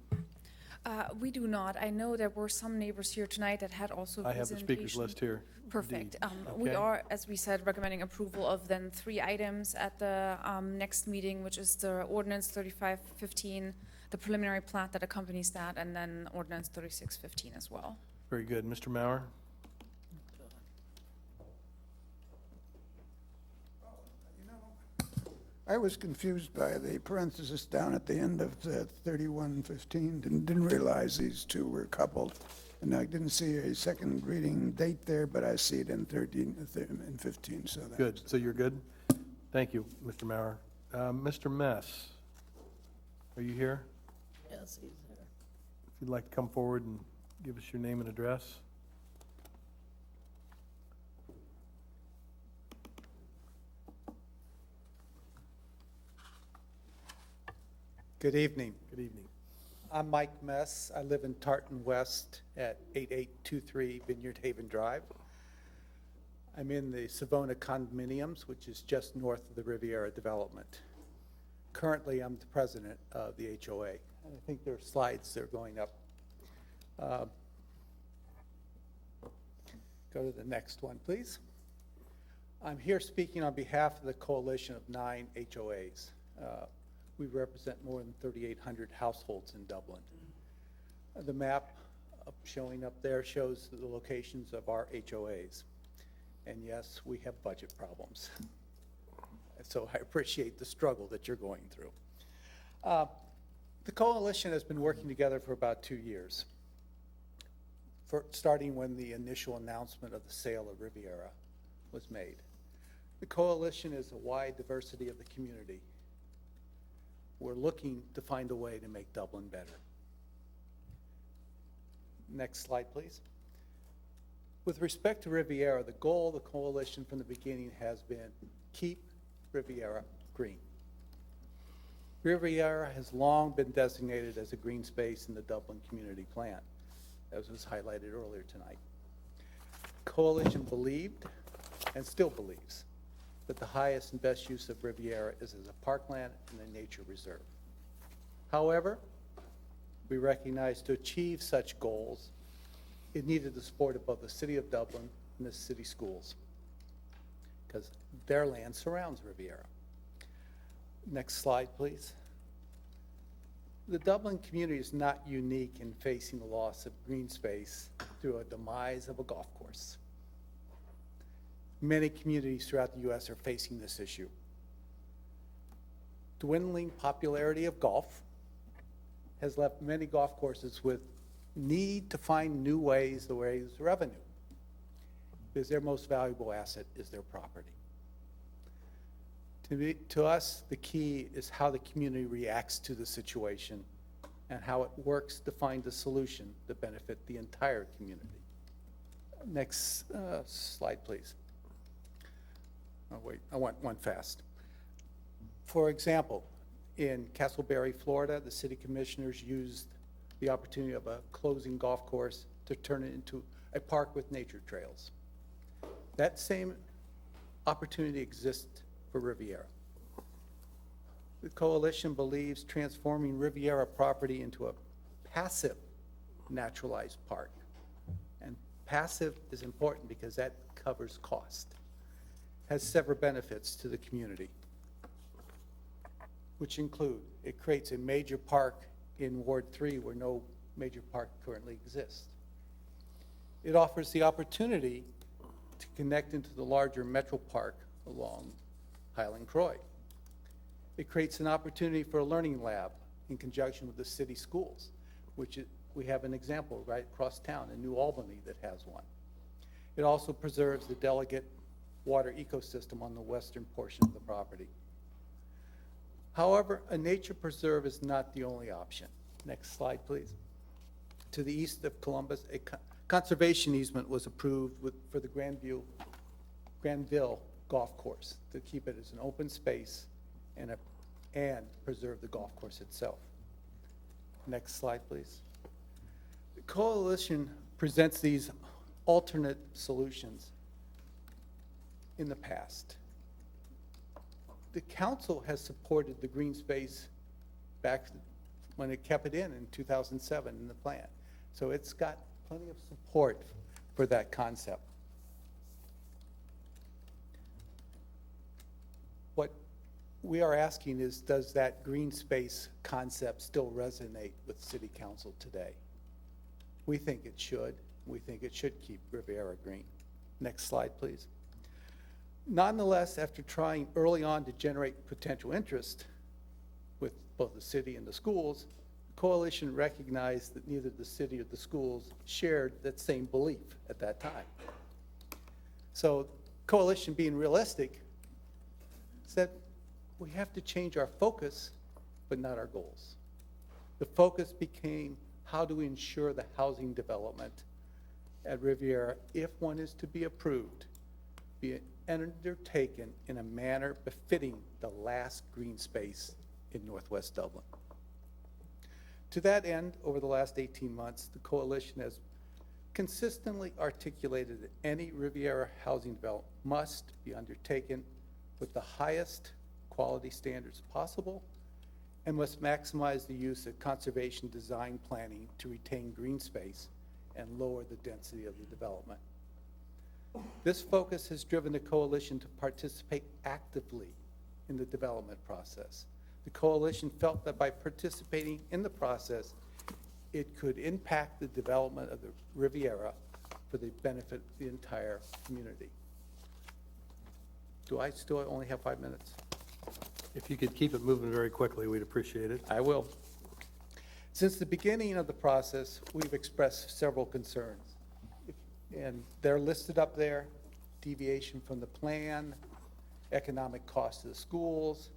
We do not. I know there were some neighbors here tonight that had also I have the speakers list here. Perfect. Indeed. We Okay. are, as we said, recommending approval of then 3 items at the next meeting, which is the ordinance 3515, the preliminary plat that accompanies that, and then ordinance 3615 as well. Very good. Mr. Maurer? I was confused by the parenthesis down at the end of the 3115. Didn't realize these two were coupled. And I didn't see a second reading date there, but I see it in 13 and 15. So that's Good. So you're good? Thank you, Mr. Maurer. Mr. Mess, are you here? Yes, he's there. If you'd like to come forward and give us your name and address. Good evening. Good evening. I'm Mike Mess. I live in Tartan West at 8823 Vineyard Haven Drive. I'm in the Savona condominiums, which is just north of the Riviera development. Currently, I'm the president of the HOA. And I think there are slides that are going up. Go to the next one, please. I'm here speaking on behalf of the coalition of 9 HOAs. We represent more than 3,800 households in Dublin. The map showing up there shows the locations of our HOAs. And yes, we have budget problems. So I appreciate the struggle that you're going through. The coalition has been working together for about 2 years, starting when the initial announcement of the sale of Riviera was made. The coalition is a wide diversity of the community. We're looking to find a way to make Dublin better. Next slide, please. With respect to Riviera, the goal of the coalition from the beginning has been keep Riviera green. Riviera has long been designated as a green space in the Dublin Community Plan, as was highlighted earlier tonight. Coalition believed and still believes that the highest and best use of Riviera is as a parkland and a nature reserve. However, we recognize to achieve such goals, it needed the support of both the City of Dublin and the city schools, because their land surrounds Riviera. Next slide, please. The Dublin community is not unique in facing the loss of green space through a demise of a golf course. Many communities throughout the U.S. are facing this issue. Dwindling popularity of golf has left many golf courses with need to find new ways to raise revenue, because their most valuable asset is their property. To us, the key is how the community reacts to the situation and how it works to find a solution to benefit the entire community. Next slide, please. Oh, wait, I want one fast. For example, in Castleberry, Florida, the city commissioners used the opportunity of a closing golf course to turn it into a park with nature trails. That same opportunity exists for Riviera. The coalition believes transforming Riviera property into a passive naturalized park. And passive is important because that covers cost. Has several benefits to the community, which include it creates a major park in Ward 3 where no major park currently exists. It offers the opportunity to connect into the larger metro park along Highland Croy. It creates an opportunity for a learning lab in conjunction with the city schools, which we have an example right across town in New Albany that has one. It also preserves the delicate water ecosystem on the western portion of the property. However, a nature preserve is not the only option. Next slide, please. To the east of Columbus, a conservation easement was approved for the Granville Golf Course to keep it as an open space and preserve the golf course itself. Next slide, please. The coalition presents these alternate solutions in the past. The council has supported the green space back when it kept it in 2007 in the plan. So it's got plenty of support for that concept. What we are asking is, does that green space concept still resonate with City Council today? We think it should. We think it should keep Riviera green. Next slide, please. Nonetheless, after trying early on to generate potential interest with both the city and the schools, the coalition recognized that neither the city or the schools shared that same belief at that time. So coalition, being realistic, said we have to change our focus, but not our goals. The focus became, how do we ensure the housing development at Riviera, if one is to be approved, be undertaken in a manner befitting the last green space in Northwest Dublin. To that end, over the last 18 months, the coalition has consistently articulated that any Riviera housing development must be undertaken with the highest quality standards possible and must maximize the use of conservation design planning to retain green space and lower the density of the development. This focus has driven the coalition to participate actively in the development process. The coalition felt that by participating in the process, it could impact the development of the Riviera for the benefit of the entire community. Do I still only have 5 minutes? If you could keep it moving very quickly, we'd appreciate it. I will. Since the beginning of the process, we've expressed several concerns. And they're listed up there: deviation from the plan, economic cost to the schools,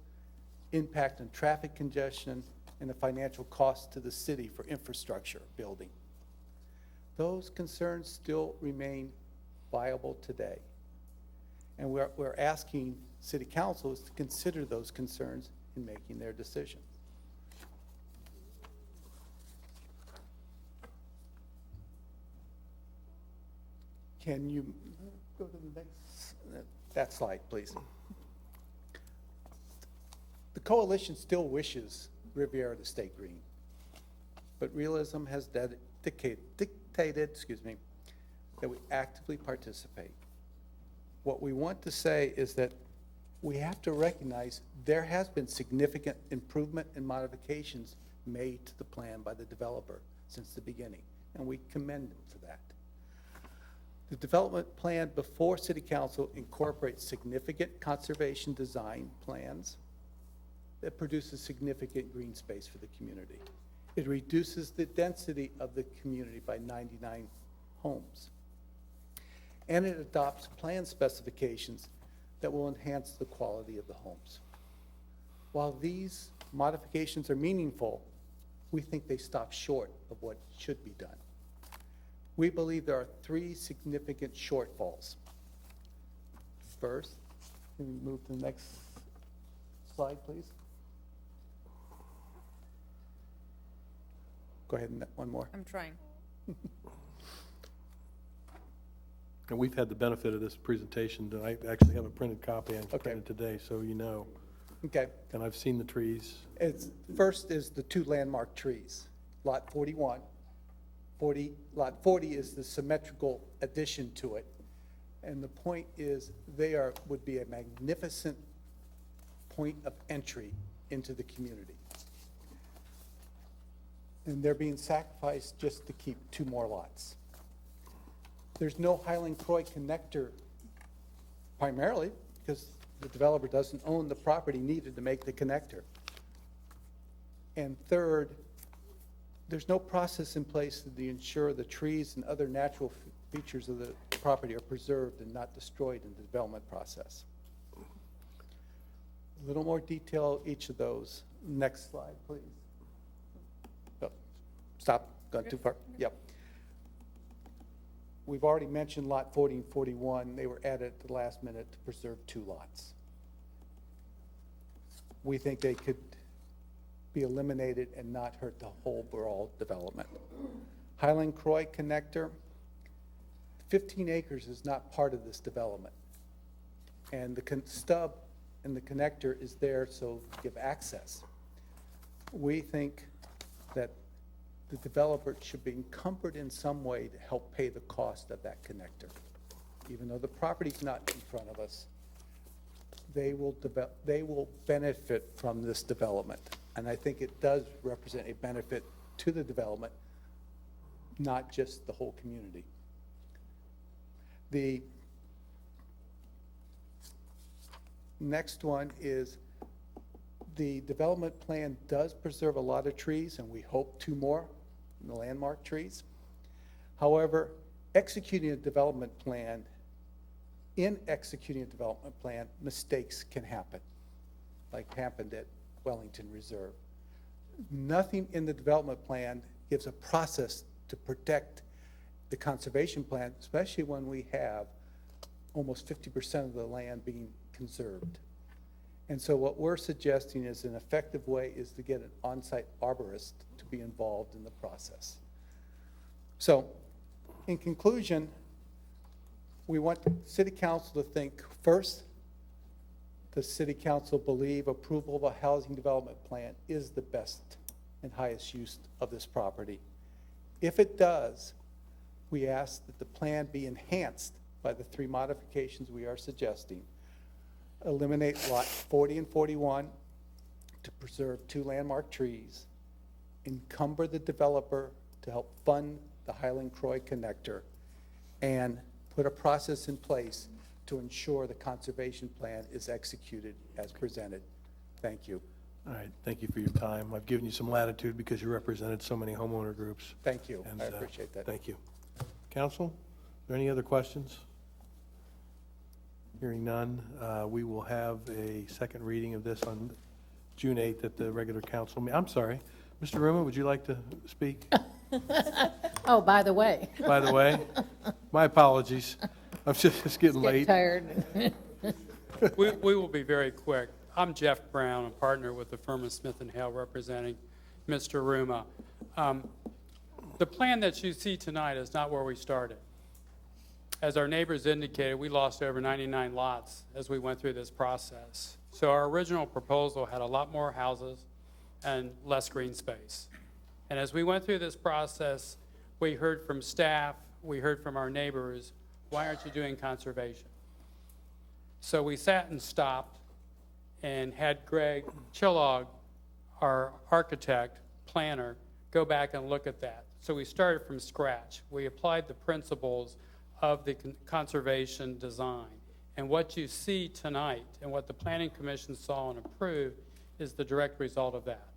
impact on traffic congestion, and the financial cost to the city for infrastructure building. Those concerns still remain viable today. And we're asking city councils to consider those concerns in making their decisions. Can you go to the next, that slide, please? The coalition still wishes Riviera to stay green, but realism has dictated, that we actively participate. What we want to say is that we have to recognize there has been significant improvement and modifications made to the plan by the developer since the beginning, and we commend them for that. The development plan before City Council incorporates significant conservation design plans that produces significant green space for the community. It reduces the density of the community by 99 homes. And it adopts plan specifications that will enhance the quality of the homes. While these modifications are meaningful, we think they stop short of what should be done. We believe there are 3 significant shortfalls. First, can we move to the next slide, please? Go ahead, and one more. I'm trying. And we've had the benefit of this presentation, and I actually have a printed copy and printed today, so you know. Okay. And I've seen the trees. First is the 2 landmark trees. Lot 41. Lot 40 is the symmetrical addition to it. And the point is they would be a magnificent point of entry into the community. And they're being sacrificed just to keep 2 more lots. There's no Highland-Croy connector, primarily because the developer doesn't own the property needed to make the connector. And third, there's no process in place to ensure the trees and other natural features of the property are preserved and not destroyed in the development process. A little more detail each of those. Next slide, please. Oh, stop, gone too far. Yep. We've already mentioned lot 40 and 41. They were added at the last minute to preserve 2 lots. We think they could be eliminated and not hurt the whole overall development. Highland-Croy connector, 15 acres is not part of this development. And the stub and the connector is there so to give access. We think that the developer should be encumbered in some way to help pay the cost of that connector. Even though the property's not in front of us, they will benefit from this development. And I think it does represent a benefit to the development, not just the whole community. The next one is the development plan does preserve a lot of trees, and we hope 2 more in the landmark trees. However, executing a development plan, mistakes can happen, like happened at Wellington Reserve. Nothing in the development plan gives a process to protect the conservation plan, especially when we have almost 50% of the land being conserved. And so what we're suggesting is an effective way is to get an on-site arborist to be involved in the process. So, in conclusion, we want City Council to think, first, does City Council believe approval of a housing development plan is the best and highest use of this property? If it does, we ask that the plan be enhanced by the 3 modifications we are suggesting. Eliminate lot 40 and 41 to preserve 2 landmark trees. Encumber the developer to help fund the Highland Croy connector, and put a process in place to ensure the conservation plan is executed as presented. Thank you. All right, thank you for your time. I've given you some latitude because you represented so many homeowner groups. Thank you. And, I appreciate that. Thank you. Council, are there any other questions? Hearing none, we will have a second reading of this on June 8th at the regular council meeting. I'm sorry, Mr. Ruma, would you like to speak? Oh, by the way. By the way, my apologies. I'm just getting late. Tired. We will be very quick. I'm Jeff Brown, a partner with the firm of Smith & Hale representing Mr. Ruma. The plan that you see tonight is not where we started. As our neighbors indicated, we lost over 99 lots as we went through this process. So our original proposal had a lot more houses and less green space. And as we went through this process, we heard from staff, we heard from our neighbors, why aren't you doing conservation? So we sat and stopped and had Greg Chillog, our architect, planner, go back and look at that. So we started from scratch. We applied the principles of the conservation design. And what you see tonight and what the Planning Commission saw and approved is the direct result of that.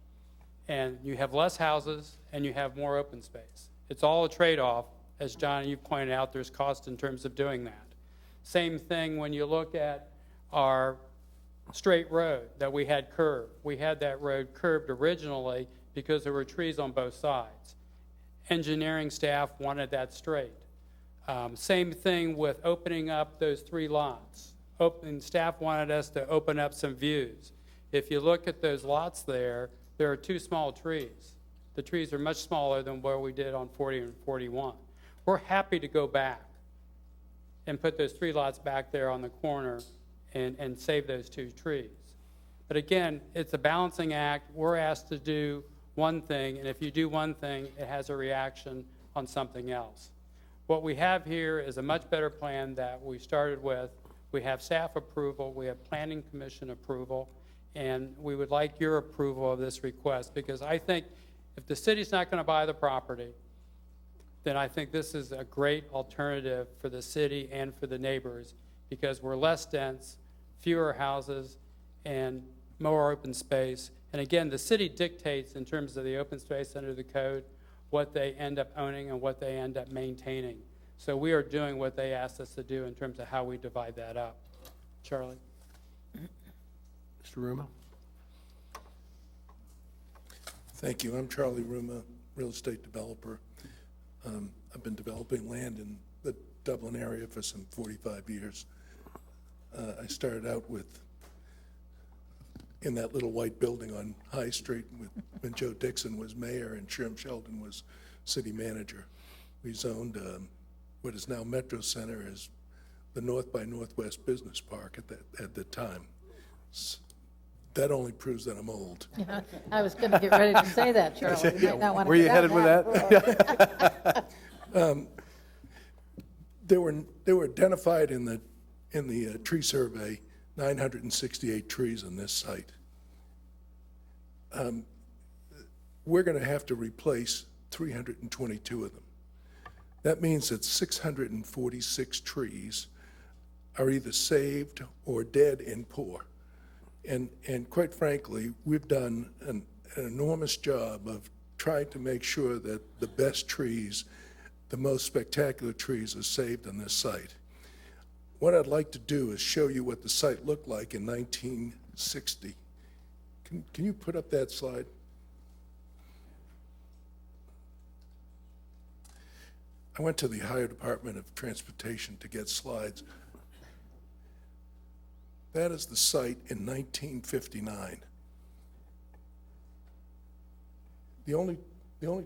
And you have less houses and you have more open space. It's all a trade-off. As John, you pointed out, there's cost in terms of doing that. Same thing when you look at our straight road that we had curved. We had that road curved originally because there were trees on both sides. Engineering staff wanted that straight. Same thing with opening up those 3 lots. Staff wanted us to open up some views. If you look at those lots there are 2 small trees. The trees are much smaller than where we did on 40 and 41. We're happy to go back and put those 3 lots back there on the corner and save those 2 trees. But again, it's a balancing act. We're asked to do one thing, and if you do one thing, it has a reaction on something else. What we have here is a much better plan that we started with. We have staff approval, we have Planning Commission approval, and we would like your approval of this request, because I think if the city's not going to buy the property, then I think this is a great alternative for the city and for the neighbors, because we're less dense, fewer houses, and more open space. And again, the city dictates in terms of the open space under the code what they end up owning and what they end up maintaining. So we are doing what they asked us to do in terms of how we divide that up. Charlie? Mr. Ruma? Thank you. I'm Charlie Ruma, real estate developer. I've been developing land in the Dublin area for some 45 years. I started out in that little white building on High Street when Joe Dixon was mayor and Sherm Sheldon was city manager. We zoned what is now Metro Center as the North by Northwest Business Park at the time. That only proves that I'm old. Yeah, I was going to get ready to say that, Charlie. You might not want to Were you headed with that? They were identified in the tree survey 968 trees on this site. We're going to have to replace 322 of them. That means that 646 trees are either saved or dead and poor. And quite frankly, we've done an enormous job of trying to make sure that the best trees, the most spectacular trees, are saved on this site. What I'd like to do is show you what the site looked like in 1960. Can you put up that slide? I went to the Ohio Department of Transportation to get slides. That is the site in 1959. The only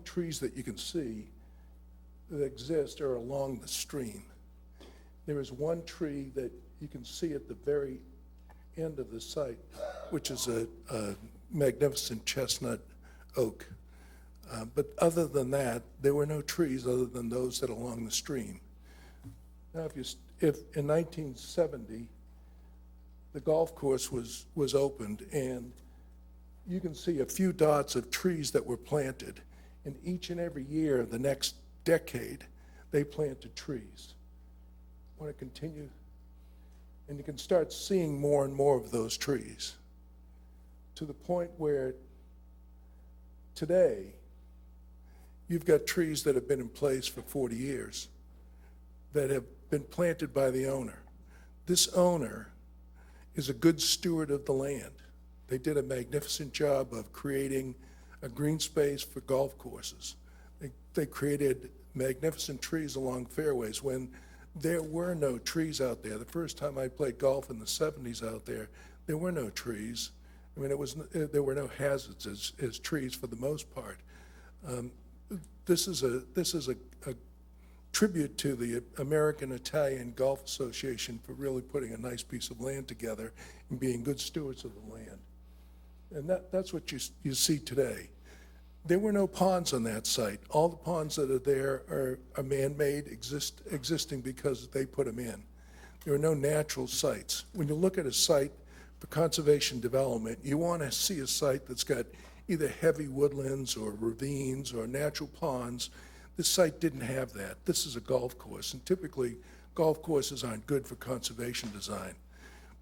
trees that you can see that exist are along the stream. There is one tree that you can see at the very end of the site, which is a magnificent chestnut oak. But other than that, there were no trees other than those that are along the stream. Now, if in 1970, the golf course was opened, and you can see a few dots of trees that were planted. And each and every year of the next decade, they planted trees. Want to continue? And you can start seeing more and more of those trees, to the point where today, you've got trees that have been in place for 40 years that have been planted by the owner. This owner is a good steward of the land. They did a magnificent job of creating a green space for golf courses. They created magnificent trees along fairways when there were no trees out there. The first time I played golf in the 70s out there were no trees. I mean, there were no hazards as trees for the most part. This is a tribute to the American-Italian Golf Association for really putting a nice piece of land together and being good stewards of the land. And that's what you see today. There were no ponds on that site. All the ponds that are there are man-made, existing because they put them in. There are no natural sites. When you look at a site for conservation development, you want to see a site that's got either heavy woodlands or ravines or natural ponds. This site didn't have that. This is a golf course, and typically golf courses aren't good for conservation design.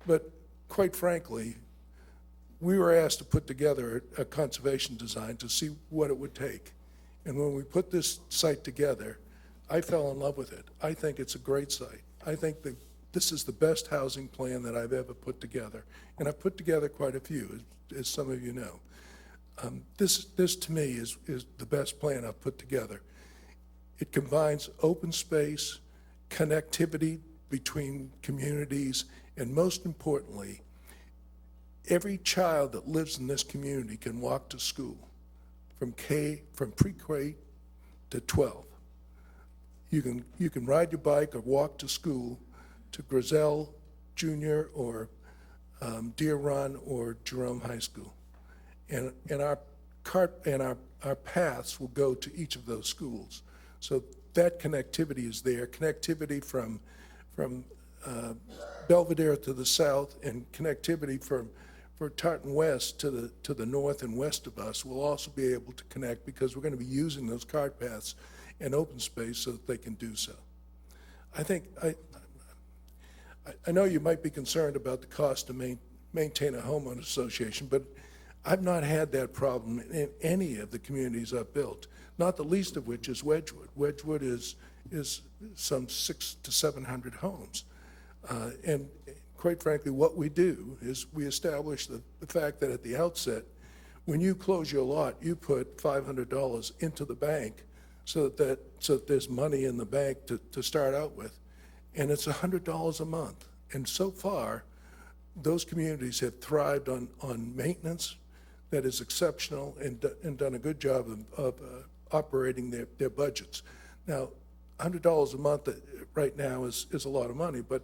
But quite frankly, we were asked to put together a conservation design to see what it would take. And when we put this site together, I fell in love with it. I think it's a great site. I think that this is the best housing plan that I've ever put together. And I've put together quite a few, as some of you know. This to me is the best plan I've put together. It combines open space, connectivity between communities, and most importantly, every child that lives in this community can walk to school from pre-K to 12. You can ride your bike or walk to school to Grizel Junior or Deer Run or Jerome High School, and our paths will go to each of those schools. So that connectivity is there. Connectivity from Belvedere to the south, and connectivity for Tartan West to the north and west of us will also be able to connect, because we're going to be using those cart paths and open space so that they can do so. I know you might be concerned about the cost to maintain a homeowner association, but I've not had that problem in any of the communities I've built, not the least of which is Wedgwood. Wedgwood is some 600 to 700 homes. And quite frankly, what we do is we establish the fact that at the outset, when you close your lot, you put $500 into the bank so that there's money in the bank to start out with. And it's $100 a month. And so far, those communities have thrived on maintenance that is exceptional and done a good job of operating their budgets. Now, $100 a month right now is a lot of money, but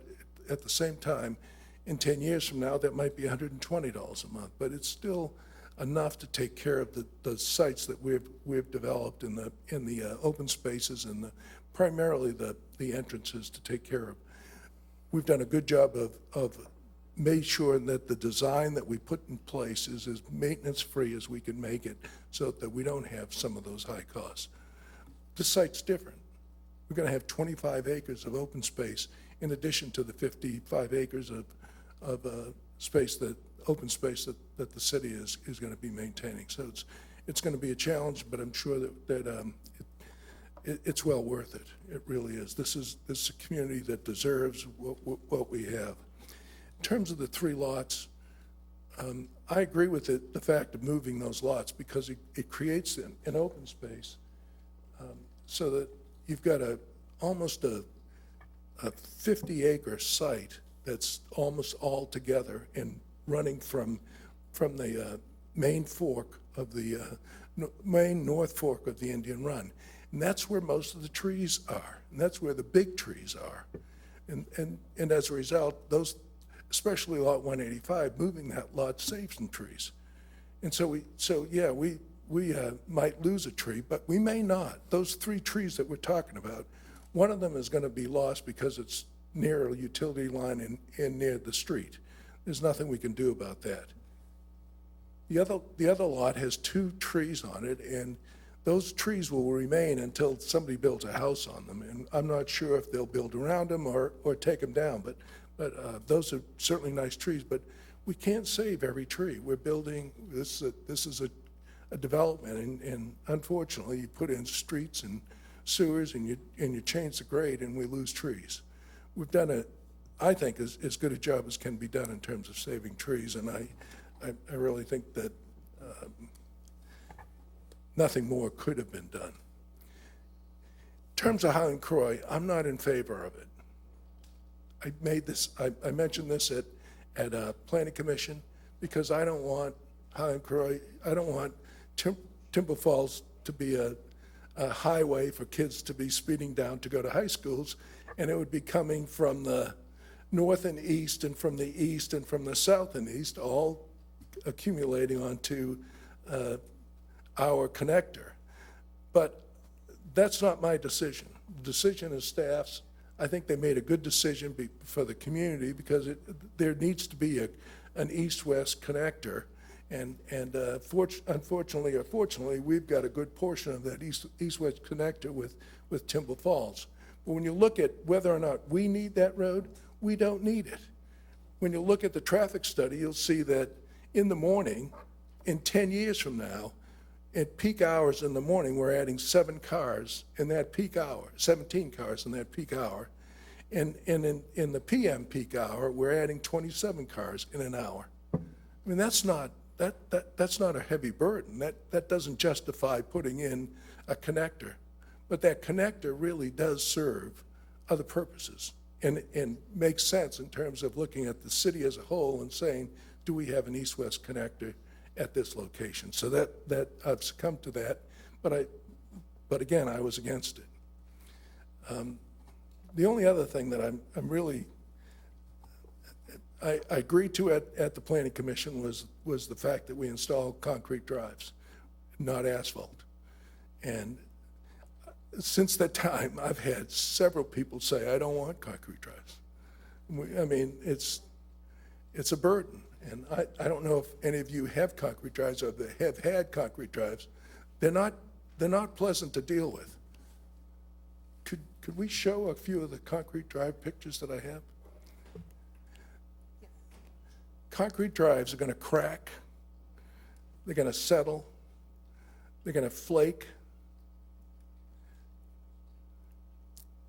at the same time, in 10 years from now, that might be $120 a month, but it's still enough to take care of the sites that we've developed in the open spaces and primarily the entrances to take care of. We've done a good job of made sure that the design that we put in place is as maintenance-free as we can make it, so that we don't have some of those high costs. This site's different. We're going to have 25 acres of open space in addition to the 55 acres of open space that the city is going to be maintaining. So it's going to be a challenge, but I'm sure that it's well worth it. It really is. This is a community that deserves what we have. In terms of the 3 lots, I agree with the fact of moving those lots, because it creates an open space so that you've got almost a 50-acre site that's almost all together and running from the main fork of the main north fork of the Indian Run. And that's where most of the trees are, and that's where the big trees are. And as a result, those, especially lot 185, moving that lot saves some trees. And so we might lose a tree, but we may not. Those 3 trees that we're talking about, one of them is going to be lost because near a utility line and near the street. There's nothing we can do about that. The other lot has 2 trees on it, and those trees will remain until somebody builds a house on them. And I'm not sure if they'll build around them or take them down, but those are certainly nice trees. But we can't save every tree. We're building, this is a development, and unfortunately, you put in streets and sewers and you change the grade and we lose trees. We've done I think, as good a job as can be done in terms of saving trees, and I really think that nothing more could have been done. In terms of Highland Croy, I'm not in favor of it. I mentioned this at Planning Commission because I don't want Highland Croy, I don't want Timber Falls to be a highway for kids to be speeding down to go to high schools, and it would be coming from the north and east and from the east and from the south and east, all accumulating onto our connector. But that's not my decision. The decision is staff's. I think they made a good decision for the community because there needs to be an east-west connector. And unfortunately or fortunately, we've got a good portion of that east-west connector with Timber Falls. But when you look at whether or not we need that road, we don't need it. When you look at the traffic study, you'll see that in the morning, in 10 years from now, at peak hours in the morning, we're adding 7 cars in that peak hour, 17 cars in that peak hour. And in the PM peak hour, we're adding 27 cars in an hour. I mean, that's not a heavy burden. That doesn't justify putting in a connector. But that connector really does serve other purposes and makes sense in terms of looking at the city as a whole and saying, do we have an east-west connector at this location? So that I've succumbed to that, but again, I was against it. The only other thing that I'm really, I agreed to at the Planning Commission was the fact that we install concrete drives, not asphalt. And since that time, I've had several people say, I don't want concrete drives. I mean, it's a burden. And I don't know if any of you have concrete drives or have had concrete drives. They're not pleasant to deal with. Could we show a few of the concrete drive pictures that I have? Concrete drives are going to crack. They're going to settle. They're going to flake.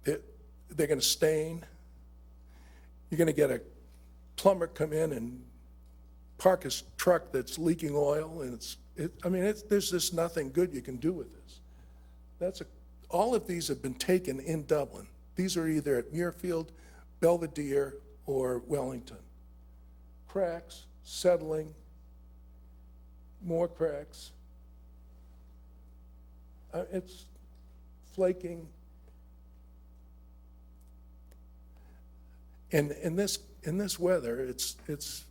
They're going to stain. You're going to get a plumber come in and park his truck that's leaking oil, and there's just nothing good you can do with this. All of these have been taken in Dublin. These are either at Muirfield, Belvedere, or Wellington. Cracks, settling, more cracks. It's flaking. And in this weather, there's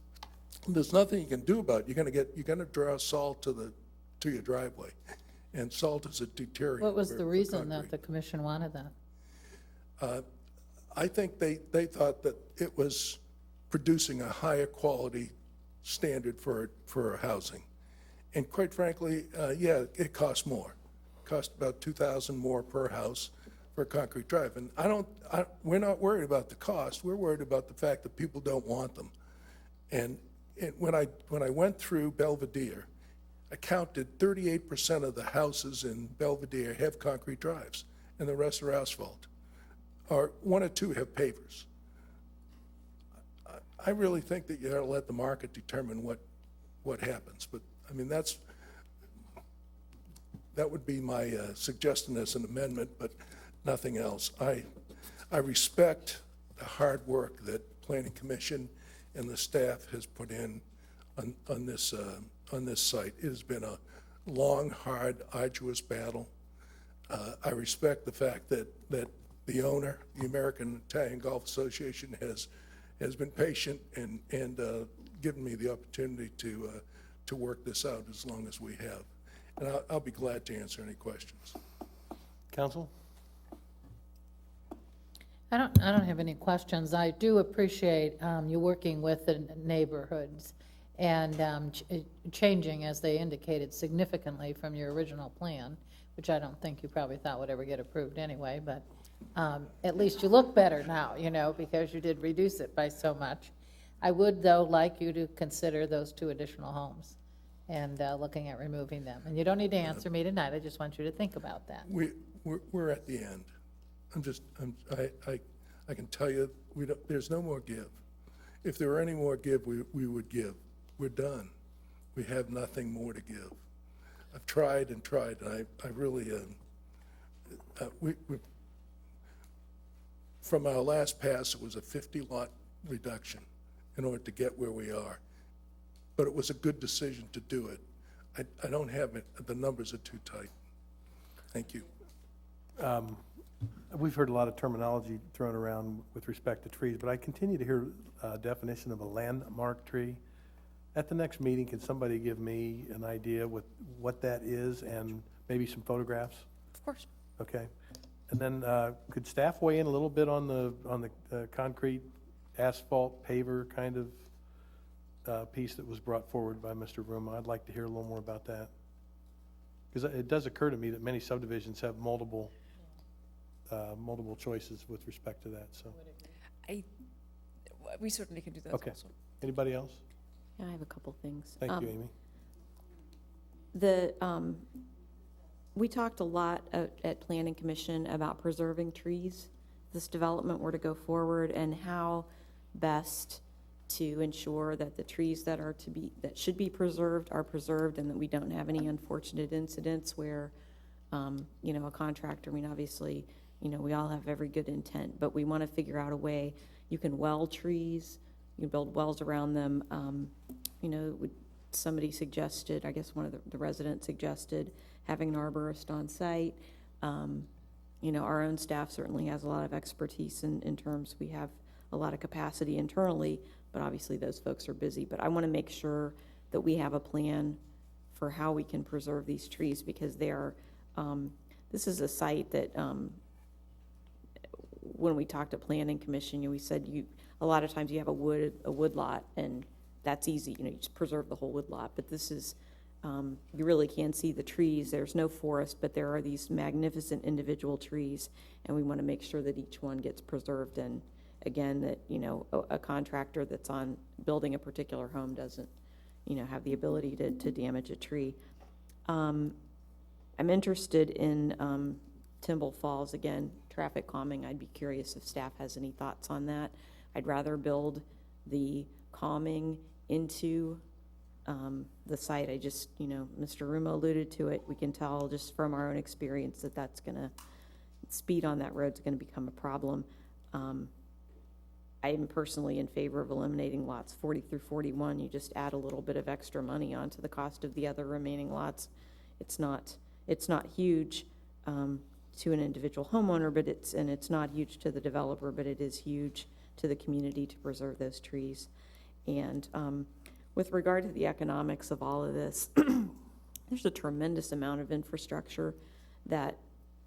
nothing you can do about it. You're going to draw salt to your driveway, and salt is a deterrent. What was the reason that the commission wanted that? I think they thought that it was producing a higher quality standard for housing, and quite frankly, yeah, it costs more. It costs about $2,000 more per house for a concrete drive, and we're not worried about the cost. We're worried about the fact that people don't want them, and when I went through Belvedere, I counted 38% of the houses in Belvedere have concrete drives, and the rest are asphalt, or 1 or 2 have pavers. I really think that you ought to let the market determine what happens, but I mean that would be my suggestion as an amendment, but nothing else. I respect the hard work that Planning Commission and the staff has put in on this site. It has been a long, hard, arduous battle. I respect the fact that the owner, the American Italian Golf Association, has been patient and given me the opportunity to work this out as long as we have. And I'll be glad to answer any questions. Counsel? I don't have any questions. I do appreciate you working with the neighborhoods and changing, as they indicated, significantly from your original plan, which I don't think you probably thought would ever get approved anyway, but at least you look better now, you know, because you did reduce it by so much. I would, though, like you to consider those 2 additional homes and looking at removing them. And you don't need to answer me tonight. I just want you to think about that. We're at the end. I can tell you, there's no more give. If there were any more give, we would give. We're done. We have nothing more to give. I've tried and tried, and I really, from our last pass, it was a 50-lot reduction in order to get where we are. But it was a good decision to do it. I don't have it, the numbers are too tight. Thank you. We've heard a lot of terminology thrown around with respect to trees, but I continue to hear a definition of a landmark tree. At the next meeting, can somebody give me an idea with what that is and maybe some photographs? Of course. Okay. And then could staff weigh in a little bit on the concrete asphalt paver kind of piece that was brought forward by Mr. Ruma? I'd like to hear a little more about that. Because it does occur to me that many subdivisions have multiple choices with respect to that. So, We certainly can do that. Okay. Also. Anybody else? Yeah, I have a couple things. Thank you, Amy. We talked a lot at Planning Commission about preserving trees. This development were to go forward, and how best to ensure that the trees that should be preserved are preserved, and that we don't have any unfortunate incidents where, you know, a contractor, I mean, obviously, you know, we all have every good intent, but we want to figure out a way. You can well trees, you can build wells around them. You know, somebody suggested, I guess one of the residents suggested, having an arborist on site. You know, our own staff certainly has a lot of expertise in terms, we have a lot of capacity internally, but obviously those folks are busy. But I want to make sure that we have a plan for how we can preserve these trees, because they are, this is a site that, when we talked to Planning Commission, you know, we said a lot of times you have a wood lot, and that's easy, you know, you just preserve the whole wood lot. But this is, you really can see the trees. There's no forest, but there are these magnificent individual trees, and we want to make sure that each one gets preserved. And again, that, you know, a contractor that's on building a particular home doesn't, you know, have the ability to damage a tree. I'm interested in Timble Falls, again, traffic calming. I'd be curious if staff has any thoughts on that. I'd rather build the calming into the site. I just, you know, Mr. Ruma alluded to it. We can tell just from our own experience that that's going to, speed on that road is going to become a problem. I am personally in favor of eliminating lots 40 through 41. You just add a little bit of extra money onto the cost of the other remaining lots. It's not huge to an individual homeowner, but it's not huge to the developer, but it is huge to the community to preserve those trees. And with regard to the economics of all of this, there's a tremendous amount of infrastructure that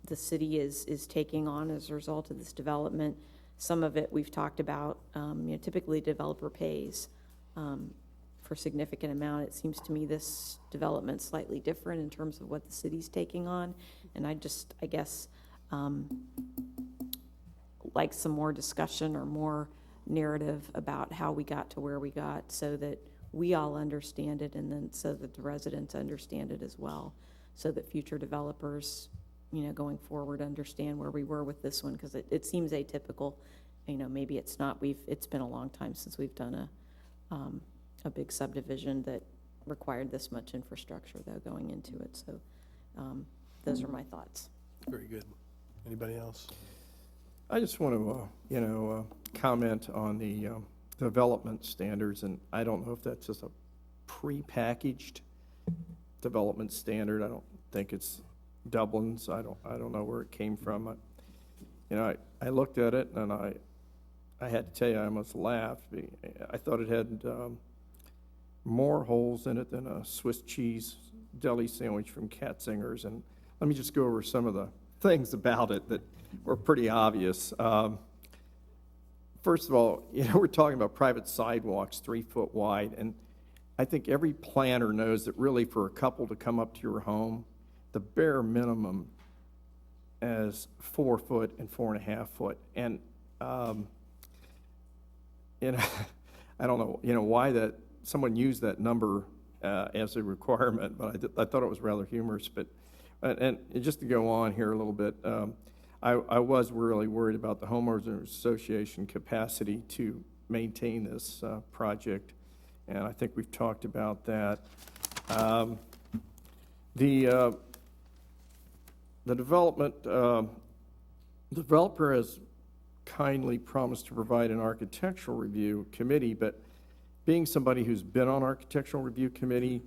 the city is taking on as a result of this development. Some of it we've talked about. You know, typically a developer pays for a significant amount. It seems to me this development's slightly different in terms of what the city's taking on, and I guess like some more discussion or more narrative about how we got to where we got, so that we all understand it, and then so that the residents understand it as well, so that future developers, you know, going forward understand where we were with this one, because it seems atypical. You know, maybe it's not. It's been a long time since we've done a big subdivision that required this much infrastructure, though, going into it. So those are my thoughts. Very good. Anybody else? I just want to, comment on the development standards, and I don't know if that's just a pre-packaged development standard. I don't think it's Dublin's. I don't know where it came from. I looked at it, and I had to tell you, I almost laughed. I thought it had more holes in it than a Swiss cheese deli sandwich from Katzinger's. And let me just go over some of the things about it that were pretty obvious. First of all, we're talking about private sidewalks 3 foot wide, and I think every planner knows that really for a couple to come up to your home, the bare minimum is 4 foot and 4.5 foot. And, I don't know, why that, someone used that number as a requirement, but I thought it was rather humorous. But, and just to go on here a little bit, I was really worried about the homeowners association capacity to maintain this project, and I think we've talked about that. The developer has kindly promised to provide an architectural review committee, but being somebody who's been on architectural review committee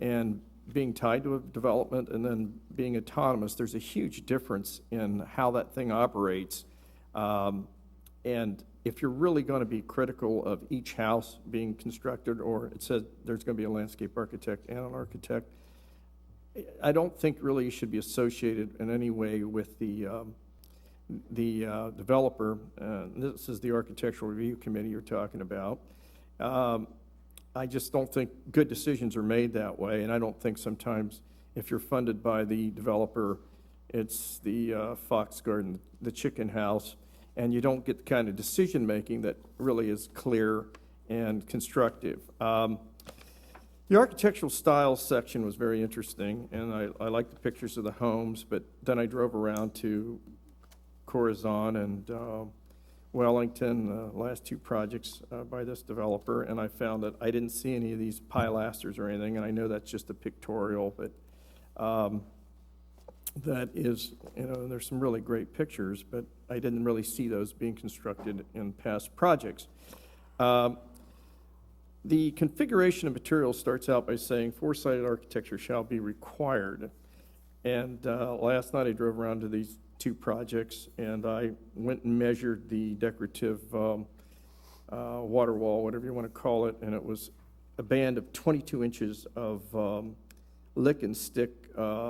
and being tied to a development and then being autonomous, there's a huge difference in how that thing operates. And if you're really going to be critical of each house being constructed, or it says there's going to be a landscape architect and an architect, I don't think really you should be associated in any way with the developer. This is the architectural review committee you're talking about. I just don't think good decisions are made that way, and I don't think sometimes if you're funded by the developer, it's the fox garden, the chicken house, and you don't get the kind of decision-making that really is clear and constructive. The architectural styles section was very interesting, and I liked the pictures of the homes, but then I drove around to Corazon and Wellington, the last two projects by this developer, and I found that I didn't see any of these pilasters or anything, and I know that's just a pictorial, but that is, there's some really great pictures, but I didn't really see those being constructed in past projects. The configuration of materials starts out by saying four-sided architecture shall be required. And last night I drove around to these two projects, and I went and measured the decorative water wall, whatever you want to call it, and it was a band of 22 inches of lick and stick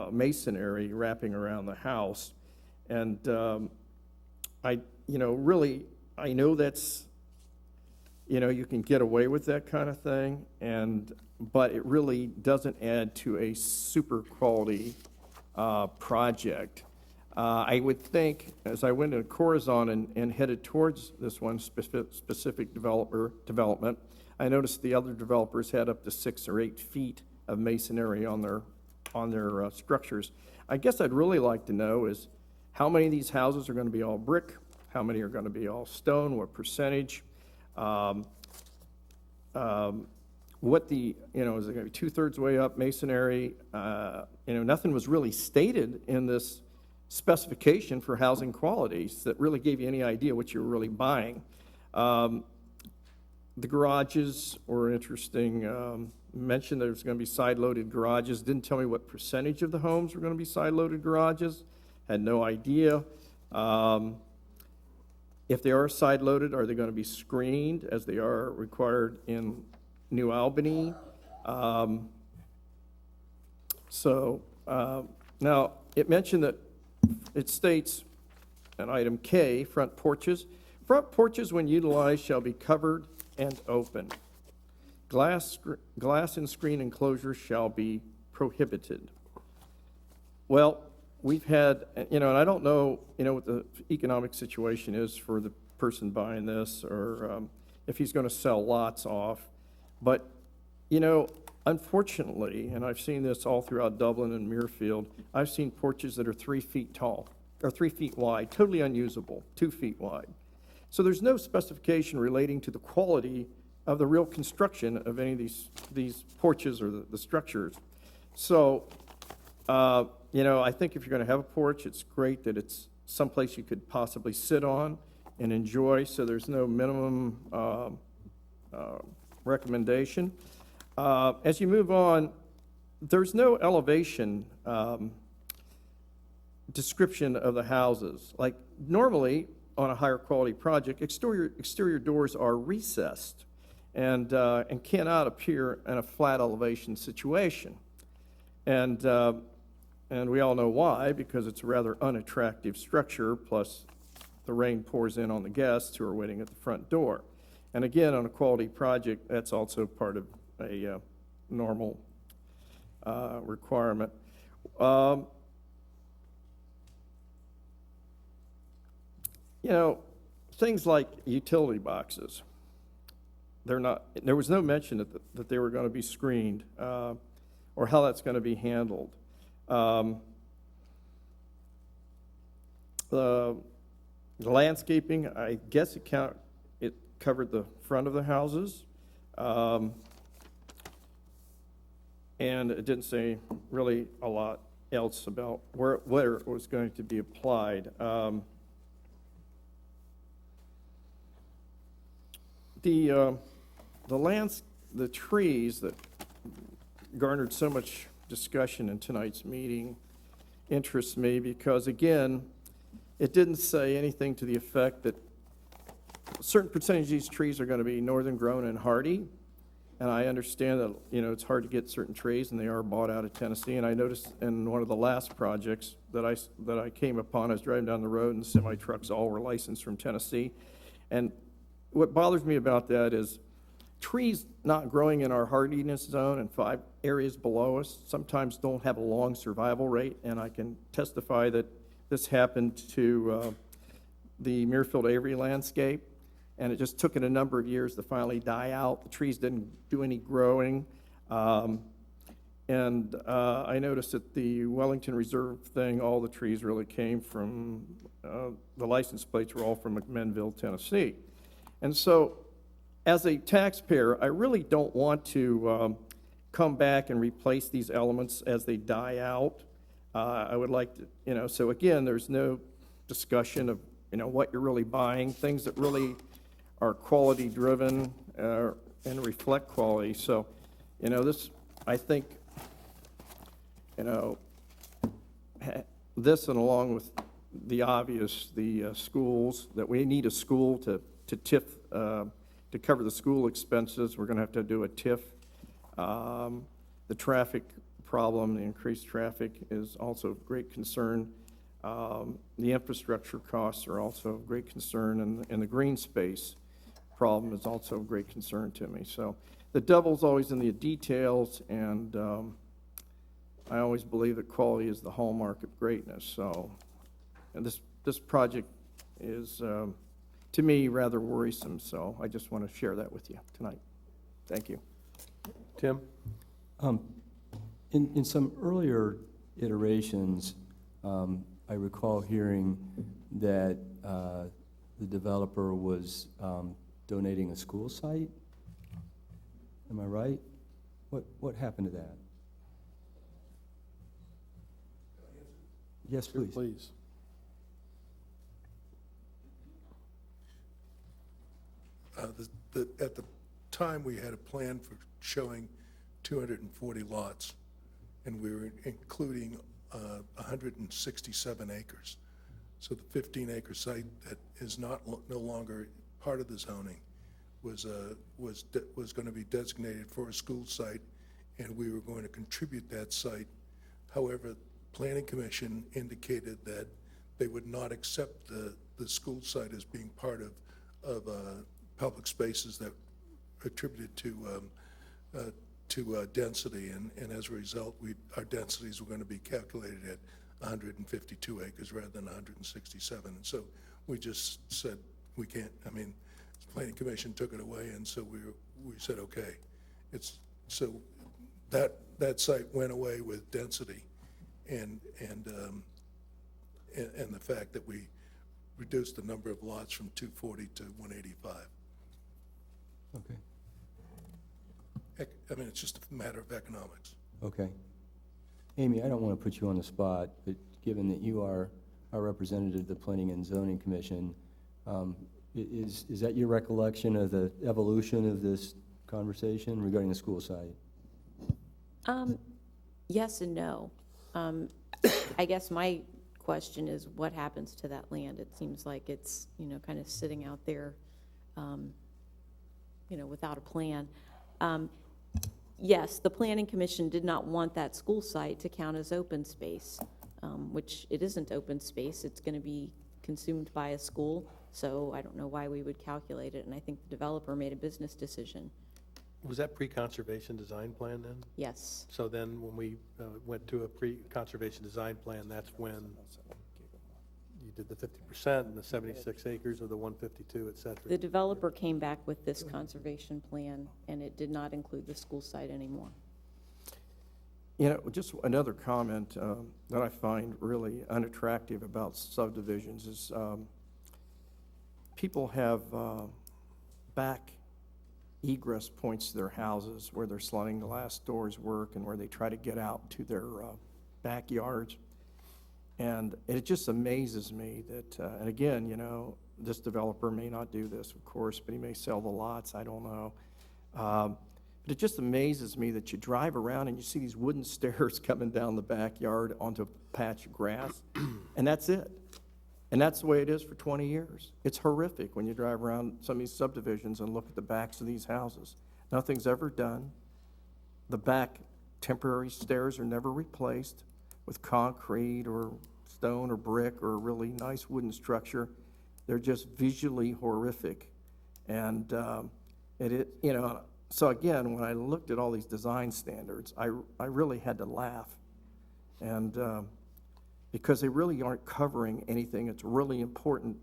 masonry wrapping around the house. And I know that's, you can get away with that kind of thing, but it really doesn't add to a super quality project. I would think, as I went to Corazon and headed towards this one specific development, I noticed the other developers had up to 6 or 8 feet of masonry on their structures. I guess I'd really like to know is how many of these houses are going to be all brick, how many are going to be all stone, what percentage, what the, is it going to be 2/3 way up masonry? Nothing was really stated in this specification for housing qualities that really gave you any idea what you were really buying. The garages were interesting. Mentioned there's going to be side-loaded garages. Didn't tell me what percentage of the homes were going to be side-loaded garages. Had no idea. If they are side-loaded, are they going to be screened as they are required in New Albany? Now, it mentioned that it states, in item K, front porches. Front porches, when utilized, shall be covered and open. Glass and screen enclosures shall be prohibited. Well, we've had, and I don't know, what the economic situation is for the person buying this, or if he's going to sell lots off. But, unfortunately, and I've seen this all throughout Dublin and Muirfield, I've seen porches that are 3 feet tall, or 3 feet wide, totally unusable, 2 feet wide. So there's no specification relating to the quality of the real construction of any of these porches or the structures. So, I think if you're going to have a porch, it's great that it's someplace you could possibly sit on and enjoy, so there's no minimum recommendation. As you move on, there's no elevation description of the houses. Like normally on a higher quality project, exterior doors are recessed and cannot appear in a flat elevation situation. And we all know why, because it's a rather unattractive structure, plus the rain pours in on the guests who are waiting at the front door. And again, on a quality project, that's also part of a normal requirement. You know, things like utility boxes, there was no mention that they were going to be screened or how that's going to be handled. The landscaping, I guess it covered the front of the houses. And it didn't say really a lot else about where it was going to be applied. The trees that garnered so much discussion in tonight's meeting interests me because, again, it didn't say anything to the effect that a certain percentage of these trees are going to be northern grown and hardy. And I understand that, you know, it's hard to get certain trees, and they are bought out of Tennessee. And I noticed in one of the last projects that I came upon, I was driving down the road, and the semi-trucks all were licensed from Tennessee. And what bothers me about that is trees not growing in our hardiness zone and 5 areas below us sometimes don't have a long survival rate. And I can testify that this happened to the Muirfield Avery landscape. And it just took it a number of years to finally die out. The trees didn't do any growing. I noticed that the Wellington Reserve thing, all the trees really came from, the license plates were all from McMinnville, Tennessee. And so, as a taxpayer, I really don't want to come back and replace these elements as they die out. I would like to, you know, so again, there's no discussion of, you know, what you're really buying, things that really are quality driven and reflect quality. So, you know, this, I think, you know, this and along with the obvious, the schools, that we need a school to TIF, to cover the school expenses. We're going to have to do a TIF. The traffic problem, the increased traffic is also of great concern. The infrastructure costs are also of great concern, and the green space problem is also of great concern to me. So the devil's always in the details, and I always believe that quality is the hallmark of greatness. So, and this project is, to me, rather worrisome. So I just want to share that with you tonight. Thank you. Tim? In some earlier iterations, I recall hearing that the developer was donating a school site. Am I right? What happened to that? Yes, please. Please. At the time, we had a plan for showing 240 lots, and we were including 167 acres. So the 15-acre site that is no longer part of the zoning was going to be designated for a school site, and we were going to contribute that site. However, Planning Commission indicated that they would not accept the school site as being part of public spaces that attributed to density, and as a result, our densities were going to be calculated at 152 acres rather than 167. And so we just said we can't. I mean, the Planning Commission took it away, and so we said okay. So that site went away with density, and the fact that we reduced the number of lots from 240 to 185. Okay. I mean, it's just a matter of economics. Okay. Amy, I don't want to put you on the spot, but given that you are our representative of the Planning and Zoning Commission, is that your recollection of the evolution of this conversation regarding the school site? Yes and no. I guess my question is what happens to that land? It seems like it's, you know, kind of sitting out there, you know, without a plan. Yes, the Planning Commission did not want that school site to count as open space, which it isn't open space. It's going to be consumed by a school, so I don't know why we would calculate it, and I think the developer made a business decision. Was that pre-conservation design plan then? Yes. So then when we went to a pre-conservation design plan, that's when you did the 50% and the 76 acres or the 152, et cetera? The developer came back with this conservation plan, and it did not include the school site anymore. You know, just another comment that I find really unattractive about subdivisions is people have back egress points to their houses where their sliding glass doors work and where they try to get out to their backyards. And it just amazes me that, and again, you know, this developer may not do this, of course, but he may sell the lots, I don't know. But it just amazes me that you drive around and you see these wooden stairs coming down the backyard onto a patch of grass, and that's it. And that's the way it is for 20 years. It's horrific when you drive around some of these subdivisions and look at the backs of these houses. Nothing's ever done. The back temporary stairs are never replaced with concrete or stone or brick or a really nice wooden structure. They're just visually horrific. And you know, so again, when I looked at all these design standards, I really had to laugh. And because they really aren't covering anything that's really important.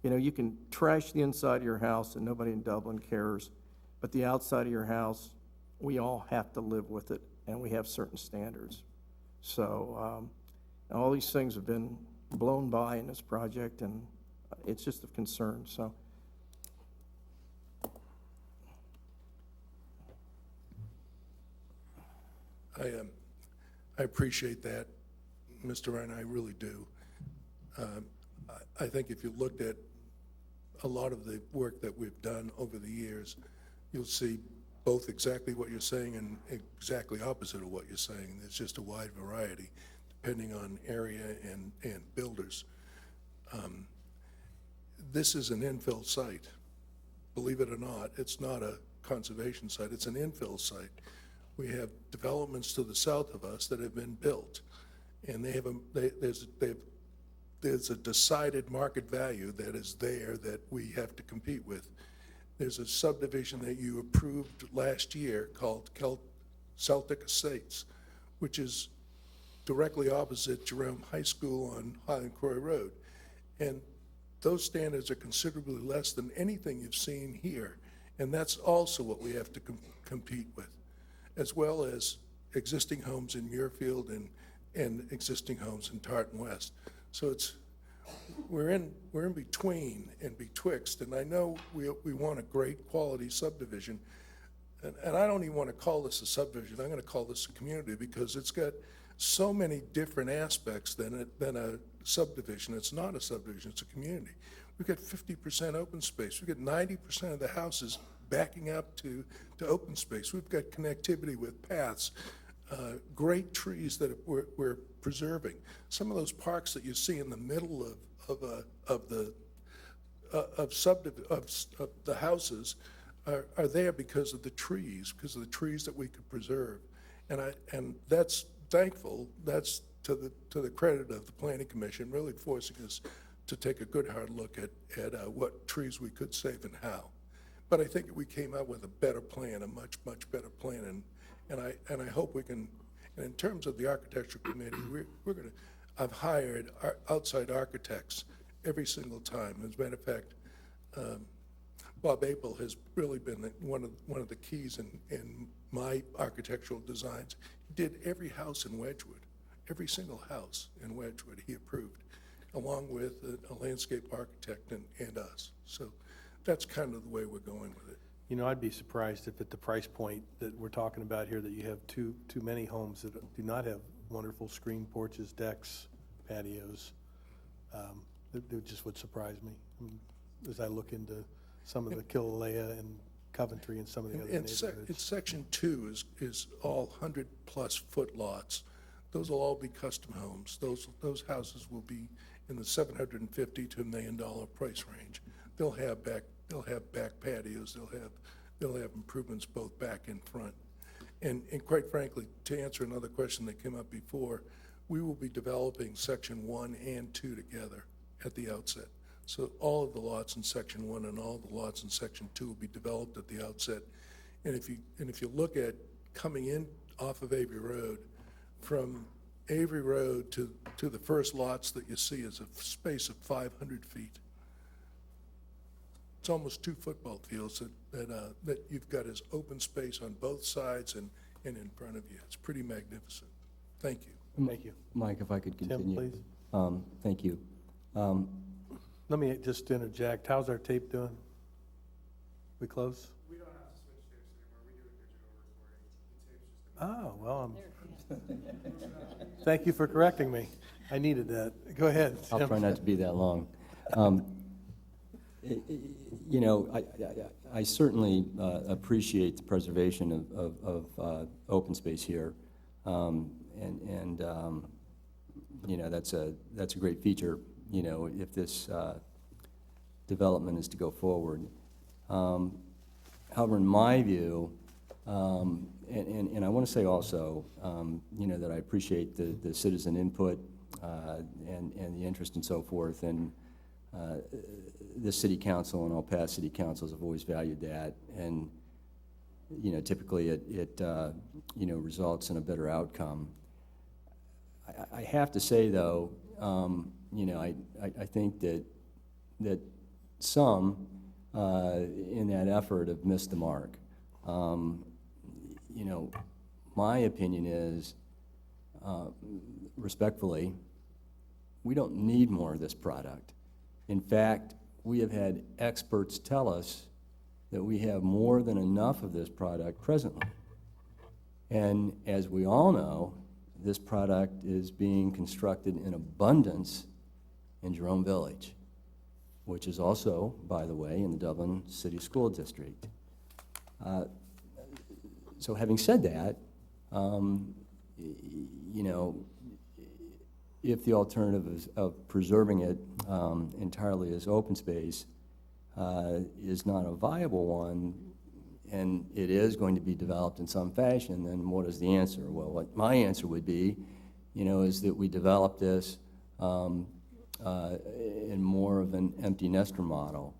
You know, you can trash the inside of your house and nobody in Dublin cares, but the outside of your house, we all have to live with it, and we have certain standards. So all these things have been blown by in this project, and it's just of concern. So. I appreciate that, Mr. Ryan, I really do. I think if you looked at a lot of the work that we've done over the years, you'll see both exactly what you're saying and exactly opposite of what you're saying. There's just a wide variety depending on area and builders. This is an infill site. Believe it or not, it's not a conservation site, it's an infill site. We have developments to the south of us that have been built, and there's a decided market value that is there that we have to compete with. There's a subdivision that you approved last year called Celtic Estates, which is directly opposite Jerome High School on Highland Croy Road. And those standards are considerably less than anything you've seen here. And that's also what we have to compete with, as well as existing homes in Muirfield and existing homes in Tartan West. So we're in between and betwixt, and I know we want a great quality subdivision, and I don't even want to call this a subdivision. I'm going to call this a community because it's got so many different aspects than a subdivision. It's not a subdivision, it's a community. We've got 50% open space. We've got 90% of the houses backing up to open space. We've got connectivity with paths, great trees that we're preserving. Some of those parks that you see in the middle of the houses are there because of the trees that we could preserve, and that's thankful. That's to the credit of the Planning Commission, really forcing us to take a good hard look at what trees we could save and how. But I think we came out with a better plan, a much better plan, and I hope we can. And in terms of the architectural committee, we're going to. I've hired outside architects every single time. As a matter of fact, Bob Apel has really been one of the keys in my architectural designs. He did every house in Wedgwood, every single house in Wedgwood he approved, along with a landscape architect and us. So that's kind of the way we're going with it. You know, I'd be surprised if at the price point that we're talking about here that you have too many homes that do not have wonderful screen porches, decks, patios. It just would surprise me as I look into some of the Kilauea and Coventry and some of the other neighborhoods. In Section 2 is all 100-plus foot lots. Those will all be custom homes. Those houses will be in the $750,000 to $1 million price range. They'll have back patios. They'll have improvements both back and front. And quite frankly, to answer another question that came up before, we will be developing Section 1 and 2 together. at the outset. So all of the lots in Section 1 and all the lots in Section 2 will be developed at the outset. And if you look at coming in off of Avery Road, from Avery Road to the first lots that you see is a space of 500 feet. It's almost 2 football fields that you've got as open space on both sides and in front of you. It's pretty magnificent. Thank you. Thank you. Mike, if I could continue. Tim, please. Thank you. Let me just interject. How's our tape doing? We close? We don't have to switch tapes anymore. We do a digital recording. The tape's just Oh, well, thank you for correcting me. I needed that. Go ahead, Tim. I'll try not to be that long. You know, I certainly appreciate the preservation of open space here, and you know, that's a great feature, you know, if this development is to go forward. However, in my view, and I want to say also, you know, that I appreciate the citizen input and the interest and so forth, and the city council and all past city councils have always valued that, and you know, typically it you know, results in a better outcome. I have to say though, you know, I think that some in that effort have missed the mark. You know, my opinion is, respectfully, we don't need more of this product. In fact, we have had experts tell us that we have more than enough of this product presently. And as we all know, this product is being constructed in abundance in Jerome Village, which is also, by the way, in the Dublin City School District. So having said that, you know, if the alternative of preserving it entirely as open space is not a viable one, and it is going to be developed in some fashion, then what is the answer? Well, what my answer would be, you know, is that we develop this in more of an empty nester model.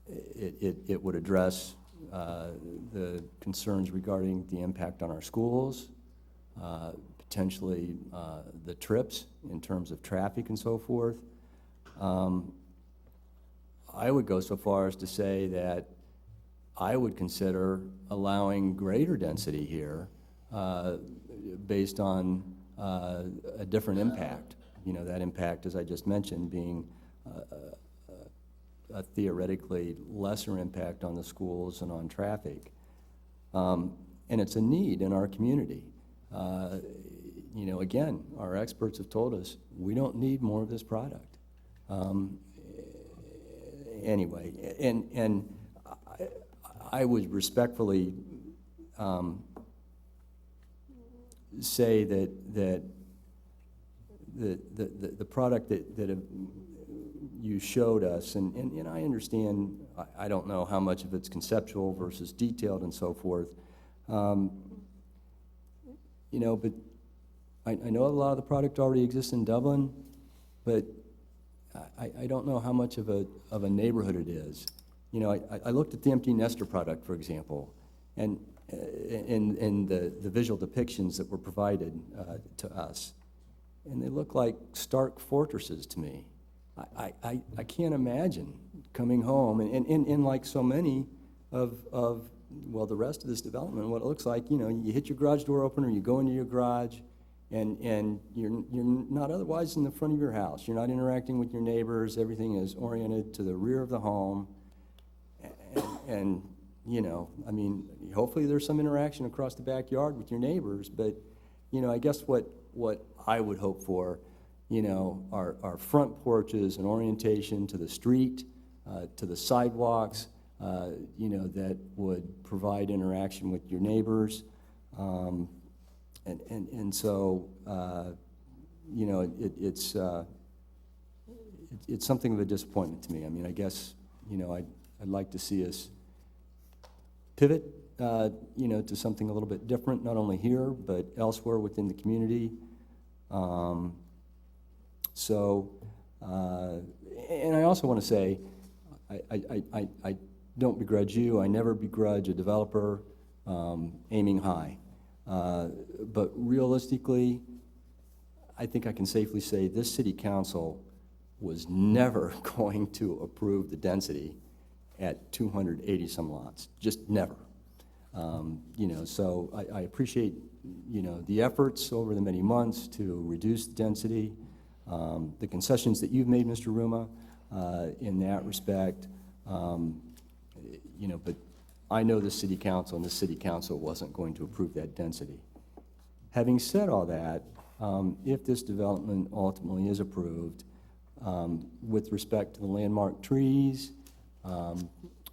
It would address the concerns regarding the impact on our schools, potentially the trips in terms of traffic and so forth. I would go so far as to say that I would consider allowing greater density here based on a different impact. You know, that impact, as I just mentioned, being a theoretically lesser impact on the schools and on traffic. And it's a need in our community. You know, again, our experts have told us we don't need more of this product. Anyway, and I would respectfully say that the product that you showed us, and I understand, I don't know how much of it's conceptual versus detailed and so forth, you know, but I know a lot of the product already exists in Dublin, but I don't know how much of a neighborhood it is. You know, I looked at the empty nester product, for example, and in the visual depictions that were provided to us, and they look like stark fortresses to me. I can't imagine coming home, and like so many of well, the rest of this development, what it looks like, you know, you hit your garage door opener, you go into your garage, and you're not otherwise in the front of your house. You're not interacting with your neighbors. Everything is oriented to the rear of the home. And you know, I mean, hopefully there's some interaction across the backyard with your neighbors, but, you know, I guess what I would hope for, you know, are front porches and orientation to the street, to the sidewalks, you know, that would provide interaction with your neighbors. And so, you know, it's something of a disappointment to me. I mean, I guess, you know, I'd like to see us pivot, you know, to something a little bit different, not only here, but elsewhere within the community. So, and I also want to say, I don't begrudge you. I never begrudge a developer aiming high. But realistically, I think I can safely say this city council was never going to approve the density at 280 some lots, just never. You know, so I appreciate, you know, the efforts over the many months to reduce the density, the concessions that you've made, Mr. Ruma, in that respect. You know, but I know the city council, and the city council wasn't going to approve that density. Having said all that, if this development ultimately is approved, with respect to the landmark trees,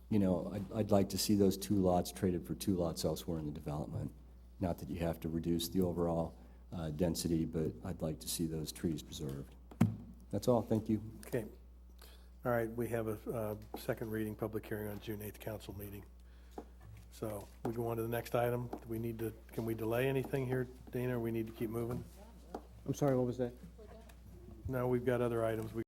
you know, I'd like to see those 2 lots traded for 2 lots elsewhere in the development. Not that you have to reduce the overall density, but I'd like to see those trees preserved. That's all. Thank you. Okay. All right, we have a second reading public hearing on June 8th council meeting. So we go on to the next item. Do we need to, can we delay anything here, Dana, or we need to keep moving? I'm sorry, what was that? No, we've got other items.